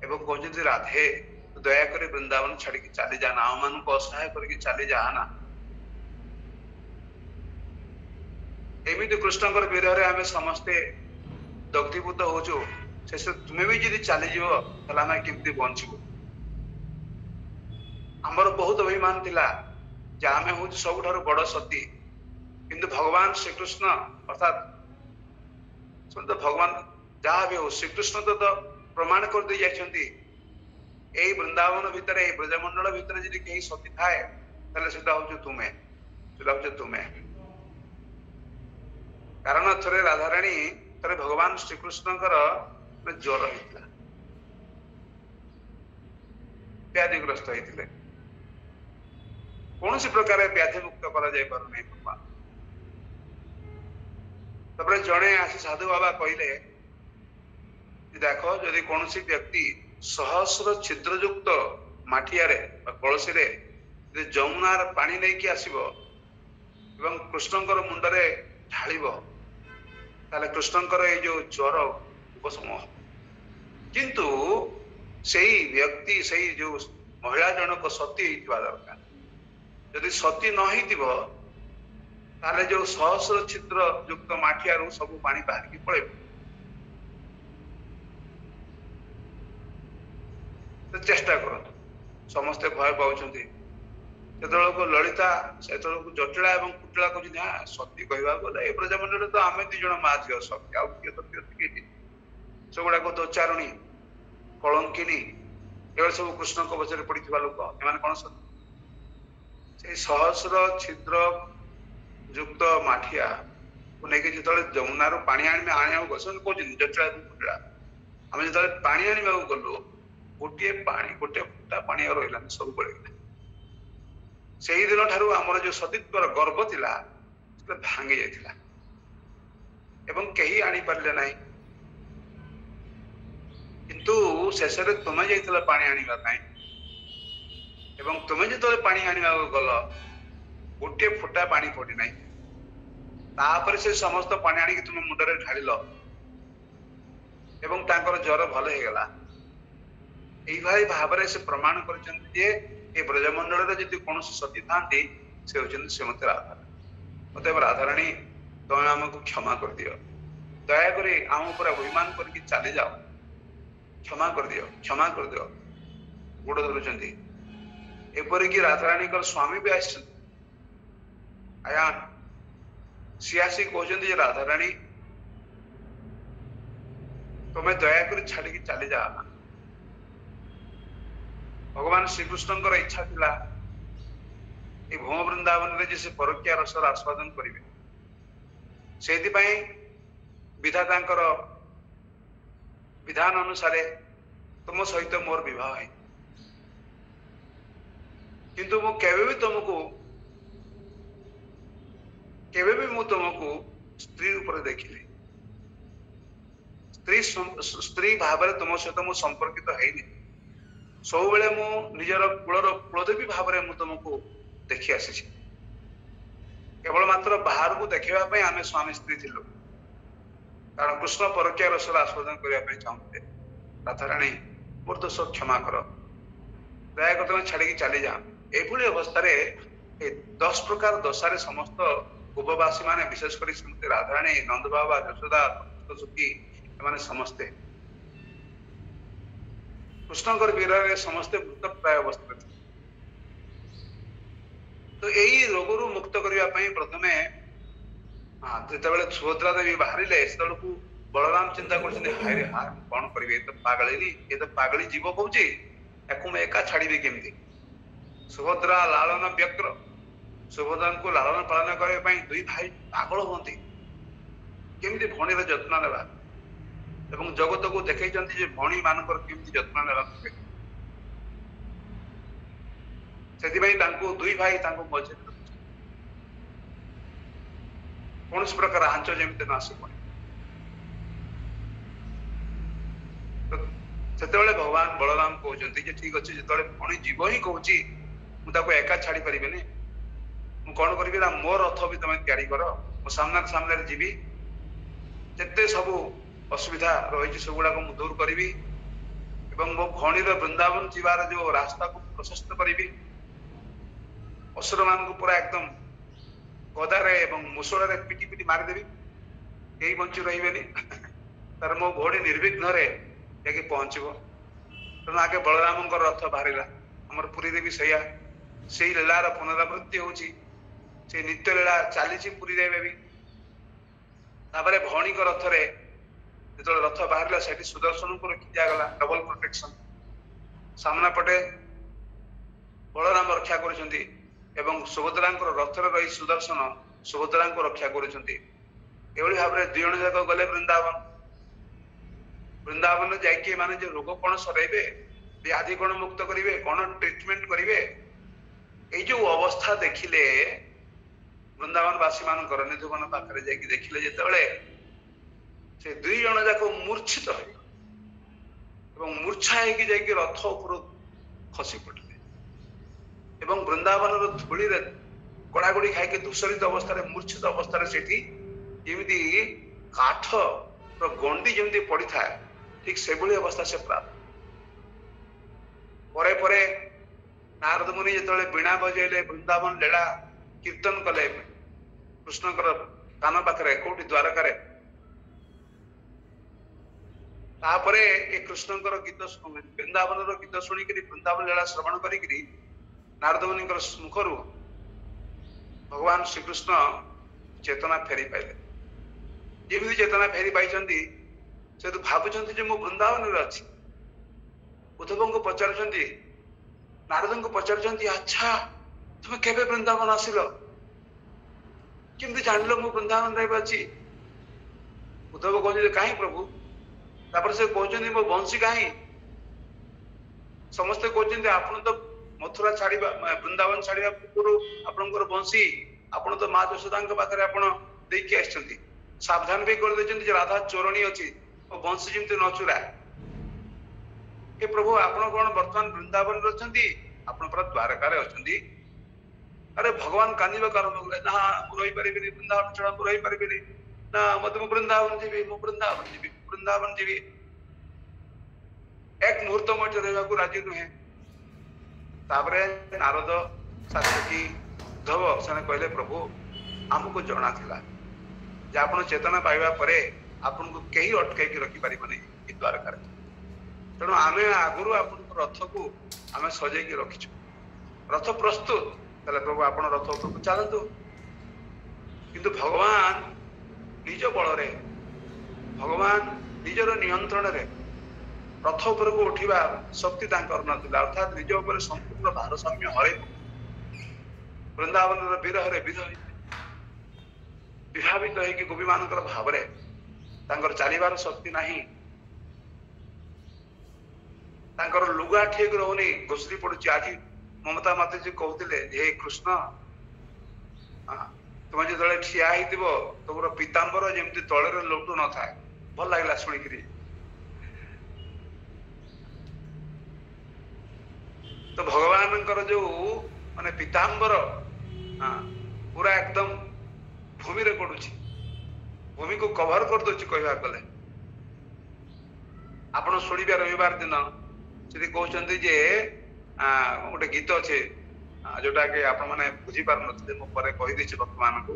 एवं कहते राधे दया करे वृंदावन छाड़ी की चली जाना आम मान को असहाय करके चली जाना एमिति कृष्णकर विरह आम समस्ते दग्धीभूत होचु से तुम्हें भी जदि चली जीव ताला आम केमती बंचबू आमर बहुत अभिमान थिला जे आमे हूँ सबुठारु बड़ सती किंतु भगवान श्रीकृष्ण अर्थात तो भगवान जहाँ भी हो श्रीकृष्ण तो प्रमाण कर दे जाइछंती एई वृंदावन भितर एई ब्रजमंडल भितर जदि केही सती थाए ताले सेटा होछु तुमे कारण थरे राधाराणी थरे भगवान श्रीकृष्णकर ज्वर होता ବ୍ୟାଧିଗ୍ରସ୍ତ ହେଇଥିଲେ। କୌଣସି ପ୍ରକାର ବ୍ୟାଧି ମୁକ୍ତ କରାଯାଇ ପାରୁନାହିଁ ଭଗବାନ। ତାପରେ ଜଣେ ଆସି ସାଧୁ ବାବା କହିଲେ ଦେଖ, ଯଦି କୌଣସି ବ୍ୟକ୍ତି ସହସ୍ର ଛିଦ୍ରଯୁକ୍ତ ମାଠିଆରେ ବା କଳସୀରେ ଯଦି ଯମୁନାର ପାଣି ନେଇକି ଆସିବ ଏବଂ କୃଷ୍ଣଙ୍କର ମୁଣ୍ଡରେ ଢାଳିବ, ତାହେଲେ କୃଷ୍ଣଙ୍କର ଏଇ ଯୋଉ ଜ୍ୱର ଉପଶମ ହବ। କିନ୍ତୁ ସେଇ ବ୍ୟକ୍ତି, ସେଇ ଯୋଉ ମହିଳା ଜଣକ ସତୀ ହେଇଥିବା ଦରକାର। ଯଦି ସତୀ ନ ହେଇଥିବ ତାହେଲେ ଯୋଉ ସହସ୍ର ଛିଦ୍ର ଯୁକ୍ତ ମାଠିଆରୁ ସବୁ ପାଣି ବାହାରିକି ପଳେଇବ। ଚେଷ୍ଟା କରନ୍ତୁ। ସମସ୍ତେ ଭୟ ପାଉଛନ୍ତି। ସେତେବେଳକୁ ଲଳିତା, ସେତେବେଳକୁ ଜଟିଳା ଏବଂ କୁଟିଳା କହୁଛନ୍ତି, ସତୀ କହିବାକୁ ଗଲେ ଏ ବ୍ରଜମଣ୍ଡଳରେ ତ ଆମେ 2 ଜଣ ମା ଝିଅ, ସତୀ ଆଉ କିଏ ତ କିଏ? ସେଗୁଡାକ ଦୋଚାରୁଣୀ, କଳଙ୍କିନୀ, ଏଗୁଡା ସବୁ କୃଷ୍ଣଙ୍କ ପଛରେ ପଡିଥିବା ଲୋକ, ଏମାନେ କଣ ସତୀ? ସେଇ ସହସ୍ର ଛିଦ୍ର ଯୁକ୍ତ ମାଠିଆକୁ ନେଇକି ଯେତେବେଳେ ଯମୁନାରୁ ପାଣି ଆଣିବାକୁ ଗଲେ, କହୁଛନ୍ତି ଜଟିଳା ଏବଂ କୁଟିଳା, ଆମେ ଯେତେବେଳେ ପାଣି ଆଣିବାକୁ ଗଲୁ, ଗୋଟେ ଫୁଟା ପାଣି ଆଉ ରହିଲାନି, ସବୁ ପଳେଇଗଲା। ସେଇଦିନ ଠାରୁ ଆମର ଯୋଉ ସତୀତ୍ୱର ଗର୍ବ ଥିଲା ସେଟା ଭାଙ୍ଗି ଯାଇଥିଲା ଏବଂ କେହି ଆଣିପାରିଲେ ନାହିଁ। କିନ୍ତୁ ଶେଷରେ ତୁମେ ଯାଇଥିଲ ପାଣି ଆଣିବା ପାଇଁ, ଏବଂ ତୁମେ ଯେତେବେଳେ ପାଣି ଆଣିବାକୁ ଗଲ, ଗୋଟିଏ ଫୁଟା ପାଣି ପଡିନାହିଁ। ତାପରେ ସେ ସମସ୍ତ ପାଣି ଆଣିକି ତୁମେ ମୁଣ୍ଡରେ ଢାଳିଲ ଏବଂ ତାଙ୍କର ଜ୍ୱର ଭଲ ହେଇଗଲା। এইভাবে ଭାବରେ ସେ ପ୍ରମାଣ କରିଛନ୍ତି ଯେ ଏ ବ୍ରଜମଣ୍ଡଳରେ ଯଦି କୌଣସି ସତୀ ଥାନ୍ତି, ସେ ହେଉଛନ୍ତି ଶ୍ରୀମତୀ ରାଧାରାଣୀ। ଅତଏବ ରାଧାରାଣୀ, ତମେ ଆମକୁ କ୍ଷମା କରିଦିଅ, ଦୟାକରି ଆମ ଉପରେ ଅଭିମାନ କରିକି ଚାଲି ଯାଅ, କ୍ଷମା କରିଦିଅ, ଗୋଡ ଧରୁଛନ୍ତି। ଏପରିକି ରାଧାରାଣୀଙ୍କର ସ୍ୱାମୀ ବି ଆସିଛନ୍ତି, ଆୟାନ। ସିଏ ଆସି କହୁଛନ୍ତି ଯେ ରାଧାରାଣୀ, ତମେ ଦୟାକରି ଛାଡିକି ଚାଲି ଯାଅ। ଭଗବାନ ଶ୍ରୀକୃଷ୍ଣଙ୍କର ଇଚ୍ଛା ଥିଲା এই ଭୂମ ବୃନ୍ଦାବନରେ ଯେ ସେ ପରୋକ୍ଷା ରସର ଆସ୍ୱାଦନ କରିବେ। ସେଇଥିପାଇଁ ବିଧାତାଙ୍କର ବିଧାନ ଅନୁସାରେ ତୁମ ସହିତ ମୋର ବିବାହ ହେଇଛି। କିନ୍ତୁ ମୁଁ କେବେ ବି ମୁଁ ତୁମକୁ ସ୍ତ୍ରୀ ଉପରେ ଦେଖିଲି। ସ୍ତ୍ରୀ ଭାବରେ ତୁମ ସହିତ ମୁଁ ସମ୍ପର୍କିତ ହେଇନି। ସବୁବେଳେ ମୁଁ ନିଜର କୁଳଦେବୀ ଭାବରେ ମୁଁ ତୁମକୁ ଦେଖି ଆସିଛି। କେବଳ ମାତ୍ର ବାହାରକୁ ଦେଖିବା ପାଇଁ ଆମେ ସ୍ୱାମୀ ସ୍ତ୍ରୀ ଥିଲୁ, କାରଣ କୃଷ୍ଣ ପରୋକ୍ଷା ରସର ଆସ୍ୱାଦନ କରିବା ପାଇଁ ଚାହୁଁଥିଲେ। ରାଧାରାଣୀ, ମୋର ଦୋଷ କ୍ଷମା କର, ଦୟାକରି ତମେ ଛାଡିକି ଚାଲିଯା। ଏଭଳି ଅବସ୍ଥାରେ ଏ 10 ପ୍ରକାର ଦଶାରେ ସମସ୍ତ ଉପବାସୀ ମାନେ, ବିଶେଷ କରି ଶ୍ରୀମତୀ ରାଧାରାଣୀ, ନନ୍ଦ ବାବା, ଯଶୋଦା, ସୁଖୀ, ଏମାନେ ସମସ୍ତେ କୃଷ୍ଣଙ୍କର ବିରହରେ ସମସ୍ତେ ମୃତପ୍ରାୟ ଅବସ୍ଥାରେ ଥିଲେ। ତ ଏଇ ରୋଗରୁ ମୁକ୍ତ କରିବା ପାଇଁ ପ୍ରଥମେ ଯେତେବେଳେ ସୁଭଦ୍ରା ଦେବୀ ବାହାରିଲେ, ସେତେବେଳକୁ ବଳରାମ ଚିନ୍ତା କରୁଛନ୍ତି, ହାୟରେ କଣ କରିବି, ଏ ତ ପାଗଳିନୀ, ଏ ତ ପାଗଳି ଜୀବ କହୁଛି, ୟାକୁ ମୁଁ ଏକା ଛାଡିବି କେମିତି? ସୁଭଦ୍ରା ଲାଳନ ବ୍ୟଗ୍ର, ସୁଭଦ୍ରାଙ୍କୁ ଲାଳନ ପାଳନ କରିବା ପାଇଁ 2 ଭାଇ ପାଗଳ ହୁଅନ୍ତି, କେମିତି ଭଉଣୀର ଯତ୍ନ ନେବା, ଏବଂ ଜଗତକୁ ଦେଖେଇଛନ୍ତି ଯେ ଭଉଣୀ ମାନଙ୍କର କେମିତି ଯତ୍ନ ନେବାକୁ ହୁଏ। ସେଥିପାଇଁ ତାଙ୍କୁ 2 ଭାଇ ତାଙ୍କୁ ମଝିରେ କୌଣସି ପ୍ରକାର ଆଞ୍ଚ ଯେମିତି ନ ଆସି ପଡେ। ସେତେବେଳେ ଭଗବାନ ବଳରାମ କହୁଛନ୍ତି ଯେ ଠିକ ଅଛି, ଯେତେବେଳେ ଭଉଣୀ ଜୀବ ହିଁ କହୁଛି, ମୁଁ ତାକୁ ଏକା ଛାଡି ପାରିବିନି। ମୁଁ କଣ କରିବି ନା, ମୋ ରଥ ବି ତମେ ତିଆରି କର, ମୋ ସାମ୍ନାରେ ଯିବି, ଯେତେ ସବୁ ଅସୁବିଧା ରହିଛି ସେଗୁଡାକ ମୁଁ ଦୂର କରିବି ଏବଂ ମୋ ଭଉଣୀର ବୃନ୍ଦାବନ ଯିବାର ଯୋଉ ରାସ୍ତାକୁ ପ୍ରଶସ୍ତ କରିବି। ଅସୁର ମାନଙ୍କୁ ପୁରା ଏକଦମ ଗଦାରେ ଏବଂ ମୁଷଳରେ ପିଟି ମାରିଦେବି, କେହି ବଞ୍ଚି ରହିବେନି। ତାର ମୋ ଭଉଣୀ ନିର୍ବିଘ୍ନରେ ଯାଇକି ପହଞ୍ଚିବ। ତେଣୁ ଆଗେ ବଳରାମଙ୍କର ରଥ ବାହାରିଲା। ଆମର ପୁରୀରେ ବି ସେଇଆ, ସେଇ ଲୀଳାର ପୁନରାବୃତ୍ତି ହଉଛି, ସେଇ ନିତ୍ୟ ଲୀଳା ଚାଲିଛି ପୁରୀରେ ଏବେ ବି। ତାପରେ ଭଉଣୀଙ୍କ ରଥରେ ଯେତେବେଳେ ରଥ ବାହାରିଲା, ସେଠି ସୁଦର୍ଶନଙ୍କୁ ରଖି ଦିଆଗଲା, ଡବଲ ପ୍ରୋଟେକ୍ସନ। ସାମ୍ନା ପଟେ ବଳରାମ ରକ୍ଷା କରୁଛନ୍ତି ଏବଂ ସୁଭଦ୍ରାଙ୍କର ରଥରେ ରହି ସୁଦର୍ଶନ ସୁଭଦ୍ରାଙ୍କୁ ରକ୍ଷା କରୁଛନ୍ତି। ଏଭଳି ଭାବରେ 2 ଜଣ ଯାକ ଗଲେ ବୃନ୍ଦାବନରେ ଯାଇକି ଏମାନେ ଯେ ରୋଗ କଣ ସରାଇବେ, ବ୍ୟାଧି କଣ ମୁକ୍ତ କରିବେ, କଣ ଟ୍ରିଟମେଣ୍ଟ କରିବେ। ଏଇ ଯୋଉ ଅବସ୍ଥା ଦେଖିଲେ ବୃନ୍ଦାବନ ବାସୀ ମାନଙ୍କର ନିଧୁବନ ପାଖରେ ଯାଇକି ଦେଖିଲେ ଯେତେବେଳେ ସେ ଦୁଇ ଜଣ ଯାକ ମୂର୍ଚ୍ଛିତ ହେଲେ ଏବଂ ମୂର୍ଚ୍ଛା ହେଇକି ଯାଇକି ରଥ ଉପରୁ ଖସି ପଡିଲେ ଏବଂ ବୃନ୍ଦାବନର ଧୂଳିରେ କଡାଗୁଡି ଖାଇକି ଧୂସରିତ ଅବସ୍ଥାରେ ମୂର୍ଚ୍ଛିତ ଅବସ୍ଥାରେ ସେଠି ଯେମିତି କାଠର ଗଣ୍ଡି ଯେମିତି ପଡିଥାଏ ଠିକ ସେଭଳି ଅବସ୍ଥା ସେ ପ୍ରାପ୍ତ। ପରେ ପରେ ନାରଦ ମୁନି ଯେତେବେଳେ ବୀଣା ବଜେଇଲେ, ବୃନ୍ଦାବନ ଲୀଳା କୀର୍ତ୍ତନ କଲେ କୃଷ୍ଣଙ୍କର କାନ ପାଖରେ କୋଉଠି ଦ୍ୱାରକାରେ, ତାପରେ ଏ କୃଷ୍ଣଙ୍କର ଗୀତ ବୃନ୍ଦାବନର ଗୀତ ଶୁଣିକିରି ବୃନ୍ଦାବନ ଲୀଳା ଶ୍ରବଣ କରିକିରି ନାରଦ ମୁନିଙ୍କର ମୁଖରୁ ଭଗବାନ ଶ୍ରୀକୃଷ୍ଣ ଚେତନା ଫେରି ପାଇଲେ। ଯେମିତି ଚେତନା ଫେରି ପାଇଛନ୍ତି ସେ ତ ଭାବୁଛନ୍ତି ଯେ ମୁଁ ବୃନ୍ଦାବନରେ ଅଛି। ଉଦ୍ଧବଙ୍କୁ ପଚାରୁଛନ୍ତି, ନାରଦଙ୍କୁ ପଚାରୁଛନ୍ତି, ଆଚ୍ଛା ତୁମେ କେବେ ବୃନ୍ଦାବନ ଆସିଲ, କେମିତି ଜାଣିଲ ମୁଁ ବୃନ୍ଦାବନରେ ଅଛି? ଉଦ୍ଧବ କହୁଛନ୍ତି କାହିଁ ପ୍ରଭୁ? ତାପରେ ସେ କହୁଛନ୍ତି ମୋ ବଂଶୀ କାହିଁ? ସମସ୍ତେ କହୁଛନ୍ତି ଆପଣ ତ ମଥୁରା ଛାଡିବା ବୃନ୍ଦାବନ ଛାଡିବା ପୂର୍ବରୁ ଆପଣଙ୍କର ବଂଶୀ ଆପଣ ତ ମା ଯଶୋଦାଙ୍କ ପାଖରେ ଆପଣ ଦେଇକି ଆସିଛନ୍ତି, ସାବଧାନ ବି କରିଦେଇଛନ୍ତି ଯେ ରାଧା ଚୋରଣୀ ଅଛି, ମୋ ବଂଶୀ ଯେମିତି ନ ଚୁରା। ଏ ପ୍ରଭୁ ଆପଣ କଣ ବର୍ତ୍ତମାନ ବୃନ୍ଦାବନରେ ଅଛନ୍ତି? ଆପଣ ପୁରା ଦ୍ୱାରକାରେ ଅଛନ୍ତି। ଆରେ ଭଗବାନ କାନ୍ଦିବାକୁ ଆରମ୍ଭ କଲେ, ନା ମୁଁ ରହିପାରିବିନି, ବୃନ୍ଦାବନ ଛଡା ମୁଁ ରହିପାରିବିନି, ନା ମତେ ମୁଁ ବୃନ୍ଦାବନ ଯିବି, ମୁଁ ବୃନ୍ଦାବନ ଯିବି, ବୃନ୍ଦାବନ ଯିବି। ଏକ ମୁହୂର୍ତ୍ତ ମଧ୍ୟ ରହିବାକୁ ରାଜି ନୁହେଁ। ତାପରେ ନାରଦ, ସାତ୍ୟକୀ, ଉଦ୍ଧବ ସେମାନେ କହିଲେ, ପ୍ରଭୁ ଆମକୁ ଜଣା ଥିଲା ଯେ ଆପଣ ଚେତନା ପାଇବା ପରେ ଆପଣଙ୍କୁ କେହି ଅଟକାଇକି ରଖିପାରିବନି ଏ ଦ୍ୱାରକାରେ, ତେଣୁ ଆମେ ଆଗରୁ ଆପଣଙ୍କ ରଥକୁ ଆମେ ସଜେଇକି ରଖିଛୁ, ରଥ ପ୍ରସ୍ତୁତ, ତାହେଲେ ପ୍ରଭୁ ଆପଣ ରଥ ଉପରକୁ ଚାଲନ୍ତୁ। କିନ୍ତୁ ଭଗବାନ ନିଜ ବଳରେ, ଭଗବାନ ନିଜର ନିୟନ୍ତ୍ରଣରେ ରଥ ଉପରକୁ ଉଠିବା ଶକ୍ତି ତାଙ୍କର ନଥିଲା, ଅର୍ଥାତ୍ ନିଜ ଉପରେ ସମ୍ପୂର୍ଣ୍ଣ ଭାରସାମ୍ୟ ହରାଇ ବୃନ୍ଦାବନର ବିରହରେ ବିଭାବିତ ହେଇକି ଗୋପୀ ମାନଙ୍କର ଭାବରେ ତାଙ୍କର ଚାଲିବାର ଶକ୍ତି ନାହିଁ, ତାଙ୍କର ଲୁଗା ଠିକ ରହୁନି, ଘୁଷୁରି ପଡୁଛି। ଆଜି ମମତା ମାତାଜୀ କହୁଥିଲେ, ହେ କୃଷ୍ଣ ତୁମେ ଯେତେବେଳେ ଠିଆ ହେଇଥିବ ତମର ପୀତାମ୍ବର ଯେମିତି ତଳରେ ଲୋଟୁ ନଥାଏ। ଭଲ ଲାଗିଲା ଶୁଣିକିରି। ତ ଭଗବାନଙ୍କର ଯୋଉ ମାନେ ପୀତାମ୍ବର ପୁରା ଏକଦମ ଭୂମିରେ ପଡୁଛି, ଭୂମିକୁ କଭର କରିଦଉଛି କହିବାକୁ ଗଲେ। ଆପଣ ଶୁଣିବେ ରବିବାର ଦିନ ସେଠି କହୁଛନ୍ତି ଯେ ଗୋଟେ ଗୀତ ଅଛି ଯୋଉଟା କି ଆପଣ ମାନେ ବୁଝିପାରୁନଥିଲେ, ମୁଁ ପରେ କହିଦେଇଛି ବର୍ତ୍ତମାନଙ୍କୁ।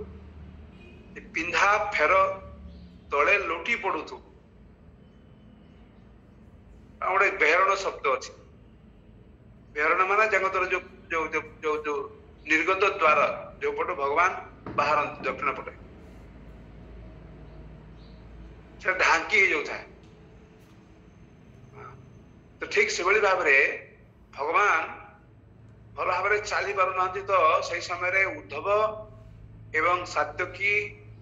ପିନ୍ଧା ଫେର ତଳେ ଲୋଟି ପଡୁଥିବ, ଗୋଟେ ବେହରଣ ଶବ୍ଦ ଅଛି। ବେହରଣ ମାନେ ଜଗତର ଯୋଉ ଯୋଉ ଯୋଉ ଯୋଉ ନିର୍ଗତ ଦ୍ୱାର, ଯୋଉ ପଟୁ ଭଗବାନ ବାହାରନ୍ତି ଦକ୍ଷିଣ ପଟେ, ସେଟା ଢାଙ୍କି ହେଇଯାଉଥାଏ। ତ ଠିକ ସେଭଳି ଭାବରେ ଭଗବାନ ଭଲ ଭାବରେ ଚାଲି ପାରୁନାହାନ୍ତି। ତ ସେଇ ସମୟରେ ଉଦ୍ଧବ ଏବଂ ସାତ୍ୟକୀ,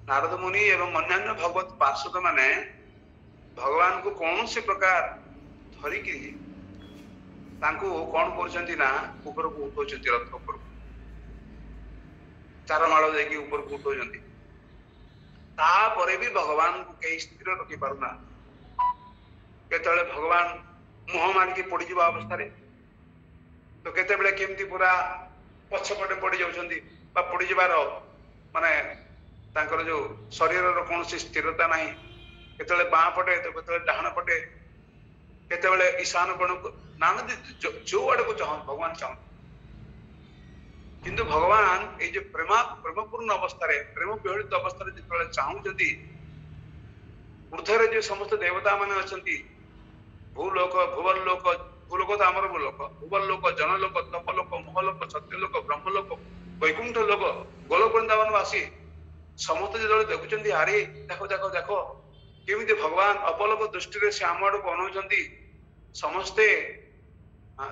ନାରଦ ମୁନି ଏବଂ ଅନ୍ୟାନ୍ୟ ଭଗବତ ପାର୍ଷଦ ମାନେ ଭଗବାନଙ୍କୁ କୌଣସି ପ୍ରକାର ଧରିକି ତାଙ୍କୁ କଣ କରୁଛନ୍ତି ନା ଉପରକୁ ଉଠଉଛନ୍ତି, ରଥ ଉପରକୁ ଚାରମାଳ ଦେଇକି ଉପରକୁ ଉଠଉଛନ୍ତି। ତାପରେ ବି ଭଗବାନଙ୍କୁ କେହି ସ୍ଥିର ରଖି ପାରୁନାହାନ୍ତି। କେତେବେଳେ ଭଗବାନ ମୁହଁ ମାରିକି ପଡିଯିବା ଅବସ୍ଥାରେ, ତ କେତେବେଳେ କେମିତି ପୁରା ପଛପଟେ ପଡି ଯାଉଛନ୍ତି ବା ପଡିଯିବାର ମାନେ ତାଙ୍କର ଯୋଉ ଶରୀରର କୌଣସି ସ୍ଥିରତା ନାହିଁ। କେତେବେଳେ ବାଁ ପଟେ ତ କେତେବେଳେ ଡାହାଣ ପଟେ, କେତେବେଳେ ଈଶାନ କୋଣକୁ, ନାନା ଯୋଉ ଆଡକୁ ଭଗବାନ ଚାହୁଁନ୍ତି। କିନ୍ତୁ ଭଗବାନ ଏଇ ଯୋଉ ପ୍ରେମପୂର୍ଣ୍ଣ ଅବସ୍ଥାରେ, ପ୍ରେମ ବିହଳିତ ଅବସ୍ଥାରେ ଯେତେବେଳେ ଚାହୁଁଛନ୍ତି, ଉର୍ଦ୍ଧ୍ୱରେ ଯୋଉ ସମସ୍ତ ଦେବତା ମାନେ ଅଛନ୍ତି, ଭୂଲୋକ, ଭୁବନ ଲୋକ, ଭୂଲୋକ ତ ଆମର ଭୂଲୋକ, ଭୁବନ ଲୋକ, ଜନଲୋକ, ତପଲୋକ, ମହଲୋକ, ସତ୍ୟଲୋକ, ବ୍ରହ୍ମଲୋକ, ବୈକୁଣ୍ଠ ଲୋକ, ଗୋଲୋକ ବୃନ୍ଦାବନ ବାସୀ ସମସ୍ତେ ଯେତେବେଳେ ଦେଖୁଛନ୍ତି, ଆରେ ଦେଖ ଦେଖ ଦେଖ କେମିତି ଭଗବାନ ଅପଲୋକ ଦୃଷ୍ଟିରେ ସେ ଆମ ଆଡକୁ ଅନଉଛନ୍ତି, ସମସ୍ତେ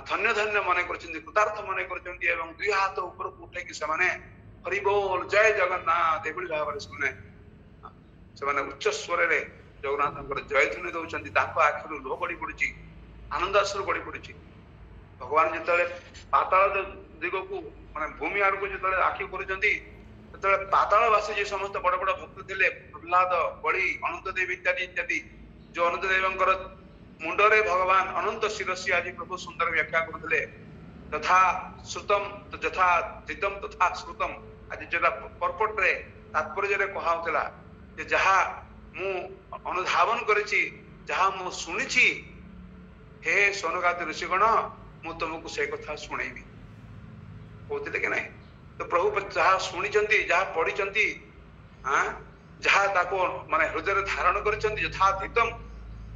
ଧନ୍ୟ ଧନ୍ୟ ମନେ କରୁଛନ୍ତି, କୃତାର୍ଥ ମନେ କରୁଛନ୍ତି ଏବଂ ଦୁଇ ହାତ ଉପରକୁ ଉଠେଇକି ସେମାନେ ହରି ବୋଲ ଜୟ ଜଗନ୍ନାଥ ଏଭଳି ଭାବରେ ସେମାନେ ଉଚ୍ଚ ସ୍ୱରରେ ଜଗନ୍ନାଥଙ୍କର ଜୟ ଧ୍ୱନି ଦଉଛନ୍ତି। ତାଙ୍କ ଆଖିରୁ ଲୁହ ଗଡି ପଡୁଛି, ଆନନ୍ଦ ଆଶ୍ରୁ ଗଡି ପଡୁଛି। भगवान जिते पाताल दिगकू माने भूमि आड़ को जो आखि करुँच पातालवासी जो समस्त बड़ बड़ भक्त थे प्रहलाद बलि अनंत देव इत्यादि इत्यादि जो अनंत देवंकर मुंडरे भगवान अनंत शिरसी आज प्रभु सुंदर व्याख्या करते तथा श्रुतम यथा धितम तथा श्रुतम आज जो पर्पट रे तात्पर्य कहला जहा मु अनुधावन करिछि जहा मु सुनिछि हे सोनगाति ऋषिगण मु तुमको से कथा सुनेबी कहते कि नहीं तो प्रभु जहाँ शुणी जहाँ पढ़ी जहाँ ताको माने हृदय धारण कर यथाधितम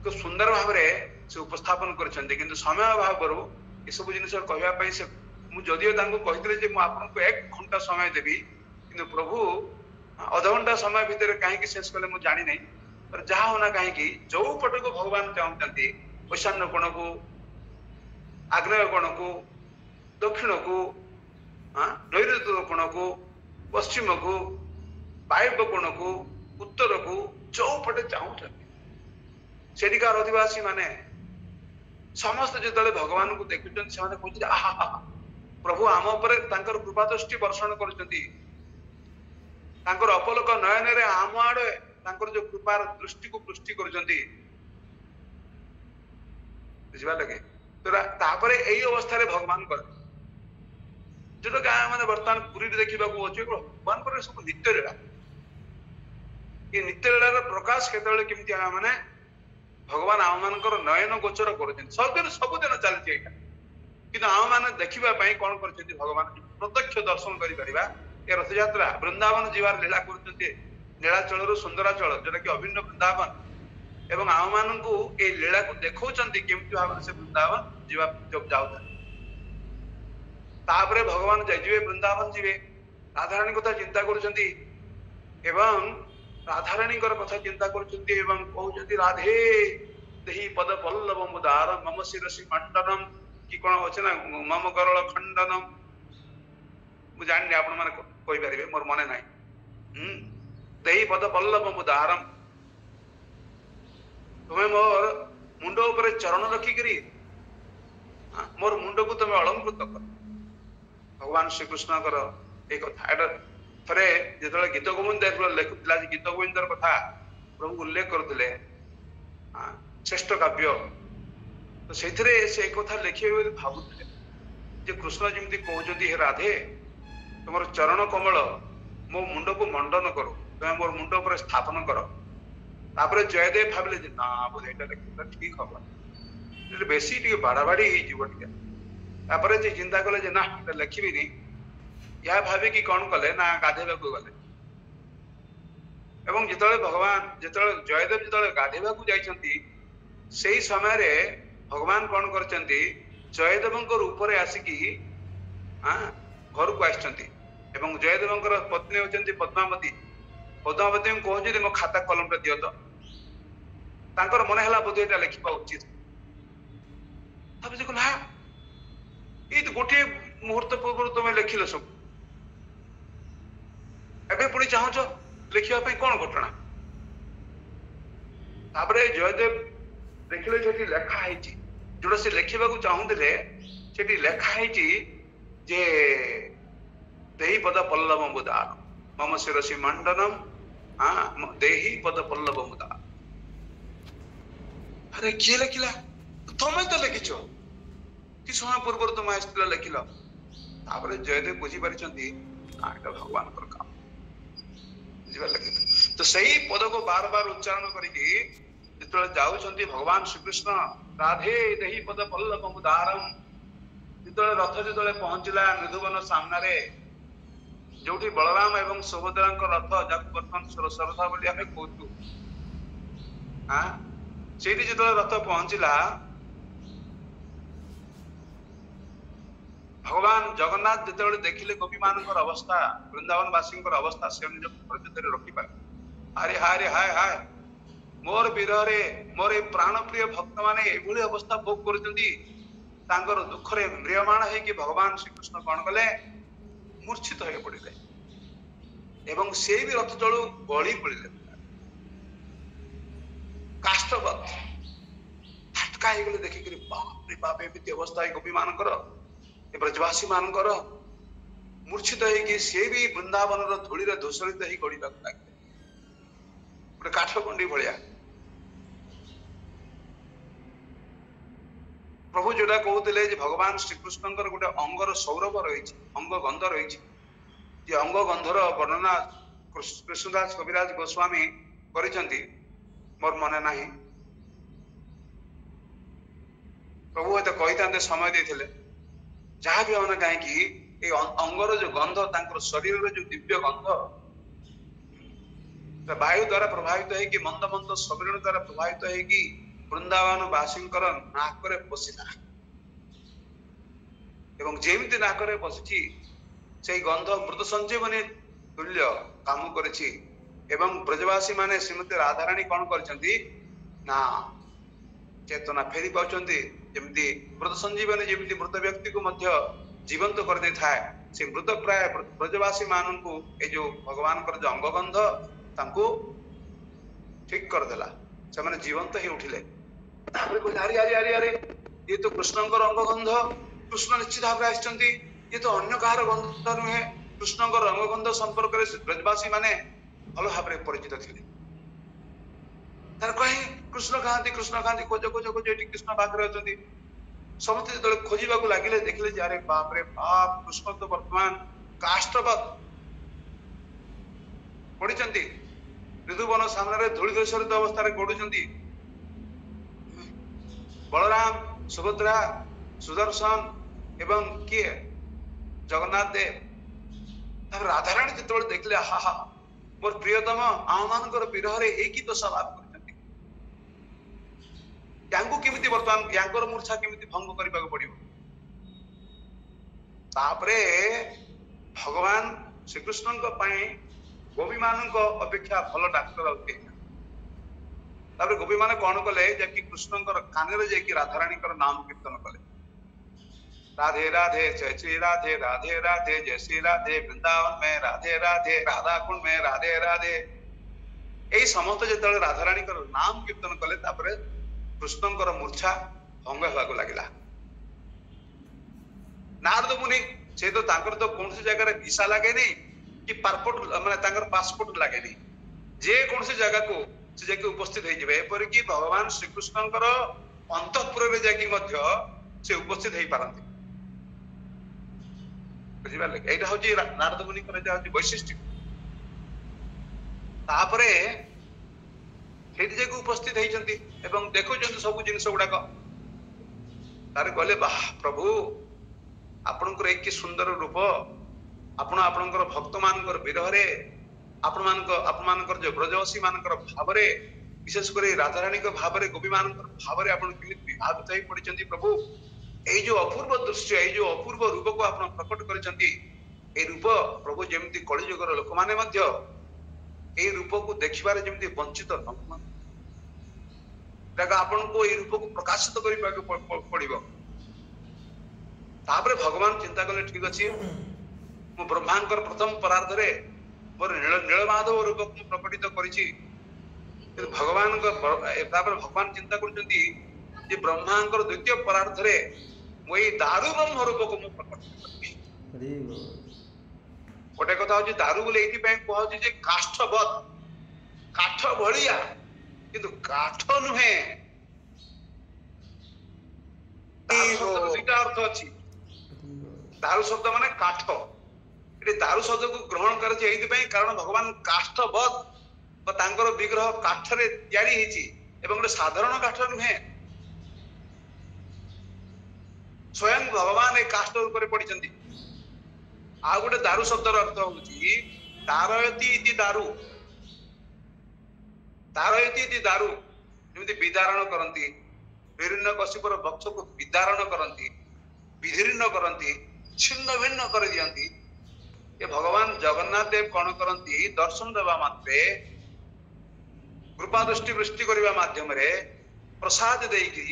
तो सुंदर भाव से उपस्थापन कर समय अभाव ये सब जिन कहवाई से जदिओ कही आपको 1 घंटा समय देवी कि प्रभु अध घंटा समय भितर कहीं शेष कले मुझे जानी नहीं पर जहाँ होना कहीं जो पट को भगवान चाहते ईशान्य कोण को आग्नेय कोण को दक्षिण को नैऋत्य कोण को पश्चिम को वायव्य कोण को उत्तर को जो पटे चाहते सेठिकार अधिवासी माने समस्त जो भगवान को देखुं से कहते आहा प्रभु आम उपर कृपा दृष्टि वर्षण कर अपलोक नयन आम आड़े जो कृपार दृष्टि को पुष्टि कर लगे यही अवस्था भगवान कर जो मैंने बर्तमान पुरी देखा भगवान सब नित्य लीला ये नित्य लीलार प्रकाश केतବେଳେ केमती माने भगवान आम मानकर नयन गोचर कर सबुदिन चलती कि आम मैंने देखा कौन कर भगवान प्रत्यक्ष दर्शन करा ये रथ यात्रा वृंदावन जीवार लीला कर नीलाचल सुंदराचल जोटा कि अभिन्न वृंदावन एवं आम मान लीला को देखा केमती भाव से वृंदावन जीवा जाऊ तापरे भगवान जाइए वृंदावन जीवे राधाराणी कथा चिंता करुछंती एवं राधाराणी कथा चिंता करुछंती एवं कहउछंती राधे देहि पद पल्लव मुदार मम शिरसि मंडनम कि कोन अछि ना मम करल खंडनम मु जानि आपण माने कहि परिबे मोर मने नाही देहि पद पल्लव मुदारम तुमे मोर मुंडो ऊपर चरण रखी करी मोर मुंडो को तुमे अलंकृत कर भगवान श्री कृष्ण एक कथा थे जो गीत गोविंद लिखुला गीत गोविंद कथा प्रभु उल्लेख करते श्रेष्ठ काव्य तो से कथा लिखे भावुले कृष्ण जमी कहते हे राधे तुम चरण कमल मो मुंड को मंडन करो तुम मोर मुंड पर स्थापन कर तापर जयदेव भाविले ना बोले ठीक हम बेसी बाड़ाबाड़ी तापर चिंता कले ना लिखी या भावी कि कौन कले ना गाधेवा गले एवं जिते भगवान जो जयदेव जो गाधेवा जाइछंती से समय रे भगवान कौन कर जयदेव रूप आसिकी घर को आसचंती एवं जयदेव पत्नी होचंती पद्मावती पद्मावती को कहते मो खाता कलम दियो तो मन है बोध ये लिखा उचित तब देखो ना ये तो गोटे मुहूर्त पूर्व तुम लिखिल सब एबे पुणी चाहूच लिखा कौन घटना तापरे जयदेव देखिले सेठी लेखा है जोड़ा से लिखा चाहूले सेठी लेखा है जे देहि पद पल्लव मुदार मम शिरसि मंडनम देहि पद पल्लव मुदार अरे किए लिखिला तुम्हें तो लिखिच कि समय पूर्व तुम आसला लिखिल तापर जयदेव बुझीपारी भगवान काम तो सही पद को बार बार उच्चारण करके जाऊँच भगवान श्रीकृष्ण राधे देहि पद पल्लव मुदारम जो रथ जो पहुंचला मृदुवन सामने जो बलराम एवं सुभद्रा रथ जब बर्तमान सरसा बोली आम कहूँ से जो रथ पहुंचला भगवान जगन्नाथ जो देखिले गोपी मान अवस्था वृंदावन वासी अवस्था से निज रखी पारे अरे हाय हाय हाय मोर विरह मोर प्राण प्रिय भक्त माने एभली अवस्था भोग कर दुख रे म्रियमाण है कि भगवान श्रीकृष्ण कौन कले मूर्छित हो पड़े एवं से भी रथ तलू गली पड़े काष्ठवत ଥକା ହେଇଗଲେ ଦେଖିକିରି ବାପରେ ବାପ ଏମିତି ଅବସ୍ଥା ଏ ଗୋପୀ ମାନଙ୍କର ଏ ବ୍ରଜବାସୀ ମାନଙ୍କର ମୂର୍ଚ୍ଛିତ ହେଇକି ସିଏ ବି ବୃନ୍ଦାବନର ଧୂଳିରେ ଧୂସରିତ ହେଇ ଗଡିବାକୁ ଲାଗିଲେ ଗୋଟେ କାଠ କଣ୍ଡି ଭଳିଆ। ପ୍ରଭୁ ଯୋଉଟା କହୁଥିଲେ ଯେ ଭଗବାନ ଶ୍ରୀକୃଷ୍ଣଙ୍କର ଗୋଟେ ଅଙ୍ଗର ସୌରଭ ରହିଛି, ଅଙ୍ଗ ଗନ୍ଧ ରହିଛି, ଯେ ଅଙ୍ଗ ଗନ୍ଧର ବର୍ଣ୍ଣନା କୃଷ୍ଣଦାସ କବିରାଜ ଗୋସ୍ୱାମୀ କରିଛନ୍ତି, ମୋର ମନେ ନାହିଁ। ପ୍ରଭୁ ହয়তো କହିଥାନ୍ତେ ସମୟ ଦେଇଥିଲେ, ଯାହା ବି ହଉନା କାହିଁକି ଏଇ ଅଙ୍ଗର ଯୋଉ ଗନ୍ଧ, ତାଙ୍କର ଶରୀରର ଯୋଉ ଦିବ୍ୟ ଗନ୍ଧ ବାୟୁ ଦ୍ଵାରା ପ୍ରଭାବିତ ହେଇକି, ମନ୍ଦ ମନ୍ଦ ସମୀରଣ ଦ୍ଵାରା ପ୍ରଭାବିତ ହେଇକି ବୃନ୍ଦାବନ ବାସୀଙ୍କର ନାକରେ ପଶିଲା ଏବଂ ଯେମିତି ନାକରେ ପଶିଛି ସେଇ ଗନ୍ଧ ମୃତ ସଞ୍ଜୀବନୀ ତୁଲ୍ୟ କାମ କରିଛି। ଏବଂ ବ୍ରଜବାସୀ ମାନେ ଶ୍ରୀମତୀ ରାଧାରାଣୀ କଣ କରିଛନ୍ତି ନା ଚେତନା ଫେରି ପାଉଛନ୍ତି। ଯେମିତି ମୃତ ସଞ୍ଜୀବନୀ ଯେମିତି ମୃତ ବ୍ୟକ୍ତିକୁ ମଧ୍ୟ ଜୀବନ୍ତ କରିଦେଇଥାଏ, ସେ ମୃତ ପ୍ରାୟ ବ୍ରଜବାସୀ ମାନଙ୍କୁ ଏଇ ଯୋଉ ଭଗବାନଙ୍କର ଯୋଉ ଅଙ୍ଗଗନ୍ଧ ତାଙ୍କୁ ଠିକ କରିଦେଲା, ସେମାନେ ଜୀବନ୍ତ ହେଇ ଉଠିଲେ। ତାପରେ କହିଲେ ଆରେ ଆରେ ଆରେ ଆରେ ଇଏ ତ କୃଷ୍ଣଙ୍କର ଅଙ୍ଗଗନ୍ଧ, କୃଷ୍ଣ ନିଶ୍ଚିତ ଭାବରେ ଆସିଛନ୍ତି, ଇଏ ତ ଅନ୍ୟ କାହାର ଗନ୍ଧ ନୁହେଁ। କୃଷ୍ଣଙ୍କର ଅଙ୍ଗଗନ୍ଧ ସମ୍ପର୍କରେ ବ୍ରଜବାସୀ ମାନେ ଭଲ ଭାବରେ ପରିଚିତ ଥିଲେ। ତାର କହେ କୃଷ୍ଣ ଖାଆନ୍ତି ଖୋଜ ଖୋଜ ଖୋଜ, ଏଠି କୃଷ୍ଣ ପାଖରେ ଅଛନ୍ତି। ସମସ୍ତେ ଯେତେବେଳେ ଖୋଜିବାକୁ ଲାଗିଲେ ଦେଖିଲେ ଯେ ଆରେ ବାପରେ ବାପ, କୃଷ୍ଣ ତ ବର୍ତ୍ତମାନ କାଷ୍ଠବତ୍ ପଡିଛନ୍ତି, ଋତୁବନ ସାମ୍ନାରେ ଧୂଳି ଧୂସରିତ ଅବସ୍ଥାରେ ଗଡୁଛନ୍ତି। ବଳରାମ, ସୁଭଦ୍ରା, ସୁଦର୍ଶନ ଏବଂ କିଏ ଜଗନ୍ନାଥ ଦେବ। ତାପରେ ରାଧାରାଣୀ ଯେତେବେଳେ ଦେଖିଲେ ହା ହା ମୋର ପ୍ରିୟତମ ଆମ ମାନଙ୍କର ବିରହରେ ହେଇକି ଦୋଷ ଲାଭ କରିଛନ୍ତି, ୟାଙ୍କୁ କେମିତି ବର୍ତ୍ତମାନ ୟାଙ୍କର ମୂର୍ଚ୍ଛା କେମିତି ଭଙ୍ଗ କରିବାକୁ ପଡିବ। ତାପରେ ଭଗବାନ ଶ୍ରୀକୃଷ୍ଣଙ୍କ ପାଇଁ ଗୋପୀ ମାନଙ୍କ ଅପେକ୍ଷା ଭଲ ଡାକ୍ତର ଆଉ କେହି ନାହିଁ। ତାପରେ ଗୋପୀ ମାନେ କଣ କଲେ, ଯାଇକି କୃଷ୍ଣଙ୍କର କାନରେ ଯାଇକି ରାଧାରାଣୀଙ୍କର ନାମ କୀର୍ତ୍ତନ କଲେ। राधे राधे जय श्री राधे, राधे राधे जय श्री राधे, वृंदावन में राधे राधे, राधा कुंड में राधे राधे। এই সমস্ত যেତେବେଳେ ରାଧାରାଣୀଙ୍କର ନାମ କୀର୍ତ୍ତନ କଲେ, ତାପରେ କୃଷ୍ଣଙ୍କର ମୂର୍ଚ୍ଛା ଭଙ୍ଗ ହେବାକୁ ଲାଗିଲା। ନାରଦ ମୁନି ସେ ତ ତାଙ୍କର ତ କୌଣସି ଜାଗାରେ ଭିସା ଲାଗେନି କି ପାସପୋର୍ଟ, ମାନେ ତାଙ୍କର ପାସପୋର୍ଟ ଲାଗେନି, ଯେ କୌଣସି ଜାଗାକୁ ସେ ଯାଇକି ଉପସ୍ଥିତ ହେଇଯିବେ। ଏପରିକି ଭଗବାନ ଶ୍ରୀକୃଷ୍ଣଙ୍କର ଅନ୍ତଃପୁରରେ ଯାଇକି ମଧ୍ୟ ସେ ଉପସ୍ଥିତ ହେଇପାରନ୍ତି। ବୁଝିପାରିଲେ? ଏଇଟା ହଉଛି ନାରଦ ମୁନିଙ୍କର ଏଇଟା ହଉଛି ବୈଶିଷ୍ଟ୍ୟ। ତାପରେ ସେଇଠି ଯାଇକି ଉପସ୍ଥିତ ହେଇଛନ୍ତି ଏବଂ ଦେଖୁଛନ୍ତି ସବୁ ଜିନିଷ ଗୁଡାକ। ତାରେ କହିଲେ ବାଃ ପ୍ରଭୁ, ଆପଣଙ୍କର ଏ କି ସୁନ୍ଦର ରୂପ, ଆପଣ ଆପଣଙ୍କର ଭକ୍ତ ମାନଙ୍କର ବିରହରେ, ଆପଣମାନଙ୍କର ଯୋଉ ବ୍ରଜବାସୀ ମାନଙ୍କର ଭାବରେ, ବିଶେଷ କରି ରାଧାରାଣୀଙ୍କ ଭାବରେ, ଗୋପୀ ମାନଙ୍କର ଭାବରେ ଆପଣ କେମିତି ବିଭାବିତ ହେଇ ପଡିଛନ୍ତି ପ୍ରଭୁ। ଏଇ ଯୋଉ ଅପୂର୍ବ ଦୃଶ୍ୟ, ଏଇ ଯୋଉ ଅପୂର୍ବ ରୂପକୁ ଆପଣ ପ୍ରକଟ କରିଛନ୍ତି, ଏଇ ରୂପ ପ୍ରଭୁ ଯେମିତି କଳିଯୁଗର ଲୋକମାନେ ମଧ୍ୟ ଏଇ ରୂପକୁ ଦେଖିବାରେ ଯେମିତି ବଞ୍ଚିତ ନ ହୁଅନ୍ତି, ଆପଣଙ୍କୁ ଏଇ ରୂପକୁ ପ୍ରକାଶିତ କରିବାକୁ ପଡିବ। ତାପରେ ଭଗବାନ ଚିନ୍ତା କଲେ ଠିକ ଅଛି, ମୁଁ ବ୍ରହ୍ମାଙ୍କର ପ୍ରଥମ ପରାର୍ଦ୍ଧରେ ମୋର ନୀଳମାଧବ ରୂପକୁ ମୁଁ ପ୍ରକଟିତ କରିଛି। ଭଗବାନଙ୍କ ତାପରେ ଭଗବାନ ଚିନ୍ତା କରୁଛନ୍ତି ଯେ ବ୍ରହ୍ମାଙ୍କର ଦ୍ୱିତୀୟ ପରାର୍ଦ୍ଧରେ ମୁଁ ଏଇ ଦାରୁ ବ୍ରହ୍ମ ରୂପକୁ ମୁଁ ପ୍ରକଟିତ କରିବି। ଗୋଟେ କଥା ହଉଛି ଦାରୁ ବୋଲି ଏଇଥିପାଇଁ କୁହାଯାଉଛି ଯେ କାଷ୍ଠବତ୍, କାଠ ଭଳିଆ, କିନ୍ତୁ କାଠ ନୁହେଁ। ସେଇଟା ଅର୍ଥ ଅଛି, ଦାରୁ ଶବ୍ଦ ମାନେ କାଠ। ଏଠି ଦାରୁ ଶବ୍ଦକୁ ଗ୍ରହଣ କରାଯାଏ ଏଇଥିପାଇଁ କାରଣ ଭଗବାନ କାଷ୍ଠବତ୍ ବା ତାଙ୍କର ବିଗ୍ରହ କାଠରେ ତିଆରି ହେଇଛି ଏବଂ ଗୋଟେ ସାଧାରଣ କାଠ ନୁହେଁ। ସ୍ୱୟଂ ଭଗବାନ ଏ କାଷ୍ଠ ଉପରେ ପଡିଛନ୍ତି। ଆଉ ଗୋଟେ ଦାରୁ ଶବ୍ଦର ଅର୍ଥ ହଉଛି ତାରୟତି ଇତି ଦାରୁ, ତାରୟତି ଇତି ଦାରୁ, ଯେମିତି ବିଦାରଣ କରନ୍ତି, ହିରଣ୍ୟକଶିପୁର ବକ୍ଷକୁ ବିଦାରଣ କରନ୍ତି, ବିଦୀର୍ଣ୍ଣ କରନ୍ତି, ଛିନ୍ନ ଭିନ୍ନ କରିଦିଅନ୍ତି। ଏ ଭଗବାନ ଜଗନ୍ନାଥ ଦେବ କଣ କରନ୍ତି, ଦର୍ଶନ ଦେବା ମାତ୍ରେ, କୃପା ଦୃଷ୍ଟି ବୃଷ୍ଟି କରିବା ମାଧ୍ୟମରେ, ପ୍ରସାଦ ଦେଇକି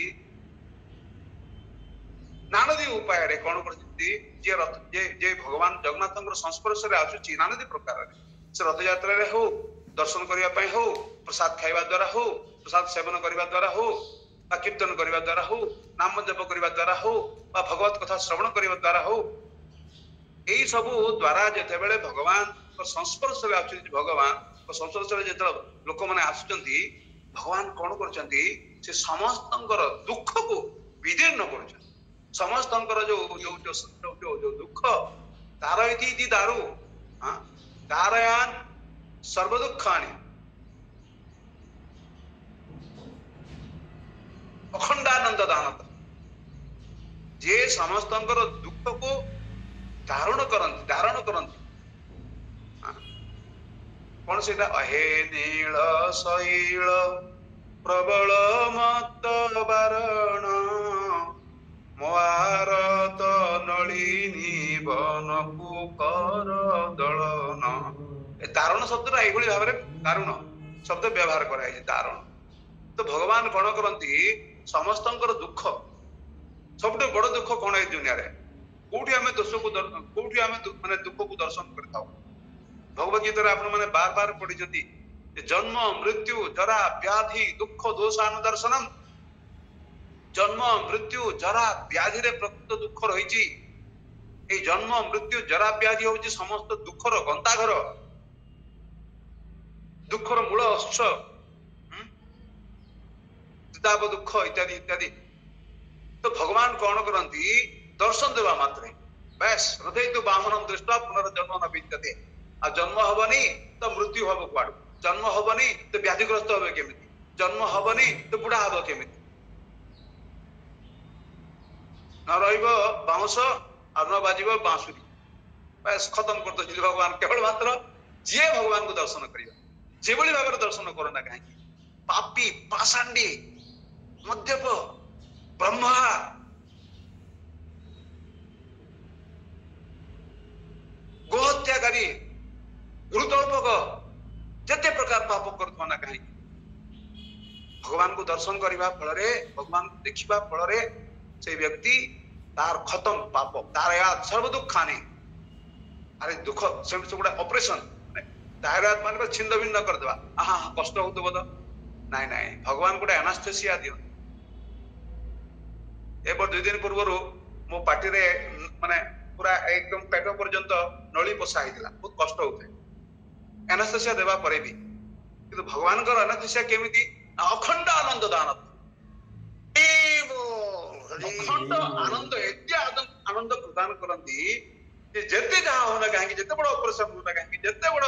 ନାନାଦି ଉପାୟରେ କଣ କରୁଛନ୍ତି, ଯେ ଭଗବାନ ଜଗନ୍ନାଥଙ୍କର ସଂସ୍ପର୍ଶରେ ଆସୁଛି ନାନାଦି ପ୍ରକାରରେ, ସେ ରଥଯାତ୍ରାରେ ହଉ, ଦର୍ଶନ କରିବା ପାଇଁ ହଉ, ପ୍ରସାଦ ଖାଇବା ଦ୍ଵାରା ହଉ, ପ୍ରସାଦ ସେବନ କରିବା ଦ୍ଵାରା ହଉ, বা কীর্ତ୍ତন କରିବା ଦ୍ୱାରା ହଉ, ନାମ ଜପ କରିବା ଦ୍ୱାରା ହଉ, ବା ଭଗବତ କଥା ଶ୍ରବଣ କରିବା ଦ୍ୱାରା ହଉ, ଏଇ ସବୁ ଦ୍ୱାରା ଯେତେବେଳେ ଭଗବାନଙ୍କ ସଂସ୍ପର୍ଶରେ ଆସୁଛନ୍ତି, ଭଗବାନଙ୍କ ସଂସ୍ପର୍ଶରେ ଯେତେବେଳେ ଲୋକମାନେ ଆସୁଛନ୍ତି, ଭଗବାନ କଣ କରୁଛନ୍ତି, ସେ ସମସ୍ତଙ୍କର ଦୁଃଖକୁ ବିଦୀର୍ଣ୍ଣ କରୁଛନ୍ତି। ସମସ୍ତଙ୍କର ଯୋଉ ଦୁଃଖ ତାର ଇତି ଦାରୁ ତାରୟାନ ସର୍ବ ଦୁଃଖାଣି ଅଖଣ୍ଡାନନ୍ଦ ଦାନତ, ଯେ ସମସ୍ତଙ୍କର ଦୁଃଖକୁ ଧାରଣ କରନ୍ତି। କଣ ସେଇଟା? ଅହେ ନୀଳ ଶୈଳ ପ୍ରବଳ ମତ ବାରଣ ମୋଆରତ ନଳିନୀ ବନକୁ କର ଦଳନ। ଏ ଦାରଣ ଶବ୍ଦଟା ଏଇଭଳି ଭାବରେ ଦାରୁଣ ଶବ୍ଦ ବ୍ୟବହାର କରାଯାଇଛି, ଦାରୁଣ। ତ ଭଗବାନ କଣ କରନ୍ତି, ସମସ୍ତଙ୍କର ଦୁଃଖ, ସବୁଠୁ ବଡ ଦୁଃଖ କଣ ଏଇ ଦୁନିଆରେ? କୋଉଠି ଆମେ ମାନେ ଦୁଃଖକୁ ଦର୍ଶନ କରିଥାଉ? ଭଗବତ ଗୀତାରେ ଆପଣ ମାନେ ବାର ବାର ପଢିଛନ୍ତି ଯେ ଜନ୍ମ ମୃତ୍ୟୁ ଜରା ବ୍ୟାଧି ଦୁଃଖ ଦୋଷାନୁଦର୍ଶନମ୍। ଜନ୍ମ ମୃତ୍ୟୁ ଜରା ବ୍ୟାଧିରେ ପ୍ରକୃତ ଦୁଃଖ ରହିଛି। এই জন্ম মৃত্যু জরা ব্যাধি হচ্ছে সমস্ত দুঃখর গন্তাঘর, দুঃখর মূল উৎস, দুঃখ ইত্যাদি ইত্যাদি। তো ভগবান কଣ କରନ୍ତି, ଦର୍ଶନ ଦେବା ମାତ୍ରେ ବେଶ ହୃଦୟ ତୁ ବାମନମ ଦୃଷ୍ଟା ପୁନର୍ଜନ୍ମ ନ ବିଦ୍ୟତେ। ଆଉ ଜନ୍ମ ହବନି ତ ମୃତ୍ୟୁ ହବ କୁଆଡୁ? ଜନ୍ମ ହବନି ତ ବ୍ୟାଧିଗ୍ରସ୍ତ হবে କେମିତି? ଜନ୍ମ ହବନି ତ ବୁଢା ହବ କେମିତି? ନ ରହିବ ବାଉଁଶ ଆଉ ନ ବାଜିବ ବାଁଶୁରୀ। ବେଶ ଖତମ କରିଦେଉଛନ୍ତି ଭଗବାନ। କେବଳ ମାତ୍ର ଯିଏ ଭଗବାନଙ୍କୁ ଦର୍ଶନ କରିବ, ଯେଭଳି ଭାବରେ ଦର୍ଶନ କରନା କାହିଁକି, ପାପୀ, ପାଷାଣ୍ଡୀ, ମଦ୍ୟପ, ବ୍ରହ୍ମା, ଗୋହତ୍ୟାକାରୀ, ଗୁରୁତଳପକ, ଯେତେ ପ୍ରକାର ପାପ କରୁଥିବ ନା କାହିଁକି, ଭଗବାନଙ୍କୁ ଦର୍ଶନ କରିବା ଫଳରେ, ଭଗବାନଙ୍କୁ ଦେଖିବା ଫଳରେ ସେ ବ୍ୟକ୍ତି ତାର ଖତମ ପାପ, ତାର ସର୍ବ ଦୁଃଖାନି। ଆରେ ଦୁଃଖ ସେମିତି ଗୋଟେ ଅପରେସନ, ମାନେ ଛିନ୍ନ ଭିନ୍ନ କରିଦେବା। କଷ୍ଟ ହଉଥିବ ତ? ନାଇଁ ନାଇଁ, ଭଗବାନ ଗୋଟେ ଆନାସ୍ଥେସିଆ ଦିଅନ୍ତି। ଏବେ 2 ଦିନ ପୂର୍ବରୁ ମୋ ପାଟିରେ ମାନେ ପୁରା ଏକଦମ ପେଟ ପର୍ଯ୍ୟନ୍ତ ନଳି ପୋଷା ହେଇଥିଲା, ବହୁତ କଷ୍ଟ ହଉଥାଏ ଆନାସ୍ଥେସିଆ ଦେବା ପରେ ବି। କିନ୍ତୁ ଭଗବାନଙ୍କର ଆନାସ୍ଥେସିଆ କେମିତି? ଅଖଣ୍ଡ ଆନନ୍ଦ ଦାନ, ଅଖଣ୍ଡ ଆନନ୍ଦ, ଏତେ ଆନନ୍ଦ ପ୍ରଦାନ କରନ୍ତି ଯେ ଯେତେ ଯାହା ହଉନା କାହିଁକି, ଯେତେ ବଡ ଅପରେସନ ହଉନା କାହିଁକି, ଯେତେ ବଡ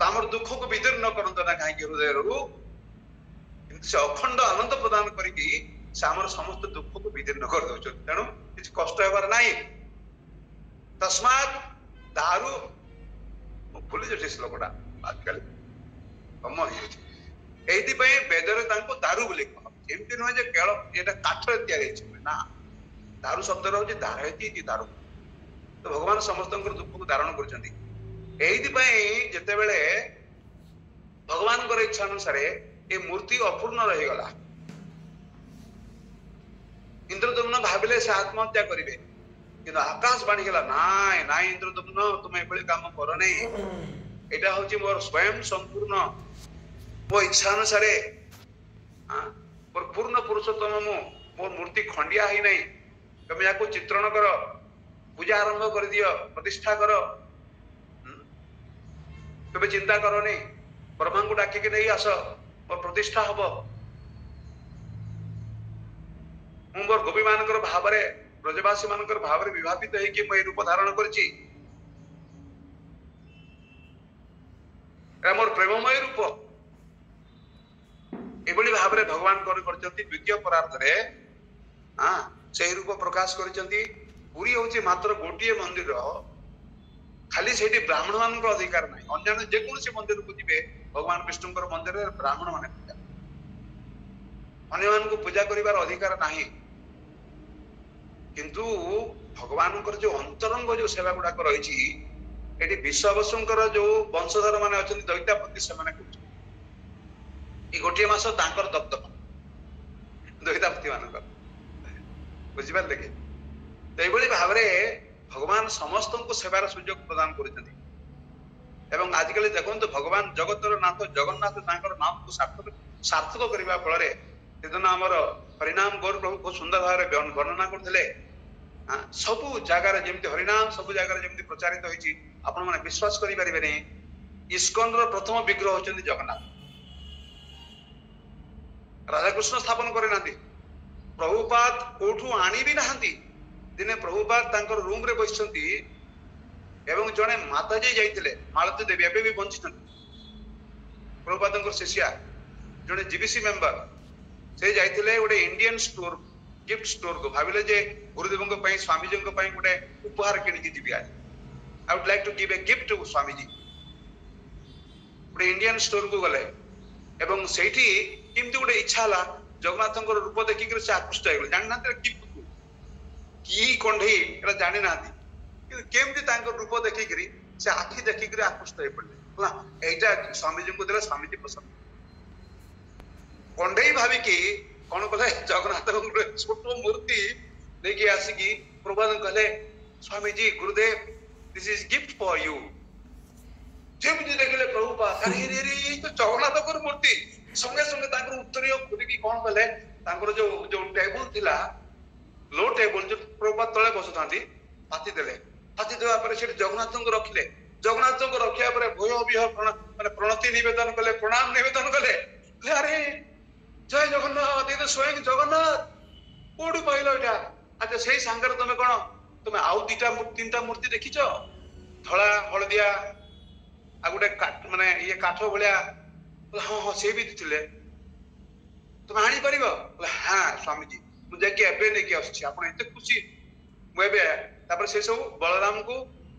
ଆମର ଦୁଃଖକୁ ବିଦୀର୍ଣ୍ଣ କରନ୍ତୁ ନା କାହିଁକି ହୃଦୟରୁ, କିନ୍ତୁ ସେ ଅଖଣ୍ଡ ଆନନ୍ଦ ପ୍ରଦାନ କରିକି ସେ ଆମର ସମସ୍ତ ଦୁଃଖକୁ ବିଦୀର୍ଣ୍ଣ କରିଦଉଛନ୍ତି। ତେଣୁ କିଛି କଷ୍ଟ ହେବାର ନାହିଁ। ତସ୍ମାତ୍ ଦାରୁ, ମୁଁ ଭୁଲି ଯାଉଛି ଶ୍ଲୋକଟା ଆଜିକାଲି କମ ହେଇଯାଇଛି। ଏଇଥିପାଇଁ ବେଦରେ ତାଙ୍କୁ ଦାରୁ ବୋଲି କହ। ଏମିତି ନୁହେଁ ଯେ କେଳ ଏଇଟା କାଠରେ ତିଆରି ହେଇଛି ନା, ଦାରୁ ଶବ୍ଦରେ ହଉଛି ଦାରୟତି ଦାରୁ। ତ ଭଗବାନ ସମସ୍ତଙ୍କର ଦୁଃଖକୁ ଧାରଣ କରୁଛନ୍ତି। ଏଇଥିପାଇଁ ଯେତେବେଳେ ଭଗବାନଙ୍କର ଇଚ୍ଛା ଅନୁସାରେ ଏ ମୂର୍ତ୍ତି ଅପୂର୍ଣ୍ଣ ରହିଗଲା, ଇନ୍ଦ୍ରଦମ୍ନ ଭାବିଲେ ସେ ଆତ୍ମହତ୍ୟା କରିବେ, କିନ୍ତୁ ଆକାଶ ବାଣୀ ହେଲା, ନାଇଁ ନାଇଁ ଇନ୍ଦ୍ରଦମ୍ନ, ତୁମେ ଏଭଳି କାମ କର ନାହିଁ, ଏଇଟା ହଉଛି ମୋର ସ୍ୱୟଂ ସମ୍ପୂର୍ଣ୍ଣ ମୋ ଇଚ୍ଛା ଅନୁସାରେ, ମୋର ପୂର୍ଣ୍ଣ ପୁରୁଷୋତ୍ତମ ମୁଁ, ମୋର ମୂର୍ତ୍ତି ଖଣ୍ଡିଆ ହେଇନାହିଁ, ତମେ ୟାକୁ ଚିତ୍ରଣ କର, ପୂଜା ଆରମ୍ଭ କରିଦିଅ, ପ୍ରତିଷ୍ଠା କର, କେବେ ଚିନ୍ତା କରନି, ବ୍ରହ୍ମାଙ୍କୁ ଡାକିକି ନେଇ ଆସ, ମୋର ପ୍ରତିଷ୍ଠା ହବ। ମୁଁ ମୋର ଗୋପୀ ମାନଙ୍କର ଭାବରେ, ବ୍ରଜବାସୀ ମାନଙ୍କର ଭାବରେ ବିଭାବିତ ହେଇକି ମୁଁ ଏଇ ରୂପ ଧାରଣ କରିଛି, ମୋର ପ୍ରେମମୟ ରୂପ। ଏଭଳି ଭାବରେ ଭଗବାନ କଣ କରିଛନ୍ତି, ଦ୍ୱିତୀୟ ପରାର୍ଥରେ ସେଇ ରୂପ ପ୍ରକାଶ କରିଛନ୍ତି। ପୁରୀ ହଉଛି ମାତ୍ର ଗୋଟିଏ ମନ୍ଦିର, ଖାଲି ସେଇଠି ବ୍ରାହ୍ମଣ ମାନଙ୍କର ଅଧିକାର ନାହିଁ। ଅନ୍ୟାନ୍ୟ ଯେକୌଣସି ମନ୍ଦିରକୁ ଯିବେ, ଭଗବାନ ବିଷ୍ଣୁଙ୍କର ମନ୍ଦିରରେ ବ୍ରାହ୍ମଣ ମାନେ ପୂଜା, ଅନ୍ୟମାନଙ୍କୁ ପୂଜା କରିବାର ଅଧିକାର ନାହିଁ। କିନ୍ତୁ ଭଗବାନଙ୍କର ଯୋଉ ଅନ୍ତରଙ୍ଗ ଯୋଉ ସେବା ଗୁଡାକ ରହିଛି, ଏଠି ବିଶ୍ୱବସୁଙ୍କର ଯୋଉ ବଂଶଧର ମାନେ ଅଛନ୍ତି, ଦୈତ୍ୟାପତି, ସେମାନେ କରୁଛନ୍ତି। ଏଇ ଗୋଟିଏ ମାସ ତାଙ୍କର ଦପ୍ତକ, ଦୈତ୍ୟାପତି ମାନଙ୍କର, ବୁଝିପାରିଲେ କି? ଏଇଭଳି ଭାବରେ ଭଗବାନ ସମସ୍ତଙ୍କୁ ସେବାର ସୁଯୋଗ ପ୍ରଦାନ କରୁଛନ୍ତି। ଏବଂ ଆଜିକାଲି ଦେଖନ୍ତୁ ଭଗବାନ ଜଗତର ନାଥ ଜଗନ୍ନାଥ ତାଙ୍କର ନାମକୁ ସାର୍ଥକ କରିବା ଫଳରେ ସେଦିନ ଆମର ହରିନାମ ଗୌର ପ୍ରଭୁ ବହୁତ ସୁନ୍ଦର ଭାବରେ ବର୍ଣ୍ଣନା କରୁଥିଲେ। ସବୁ ଜାଗାରେ ଯେମିତି ହରିନାମ ସବୁ ଜାଗାରେ ଯେମିତି ପ୍ରଚାରିତ ହୋଇଛି, ଆପଣ ମାନେ ବିଶ୍ୱାସ କରିପାରିବେନି, ଇସ୍କନର ପ୍ରଥମ ବିଗ୍ରହ ହଉଛନ୍ତି ଜଗନ୍ନାଥ। ରାଧାକୃଷ୍ଣ ସ୍ଥାପନ କରିନାହାନ୍ତି, ପ୍ରଭୁପାଦ କୋଉଠୁ ଆଣିବି ନାହାନ୍ତି। ଦିନେ ପ୍ରଭୁପାଦ ତାଙ୍କର ରୁମ ରେ ବସିଛନ୍ତି ଏବଂ ଜଣେ ମାତାଜୀ ଯାଇଥିଲେ, ମାଳତୀ ଦେବୀ, ଏବେ ବି ବଞ୍ଚିଛନ୍ତି, ପ୍ରଭୁପାଦଙ୍କର ଶିଷ୍ୟା, ଜଣେ ଜିବିସି ମେମ୍ବର। ସେ ଯାଇଥିଲେ ଗୋଟେ ଇଣ୍ଡିଆନ ଷ୍ଟୋର, ଗିଫ୍ଟ ଷ୍ଟୋର କୁ, ଭାବିଲେ ଯେ ଗୁରୁଦେବଙ୍କ ପାଇଁ ସ୍ୱାମୀଜୀଙ୍କ ପାଇଁ ଗୋଟେ ଉପହାର କିଣିକି ଯିବି ଆଜି, I would like to give a gift to Swamiji. ଗୋଟେ ଇଣ୍ଡିଆନ ଷ୍ଟୋର କୁ ଗଲେ ଏବଂ ସେଇଠି କେମିତି ଗୋଟେ ଇଚ୍ଛା ହେଲା, ଜଗନ୍ନାଥଙ୍କର ରୂପ ଦେଖିକିରି ସେ ଆକୃଷ୍ଟ ହେଇଗଲେ। ଜାଣିନାହାନ୍ତି କି କଣ୍ଢେଇ, ଏଟା ଜାଣିନାହାନ୍ତି, କିନ୍ତୁ କେମିତି ତାଙ୍କ ରୂପ ଦେଖିକିରି ସେ ଆଖି ଦେଖିକିରି ଆକୃଷ୍ଟ ହେଇ ପଡିଲେ। ହେଲା, ଏଇଟା ସ୍ୱାମୀଜୀଙ୍କୁ ଦେଲେ, ସ୍ୱାମୀଜୀ ପସନ୍ଦ କଣ୍ଢେଇ ଭାବିକି କଣ କଲେ, ଜଗନ୍ନାଥଙ୍କ ଗୋଟେ ଛୋଟ ମୂର୍ତ୍ତି ନେଇକି ଆସିକି ପ୍ରଭୁପାଦ କହିଲେ, Swamiji Gurudev this is gift for you. ଯେମିତି ଦେଖିଲେ ପ୍ରଭୁପାଦ, ଏଇ ତ ଜଗନ୍ନାଥଙ୍କର ମୂର୍ତ୍ତି। ସଙ୍ଗେ ସଙ୍ଗେ ତାଙ୍କର ଉତ୍ତରୀୟ ଖୋଲିକି କଣ କଲେ, ତାଙ୍କର ଯୋଉ ଟେବୁଲ ଥିଲା, ଲୋ ଟେବୁଲ, ଯୋଉ ପ୍ରଭୁପାଦ ତଳେ ବସୁଥାନ୍ତି, ପାତି ଦେଲେ। ପାତି ଦେବା ପରେ ସେଠି ଜଗନ୍ନାଥଙ୍କୁ ରଖିଲେ। ଜଗନ୍ନାଥଙ୍କୁ ରଖିବା ପରେ ଭୟ ବିହ ମାନେ ପ୍ରଣତି ନିବେଦନ କଲେ, ପ୍ରଣାମ ନିବେଦନ କଲେ। ଆରେ ଜୟ ଜଗନ୍ନାଥ, ଏ ତ ସ୍ୱୟଂ ଜଗନ୍ନାଥ, କୋଉଠୁ ପାଇଲ ଏଇଟା? ଆଚ୍ଛା ସେଇ ସାଙ୍ଗରେ ତମେ କଣ, ତମେ ଆଉ ତିନିଟା ମୂର୍ତ୍ତି ଦେଖିଛ, ଧଳା ହଳଦିଆ ଆଉ ଗୋଟେ ମାନେ ଇଏ କାଠ ଭଳିଆ? ହଁ ହଁ ସେ ବି ଥିଲେ, ତମେ ଆଣିପାରିବ? ହଁ ସ୍ୱାମୀଜୀ, ମୁଁ ଯାଇକି ଏବେ ନେଇକି ଆସୁଛି। ଆପଣ ଏତେ ଖୁସି, ମୁଁ ଏବେ। ତାପରେ ସେ ସବୁ ବଳରାମଙ୍କୁ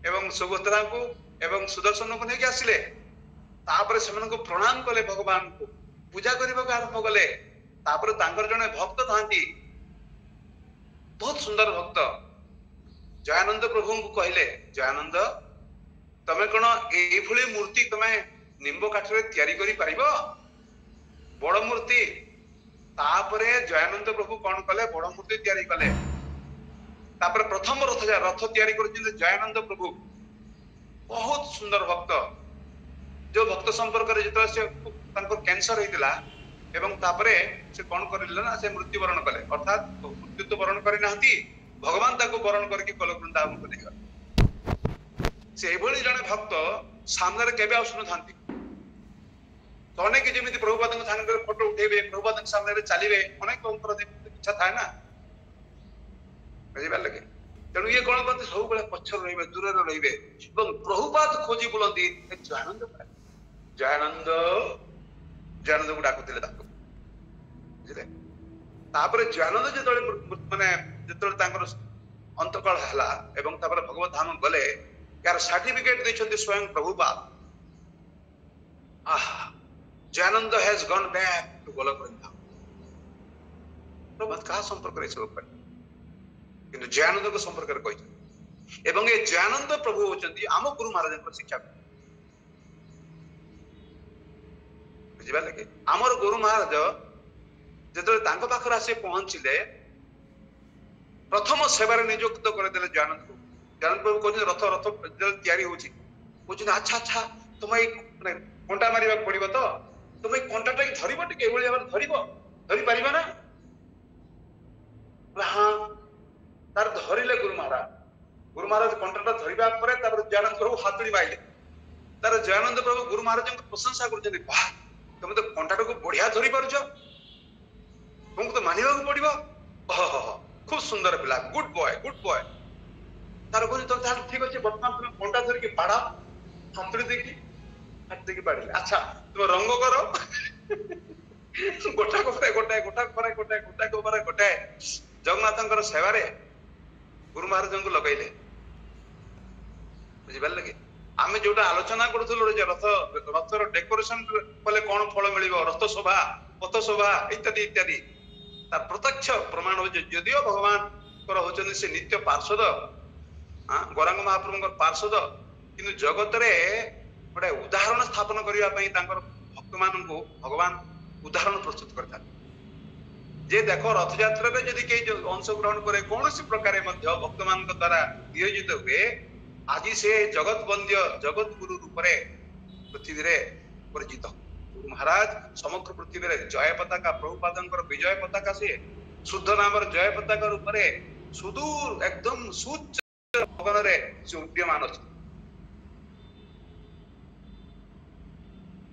ଏବଂ ସୁଭଦ୍ରାଙ୍କୁ ଏବଂ ସୁଦର୍ଶନଙ୍କୁ ନେଇକି ଆସିଲେ। ତାପରେ ସେମାନଙ୍କୁ ପ୍ରଣାମ କଲେ, ଭଗବାନଙ୍କୁ ପୂଜା କରିବାକୁ ଆରମ୍ଭ କଲେ। ତାପରେ ତାଙ୍କର ଜଣେ ଭକ୍ତ ଥାନ୍ତି, ବହୁତ ସୁନ୍ଦର ଭକ୍ତ, ଜୟାନନ୍ଦ ପ୍ରଭୁଙ୍କୁ କହିଲେ, ଜୟାନନ୍ଦ ତମେ କଣ ଏଇଭଳି ମୂର୍ତ୍ତି ତମେ ନିମ୍ବ କାଠରେ ତିଆରି କରିପାରିବ, ବଡ ମୂର୍ତ୍ତି? ତାପରେ ଜୟାନନ୍ଦ ପ୍ରଭୁ କଣ କଲେ, ବଡ ମୂର୍ତ୍ତି ତିଆରି କଲେ। ତାପରେ ପ୍ରଥମ ରଥ ତିଆରି କରିଛନ୍ତି ଜୟାନନ୍ଦ ପ୍ରଭୁ, ବହୁତ ସୁନ୍ଦର ଭକ୍ତ। ଯୋଉ ଭକ୍ତ ସମ୍ପର୍କରେ ଯେତେବେଳେ ସେ ତାଙ୍କର କ୍ୟାନ୍ସର ହେଇଥିଲା ଏବଂ ତାପରେ ସେ କଣ କରିଲେ ନା, ସେ ମୃତ୍ୟୁବରଣ କଲେ, ଅର୍ଥାତ ମୃତ୍ୟୁ ତ ବରଣ କରିନାହାନ୍ତି, ଭଗବାନ ତାକୁ ବରଣ କରିକି କଲ ବୃନ୍ଦାବନକୁ ନେଇଗଲେ। ସେଇଭଳି ଜଣେ ଭକ୍ତ ସାମ୍ନାରେ କେବେ ଆସୁନଥାନ୍ତି। ଅନେକ ଯେମିତି ପ୍ରଭୁପାଦଙ୍କ ସାଙ୍ଗରେ ଫଟୋ ଉଠେଇବେ, ପ୍ରଭୁପାଦଙ୍କ ସାମ୍ନାରେ ଚାଲିବେ, ଅନେକଙ୍କର ଇଚ୍ଛା ଥାଏ ନା, ବୁଝିପାରିଲେ କି? ତେଣୁ ଇଏ କଣ କରନ୍ତି, ସବୁବେଳେ ପଛରେ ରହିବେ, ଦୂରରେ ରହିବେ ଏବଂ ପ୍ରଭୁପାଦ ଖୋଜି ବୁଲନ୍ତି ଜୟାନନ୍ଦ। ଜୟାନନ୍ଦକୁ ଡାକୁଥିଲେ ତାଙ୍କୁ, ବୁଝିଲେ? ତାପରେ ଜୟାନନ୍ଦ ଯେତେବେଳେ ତାଙ୍କର ଅନ୍ତକାଳ ହେଲା ଏବଂ ତାପରେ ଭଗବତ ଧାମ ଗଲେ, यार सर्टिफिकेट ଦେଇଛନ୍ତି ସ୍ୱୟଂ ପ୍ରଭୁପାଦ। Jayananda has gone back to ଗୋଲକବୃନ୍ଦ। ପ୍ରଭୁପାଦ କାହା ସମ୍ପର୍କରେ ସବୁ କହିଲେ, କିନ୍ତୁ ଜୟାନନ୍ଦଙ୍କ ସମ୍ପର୍କରେ କହିଛନ୍ତି। ଏବଂ ଏ ଜୟାନନ୍ଦ ପ୍ରଭୁ ହଉଛନ୍ତି ଆମ ଗୁରୁ ମହାରାଜଙ୍କ ଶିକ୍ଷା। ବୁଝିପାରିଲେ କି? ଆମର ଗୁରୁ ମହାରାଜ ଯେତେବେଳେ ତାଙ୍କ ପାଖରେ ଆସି ପହଞ୍ଚିଲେ, ପ୍ରଥମ ସେବାରେ ନିଯୁକ୍ତ କରିଦେଲେ ଜୟାନନ୍ଦକୁ। ଜୟାନନ୍ଦ ପ୍ରଭୁ କହୁଛନ୍ତି ରଥ ତିଆରି ହଉଛି, କହୁଛନ୍ତି ଆଚ୍ଛା ତୁମେ ଏଇ କଣ୍ଟା ମାରିବାକୁ ପଡିବ ତ, ତୁମେ କଣ୍ଟାଟା ଧରିବ, ଟିକେ ଏଇଭଳି ଭାବରେ ଧରିପାରିବ ନା? ହଁ। ତାର ଧରିଲେ ଗୁରୁ ମହାରାଜ କଣ୍ଟାଟା ଧରିବା ପରେ ତାପରେ ଜୟାନନ୍ଦ ପ୍ରଭୁ ହାତୁଡ଼ି ମାଇଲେ। ତାର ଜୟାନନ୍ଦ ପ୍ରଭୁ ଗୁରୁ ମହାରାଜଙ୍କୁ ପ୍ରଶଂସା କରୁଛନ୍ତି, ବାଃ ତମେ ତ କଣ୍ଟାଟାକୁ ବଢିଆ ଧରି ପାରୁଛ, ତୁମକୁ ତ ମାନିବାକୁ ପଡିବ। ଖୁବ ସୁନ୍ଦର ପିଲା, ଗୁଡ୍ ବୟ। ତାର କହୁଛି ତମେ ତାହେଲେ ଠିକ ଅଛି, ବର୍ତ୍ତମାନ ତୁମେ କଣ୍ଟା ଧରିକି ବାଡା, ହାତୁଡ଼ି ଦେଇକି ବାଡିଲେ। ଆଚ୍ଛା ତୁମେ ରଙ୍ଗ କର, ଗୋଟାଏ ଜଗନ୍ନାଥଙ୍କର ସେବାରେ ଗୁରୁ ମହାରାଜଙ୍କୁ ଲଗେଇଲେ। ବୁଝିପାରିଲେ କି? ଆମେ ଯୋଉଟା ଆଲୋଚନା କରୁଥିଲୁ ଯେ ରଥର ଡେକୋରେସନ କଲେ କଣ ଫଳ ମିଳିବ, ରଥ ଶୋଭା, ପଥ ଶୋଭା ଇତ୍ୟାଦି ଇତ୍ୟାଦି, ତା ପ୍ରତ୍ୟକ୍ଷ ପ୍ରମାଣ ହଉଛି ଯଦିଓ ଭଗବାନଙ୍କର ହଉଛନ୍ତି ସେ ନିତ୍ୟ ପାର୍ଷଦ, ଗୌରାଙ୍ଗ ମହାପ୍ରଭୁଙ୍କର ପାର୍ଷଦ, କିନ୍ତୁ ଜଗତରେ ଗୋଟେ ଉଦାହରଣ ସ୍ଥାପନ କରିବା ପାଇଁ ତାଙ୍କର ଭକ୍ତମାନଙ୍କୁ ଭଗବାନ ଉଦାହରଣ ପ୍ରସ୍ତୁତ କରିଥାନ୍ତି। ଯେ ଦେଖ ରଥଯାତ୍ରାରେ ଯଦି କେହି ଅଂଶଗ୍ରହଣ କରେ, କୌଣସି ପ୍ରକାରେ ମଧ୍ୟ ଭକ୍ତମାନଙ୍କ ଦ୍ଵାରା ନିୟୋଜିତ ହୁଏ, ଆଜି ସେ ଜଗତ ବନ୍ଦ୍ୟ ଜଗତ ଗୁରୁ ରୂପରେ ପୃଥିବୀରେ ପରିଚିତ। ଗୁରୁ ମହାରାଜ ସମଗ୍ର ପୃଥିବୀରେ ଜୟ ପତାକା, ପ୍ରଭୁପାଦଙ୍କର ବିଜୟ ପତାକା, ସେ ଶୁଦ୍ଧ ନାମର ଜୟ ପତାକା ରୂପରେ ସୁଦୂର ଏକଦମ ସୁଉଚ୍ଚ ଗଗନରେ ସେ ଉଡ୍ୟମାନ ଅଛି।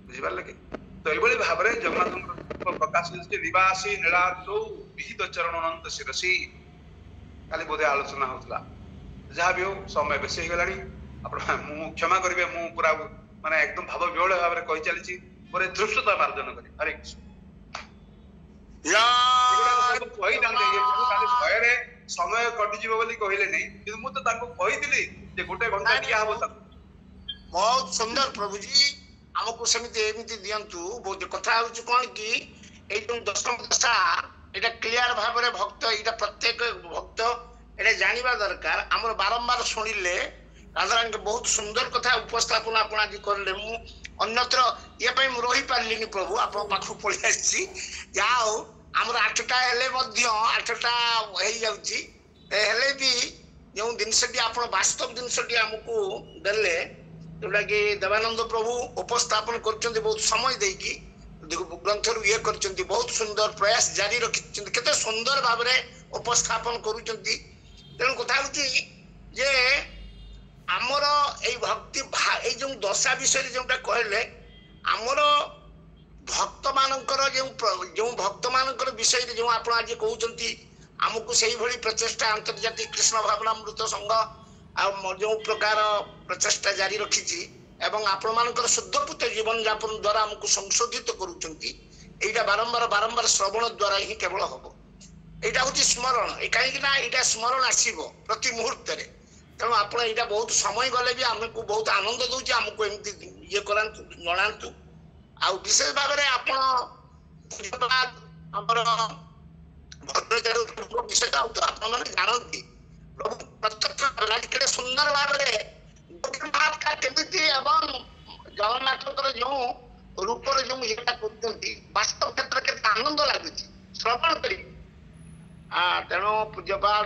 ବୁଝିପାରିଲେ କି? ତ ଏଇଭଳି ଭାବରେ ଜଗନ୍ନାଥଙ୍କର ପ୍ରକାଶ ହେଇଛି ନିବାସୀ ନୀଳାଦ୍ରୌ ବିହିତ ଚରଣ ଅନନ୍ତ ଶିରସି। କାଲି ବୋଧେ ଆଲୋଚନା ହଉଥିଲା। ଯାହା ବି ହଉ ସମୟ ବେଶୀ ହେଇଗଲାଣି, ଆପଣ ମୁଁ କ୍ଷମା କରିବେ, ମୁଁ ପୁରା ମାନେ ଏକଦମ ଭାବ ବିହଳ ଭାବରେ କହି ଚାଲିଛି, ପରେ ଧୃଷ୍ଟତା ମାର୍ଜନ କରି। ହରେ କୃଷ୍ଣ। କହିଥାନ୍ତେ କାଲି ଭୟରେ ସମୟ କଟିଯିବ ବୋଲି କହିଲେ ନାହିଁ, କିନ୍ତୁ ମୁଁ ତ ତାଙ୍କୁ କହିଥିଲି ଯେ 1 ଘଣ୍ଟା ଦିଆ ହବ ତାକୁ। ବହୁତ ସୁନ୍ଦର ପ୍ରଭୁଜୀ, ଆମକୁ ସେମିତି ଏମିତି ଦିଅନ୍ତୁ। ବହୁତ କଥା ହଉଛି କଣ କି ଏଇ ଯୋଉ ଦଶମ ଦଶା ଏଇଟା କ୍ଲିୟର ଭାବରେ ଭକ୍ତ, ଏଇଟା ପ୍ରତ୍ୟେକ ଭକ୍ତ ଏଇଟା ଜାଣିବା ଦରକାର। ଆମର ବାରମ୍ବାର ଶୁଣିଲେ ରାଧାରାଣୀଙ୍କ ବହୁତ ସୁନ୍ଦର କଥା ଉପସ୍ଥାପନ ଆପଣ ଆଜି କରିଲେ। ମୁଁ ଅନ୍ୟତ୍ର ଇଏ ପାଇଁ ମୁଁ ରହିପାରିଲିନି ପ୍ରଭୁ, ଆପଣଙ୍କ ପାଖକୁ ପଳେଇ ଆସିଛି। ଯାହା ହଉ ଆମର 8ଟା ହେଲେ ମଧ୍ୟ 8ଟା ହେଇଯାଉଛି, ହେଲେ ବି ଯେଉଁ ଜିନିଷଟି ଆପଣ ବାସ୍ତବ ଜିନିଷଟି ଆମକୁ ଦେଲେ, ଯୋଉଟା କି ଦେବାନନ୍ଦ ପ୍ରଭୁ ଉପସ୍ଥାପନ କରୁଛନ୍ତି ବହୁତ ସମୟ ଦେଇକି ଗ୍ରନ୍ଥରୁ ଇଏ କରିଛନ୍ତି, ବହୁତ ସୁନ୍ଦର ପ୍ରୟାସ ଜାରି ରଖିଛନ୍ତି, କେତେ ସୁନ୍ଦର ଭାବରେ ଉପସ୍ଥାପନ କରୁଛନ୍ତି। ତେଣୁ କଥା ହଉଛି ଯେ ଆମର ଏଇ ଭକ୍ତି ଏଇ ଯୋଉ ଦଶା ବିଷୟରେ ଯୋଉଟା କହିଲେ, ଆମର ଭକ୍ତ ମାନଙ୍କର ଯୋଉ ଭକ୍ତ ମାନଙ୍କର ବିଷୟରେ ଯୋଉ ଆପଣ ଆଜି କହୁଛନ୍ତି, ଆମକୁ ସେଇଭଳି ପ୍ରଚେଷ୍ଟା ଆନ୍ତର୍ଜାତିକ କୃଷ୍ଣ ଭାବନାମୃତ ସଂଘ ଆଉ ଯୋଉ ପ୍ରକାର ପ୍ରଚେଷ୍ଟା ଜାରି ରଖିଛି ଏବଂ ଆପଣମାନଙ୍କର ଶୁଦ୍ଧପୂତ ଜୀବନ ଯାପନ ଦ୍ୱାରା ଆମକୁ ସଂଶୋଧିତ କରୁଛନ୍ତି, ଏଇଟା ବାରମ୍ବାର ଶ୍ରବଣ ଦ୍ୱାରା ହିଁ କେବଳ ହବ। ଏଇଟା ହଉଛି ସ୍ମରଣ, କାହିଁକି ନା ଏଇଟା ସ୍ମରଣ ଆସିବ ପ୍ରତି ମୁହୂର୍ତ୍ତରେ। ତେଣୁ ଆପଣ ଏଇଟା ବହୁତ ସମୟ ଗଲେ ବି ଆମକୁ ବହୁତ ଆନନ୍ଦ ଦଉଛି, ଆମକୁ ଏମିତି ଇଏ କରାନ୍ତୁ, ଜଣାନ୍ତୁ। ଆଉ ବିଶେଷ ଭାବରେ ଆପଣ ଆମର ଭଦ୍ରଚାରୁ ବିଷୟ ଆପଣ ମାନେ ଜାଣନ୍ତି, ପ୍ରଭୁ ପ୍ରତ୍ୟକ୍ଷ କେତେ ସୁନ୍ଦର ଭାବରେ କେମିତି ଏବଂ ଜଗନ୍ନାଥଙ୍କର ଯୋଉ ରୂପର ଯୋଉ ଇଏଟା କରୁଛନ୍ତି, ବାସ୍ତବ କ୍ଷେତ୍ରରେ କେତେ ଆନନ୍ଦ ଲାଗୁଛି ଶ୍ରବଣ କରି। ତେଣୁ ପୂଜ୍ୟପାଦ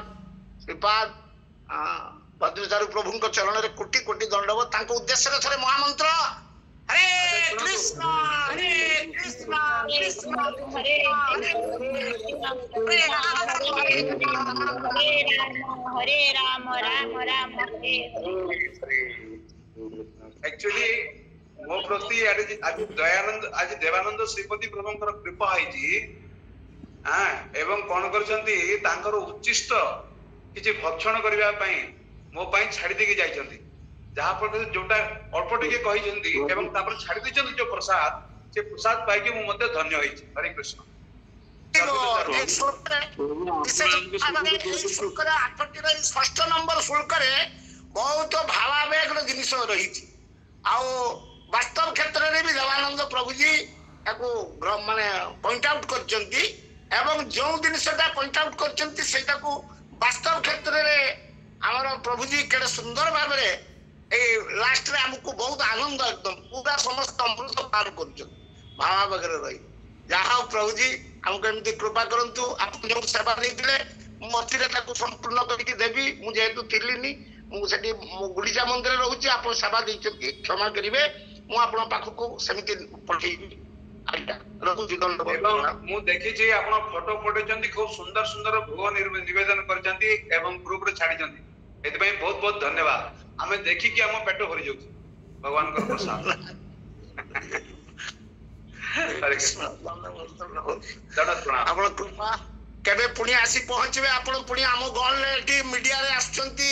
ଶ୍ରୀପାଦ ଭଦ୍ରଚାରୁ ପ୍ରଭୁଙ୍କ ଚରଣରେ କୋଟି କୋଟି ଦଣ୍ଡବତ। ତାଙ୍କ ଉଦ୍ଦେଶ୍ୟରେ ଥରେ ମହାମନ୍ତ୍ର ହରେ କୃଷ୍ଣ ହରେ କୃଷ୍ଣ କୃଷ୍ଣ ହରେ ହରେ ରାମ ରାମ ରାମ ହରେ एक्चुअली ମୋ ପ୍ରତି ଆଜି ଦୟାନନ୍ଦ ଆଜି ଦେବାନନ୍ଦ ଶ୍ରୀପତି ପ୍ରଭୁଙ୍କର କୃପା ହେଇଛି। ଏବଂ କଣ କରିଛନ୍ତି, ତାଙ୍କର ଉଚ୍ଚିଷ୍ଟ କିଛି ଭକ୍ଷଣ କରିବା ପାଇଁ ମୋ ପାଇଁ ଛାଡି ଦେଇକି ଯାଇଛନ୍ତି। ଯାହା ଫଳରେ ଯୋଉଟା ଅଳ୍ପ ଟିକେ କହିଛନ୍ତି ଏବଂ ତାପରେ ଛାଡି ଦେଇଛନ୍ତି ଯୋଉ ପ୍ରସାଦ, ସେ ପ୍ରସାଦ ପାଇକି ମୁଁ ମଧ୍ୟ ଧନ୍ୟ ହେଇଛି। ହରେ କୃଷ୍ଣ। 8ଟି ନମ୍ବର ଶୁଳ୍କରେ ବହୁତ ଭାବାବେଗର ଜିନିଷ ରହିଛି। ଆଉ ବାସ୍ତବ କ୍ଷେତ୍ରରେ ବି ଦେବାନନ୍ଦ ପ୍ରଭୁଜୀ ତାକୁ ମାନେ ପଏଣ୍ଟ ଆଉଟ କରିଛନ୍ତି ଏବଂ ଯେଉଁ ଜିନିଷଟା ପଏଣ୍ଟ ଆଉଟ କରିଛନ୍ତି ସେଇଟାକୁ ବାସ୍ତବ କ୍ଷେତ୍ରରେ ଆମର ପ୍ରଭୁଜୀ କେତେ ସୁନ୍ଦର ଭାବରେ ଏଇ ଲାଷ୍ଟରେ ଆମକୁ ବହୁତ ଆନନ୍ଦ ଏକଦମ ପୁରା ସମସ୍ତ ଅମୃତ ପାର କରୁଛନ୍ତି ଭାବାବେଗରେ ରହି। ଯାହା ହଉ ପ୍ରଭୁଜୀ ଆମକୁ ଏମିତି କୃପା କରନ୍ତୁ। ଆପଣ ଯୋଉ ସେବା ଦେଇଥିଲେ ମୁଁ ଅତିରେ ତାକୁ ସମ୍ପୂର୍ଣ୍ଣ କରିକି ଦେବି। ମୁଁ ଯେହେତୁ ଥିଲିନି, ମୁଁ ସେଠି ଗୁଣ୍ଡିଚା ମନ୍ଦିରରେ ରହୁଛି, ଆପଣ ସେବା ଦେଇଛନ୍ତି, କ୍ଷମା କରିବେ। ମୁଁ ଆପଣଙ୍କ ପାଖକୁ ସେମିତି ପଠେଇବି। ମୁଁ ଦେଖିଛି ଆପଣ ଫଟୋ ପଠେଇଛନ୍ତି, ଖୁବ ସୁନ୍ଦର ସୁନ୍ଦର ଭୋଗ ନିବେଦନ କରିଛନ୍ତି ଏବଂ ଗ୍ରୁପରେ ଛାଡିଛନ୍ତି। ଏଥିପାଇଁ ବହୁତ ବହୁତ ଧନ୍ୟବାଦ। ଆମେ ଦେଖିକି ଆମ ପେଟ ଭରି ଯାଉଛି ଭଗବାନଙ୍କର ପ୍ରସାଦ। ଆପଣ କୃପା କେବେ ପୁଣି ଆସି ପହଞ୍ଚିବେ। ଆପଣ ପୁଣି ଆମ ଗହଳରେ ଏଠି ମିଡିଆରେ ଆସୁଛନ୍ତି,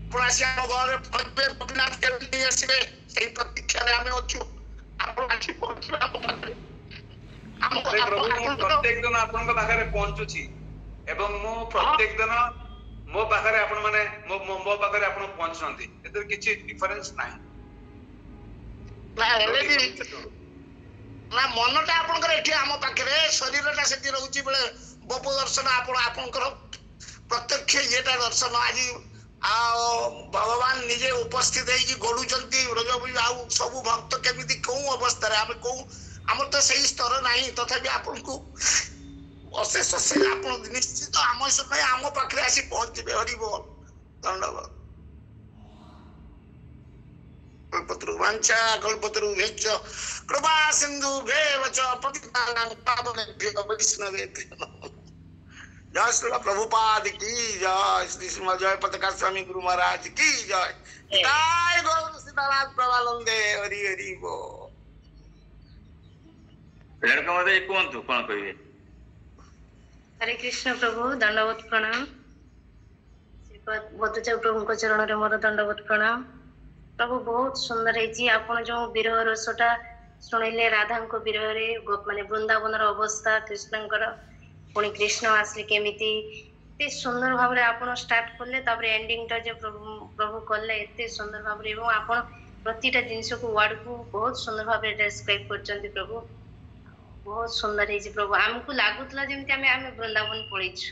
ଆପଣ ଆସି ଆମ ଗହଳରେ ପହଞ୍ଚିବେ, ଗୋପୀନାଥ କେମିତି ଆସିବେ ସେଇ ପ୍ରତୀକ୍ଷାରେ ଆମେ ଅଛୁ। ଆପଣ ଆସି ପହଞ୍ଚିବେ ଆମ ପାଖରେ। ପ୍ରତ୍ୟେକ ଦିନ ଆପଣଙ୍କ ପାଖରେ ପହଞ୍ଚୁଛି ଏବଂ ମୁଁ ପ୍ରତ୍ୟେକ ଦିନ ମୋ ପାଖରେ ଆପଣ ମାନେ ମୋ ପାଖରେ ଆପଣ ପହଞ୍ଚୁଛନ୍ତି। ଏଥିରେ କିଛି ଡିଫରେନ୍ସ ନାହିଁ। ନା ମନଟା ଆପଣଙ୍କର ଏଠି ଆମ ପାଖରେ, ଶରୀରଟା ସେଠି ରହୁଛି ବେଳେ ଗୋପ ଦର୍ଶନ ଆପଣଙ୍କର ପ୍ରତ୍ୟକ୍ଷ ଇଏଟା ଦର୍ଶନ। ଆଜି ଆଉ ଭଗବାନ ନିଜେ ଉପସ୍ଥିତ ହେଇକି ଗଢୁଛନ୍ତି ଆଉ ସବୁ ଭକ୍ତ କେମିତି କୋଉ ଅବସ୍ଥାରେ ଆମେ କୋଉ ଆମର ତ ସେଇ ସ୍ତର ନାହିଁ, ତଥାପି ଆପଣଙ୍କୁ ଅଶେଷ ଆପଣ ନିଶ୍ଚିତ ଆମ ସମୟ ଆମ ପାଖରେ ଆସି ପହଞ୍ଚିବେ। ହରିବୋଲ, ଧନ୍ୟବାଦ। वाञ्छा कल्पतरुभ्यश्च कृपा सिन्धुभ्येव च पतितानां पावनेभ्यो वैष्णवेभ्यो जय श्री प्रभुपाद की जय श्री श्रीमद जय पताका स्वामी गुरु महाराज की जय जय गौर सीतानाथ प्रभानंदे हरि हरि बोल। लड़का मते कोंतु कोन कहिबे। हरे कृष्ण प्रभु दंडवत प्रणाम। श्रीपाद बद्धचार्य प्रभु को चरण रे मोर दंडवत प्रणाम। प्रभु बहुत सुंदर है आपण जो विरह रसटा शुणिले राधा को विरह रे माने वृंदावन अवस्था कृष्णकर पुणी कृष्ण आसले केमिति एते सुंदर भाव रे आपण स्टार्ट करले तापर एंडिंग टा जे प्रभु करले एते सुंदर भाव रे एवं आपण प्रतिटा जिंस को वर्ड को बहुत सुंदर भाव रे डिस्क्राइब करचंती प्रभु बहुत सुंदर है प्रभु आमको लागुतला जेमति आमे वृंदावन पळिछु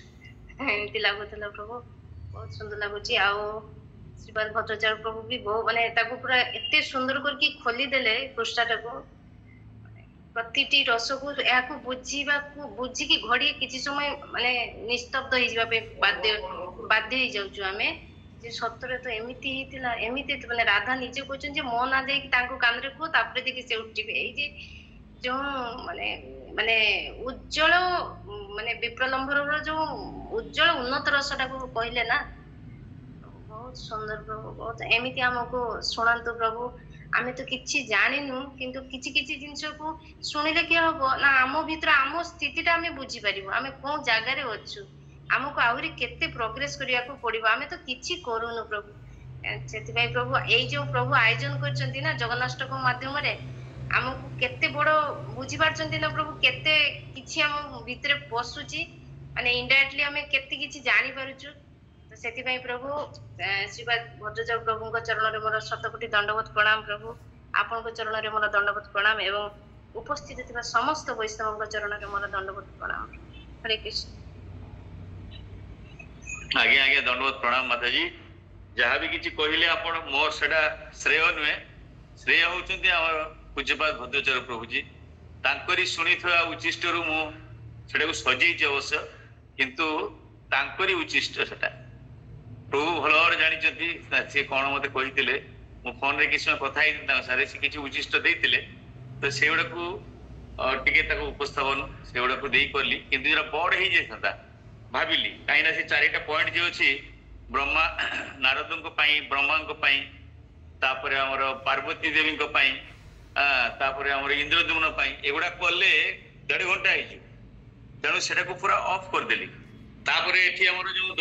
एमति लागुतला प्रभु बहुत सुंदर लागुची आ श्रीपाद भट्टाचार्य प्रभु भी बहुत माने ताको पूरा एते सुंदर करके खोली देले पृष्ठाटा को प्रतिटी रस को या को बुझी की घड़ी किसी समय माने निस्तब्ध हो जाबे बाध्य हो जाउछु आमे जे सत्तरे तो एमिति हितिला एमिति माने राधा निजे कहछन जे मो ना जाई कि तांको कान रे को तापरे देखि से उठिबे एई जे जो माने माने उज्जवल माने विप्रलंबर जो उज्जवल उन्नत रसटा को कहले ना बहुत सुंदर प्रभु बहुत एमिति हमको सुनांतु प्रभु आमे तो किछि जानिनु किंतु किछि किछि जिंस को सुनिले के हबो ना आमो भीतर आमो स्थितिटा आमे बुझी परिबो आमे कोन जागा रे अछु हमको आउरी केते प्रोग्रेस करिया को पड़िबो आमे तो किछि करूनु प्रभु सेति भाई प्रभु एई जो प्रभु आयोजन करचंती ना जगन्नाष्टक माध्यम रे हमको केते बड़ो बुझी पारचंती ना प्रभु केते किछि हम भीतर पसुची माने इनडायरेक्टली हमें केते किछि जानि पारुछु तो सेति भाई प्रभु श्रीपाद भट्टाचार्य प्रभु को चरण रे मोर शतकोटी दंडवत प्रणाम प्रभु आपन को चरण रे मोर दंडवत प्रणाम एवं उपस्थित थिबा समस्त वैष्णव को चरण रे मोर दंडवत प्रणाम। हरे कृष्ण। आगे आगे दंडवत प्रणाम माताजी जहाँ भी किछि कहिले आपण मोर सेडा श्रेय नुहे श्रेय होउचंती हमर पूज्यपाद भट्टाचार्य प्रभु जी तांकरी सुनिथवा उचिष्ट रु मु सेडा को सजेई अवश्य किंतु तांकरी उचिष्ट सेटा प्रभु भल भाव जानी सी कौन मत कही मो फोन रे किसी कथा सारे से किसी उचिष्ट देते तो से गुड़ा को उपस्थापन से गुड़ा को करली किंतु जो बड़ हो जाता भाविली कहीं से चारिटा पॉइंट जो अच्छी ब्रह्मा नारद ब्रह्मा तापर आमर पार्वती देवी तापर आमर इंद्रद्युम्न एगुड़ा कले 1.5 घंटा तेणु से पूरा ऑफ करदेली तापर एठी हमर जो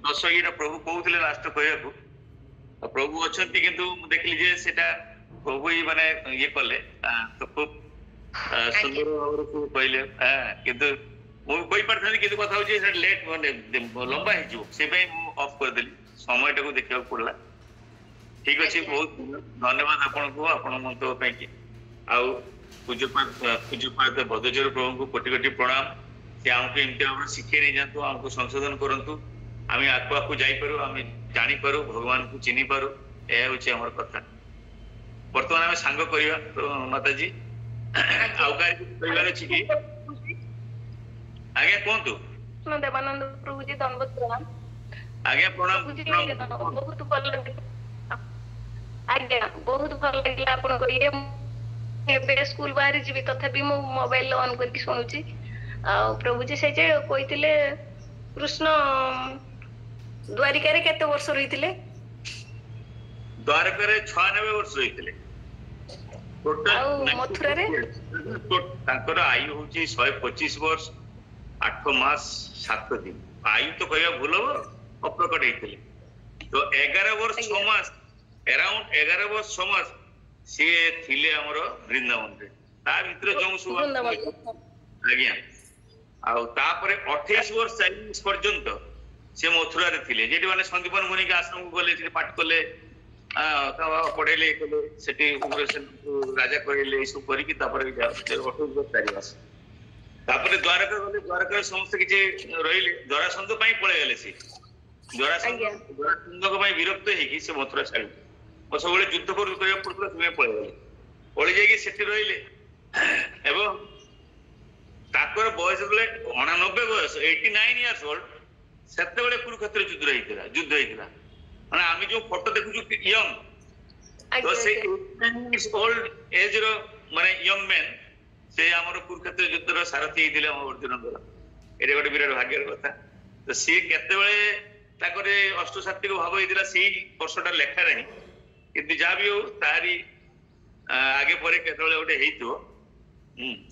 10 ईटा प्रभु कहउतले लास्ट कहया प्रभु अछंती किंतु देखली जे सेटा प्रभु ही माने ये कले तो खूब सुंदर और को कहले किंतु मु कोई परथानी किंतु कथा हो जे लेट माने लंबा हे जो से पे ऑफ कर देली समयटा को देखिया पड़ला ठीक अछि बहुत धन्यवाद आपन को आपन मंतो पे कि आ पूज्यपाद भट्टाचार्य प्रभु को कोटि कोटि प्रणाम से हमको इमती भाव शिखे नहीं जानतु हमको संशोधन करंतु आम आगु आगु जापर आम जापर भगवान को चिन्ह पार यह हूँ आम कथा बर्तमान आम सांग करवा तो माताजी आउ कह कि आज्ञा कहतु देवानंद प्रभु जी धन्यवाद प्रणाम आज्ञा प्रणाम बहुत भल आज्ञा बहुत भल लगे आपन ये स्कूल बाहर जी तथापि मो मोबाइल ऑन करके सुनुची प्रभु जी से कहते कृष्ण द्वारिका रे केते वर्ष रहिथिले द्वारका रे 96 वर्ष रहिथिले टोटल मथुरा रे तांकर आयु होची 125 वर्ष 8 मास 7 दिन आयु तो कहया भूल अप्रकट हेथिले तो 11 वर्ष 6 मास अराउंड 11 वर्ष 6 मास से थिले हमर वृंदावन रे ता भीतर जो सब आज्ञा आउ तापरे 28 वर्ष 40 पर्यंत से मथुरा रे थिले जेटी माने संदीपन मुनि के आश्रम को गले पाठ कले पढ़ेले सेठी उग्रसेन राजा कहले सब करी कि तापरे 28 वर्ष 4 मास तापरे द्वारका गले द्वारका समस्त किछि रहिले जरासंध पई पळे गेले से जरासंध को पई विरक्त हे कि से मथुरा छाडी ओ सबले युद्ध कर पड़तला से पळे गेले पळे जाई कि सेठी रहिले एवं ताकर बयस बोले 89 बयस 89 इयर्स ओल्ड सेते बेले कुरुक्षेत्र युद्ध होइतिला माने आमी जो फोटो देखु यंग तो से ओल्ड एज रो माने यंग मैन से हमर कुरुक्षेत्र युद्धर सारथी दिले हम अर्जुनଙ୍କର एटे गोटे विराट भाग्यर कथा तो सी केते बेले ताकरे अष्टसात्विक भाव ହେଇଥିଲା ସେଇ ବର୍ଷଟା ଲେଖା ନାହିଁ କିନ୍ତୁ ଯାହା ବି ହଉ ତାରି आगे परे केते बेले गोटे ହେଇଥିବ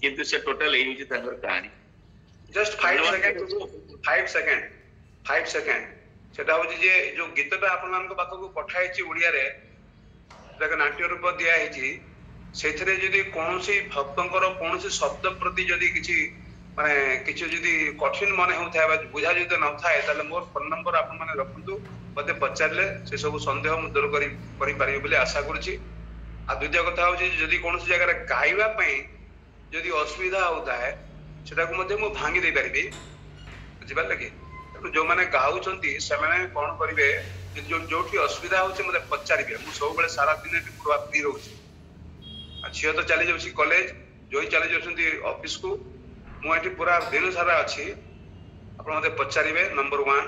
କିନ୍ତୁ ସେ ଟୋଟାଲ ଏଇ ହେଉଛି ତାଙ୍କର କାହାଣୀ जस्ट 5 सेकंड सेटा होची जे जो गीतटा आपन मान को पाखକୁ पठाइची ओडिया रे जका नाट्य रूप दिया हेची सेथरे जदी कोनोसी भक्तंकर कोनोसी शब्द प्रति जदी किछि माने किछि जदी कठिन मन होथाय बा बुझा जदी न थाए ताले मोर फोन नंबर आपन माने रखंतु मते पचारले से सब संदेह मु दूर करि पारिबे बोली आशा करछि आ द्वितीय कथा होची जदी कोनोसी जगह रे गाइबा पई जदी असुविधा होता है सेटा को मते मु भांगी दे परिबे बुझिबा लगे जो माने गाउछंती से माने कोन करिवे जो जोठी असुविधा होचे मते पचारिबे मु सब बेले सारा दिन एटी पूरा फ्री रहउछि अच्छी तो चली जाउछि कॉलेज जोई चली जाउछंती ऑफिस को मु एटी पूरा दिन सारा अछि आपण मते पचारिबे नंबर 1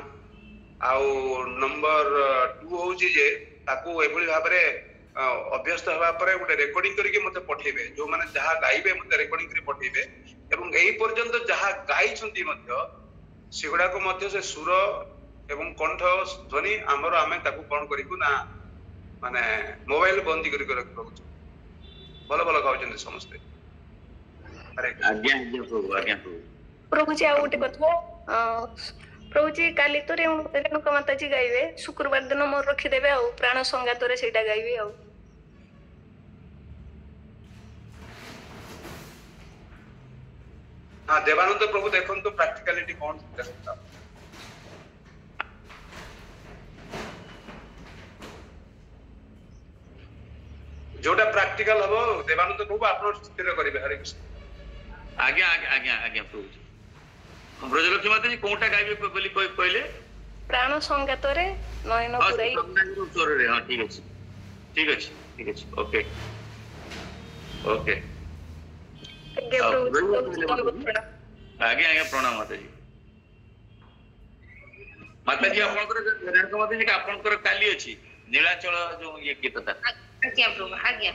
आउ नंबर 2 होउछि जे ताकू एभली भाबरे अभ्यस्त हवा परे गोटे रेकॉर्डिंग करके मते पठेबे जो माने जहा गाइबे मते रेकॉर्डिंग करी पठेबे एवं एही पर्यंत जहा गाइछंती मध्य सेगुडा को मध्य से सुर एवं कंठ ध्वनि हमर आमे ताकू कोन करिकु ना माने मोबाइल बंदी करी रखबो भलो भलो गाउछन समस्त अरे आज्ञा प्रभु प्रभु जी आ गोटे कथा प्रभु जी काली तो रेणुका माता जी गाइबे शुक्रवार दिन मोर रखी देबे आ प्राण संगात रे सेटा गाइबे आ हां देवानंद प्रभु देखन तो प्रैक्टिकलिटी कोन करता जोटा प्रैक्टिकल हबो देवानंद प्रभु आपन स्थिर करिवे हरे कृष्ण आज्ञा आज्ञा आज्ञा प्रभु ब्रजलक्ष्मी माता जी कोटा गाइबे बोली कहले प्राण संगात रे नयन पुराई स्वर रे हां ठीक अछि ओके ओके आगे आगे प्रणाम माता जी आपनकर रेणुका माता जी आपनकर काली अछि नीलाचल जो ये गीतता आज्ञा प्रभु आज्ञा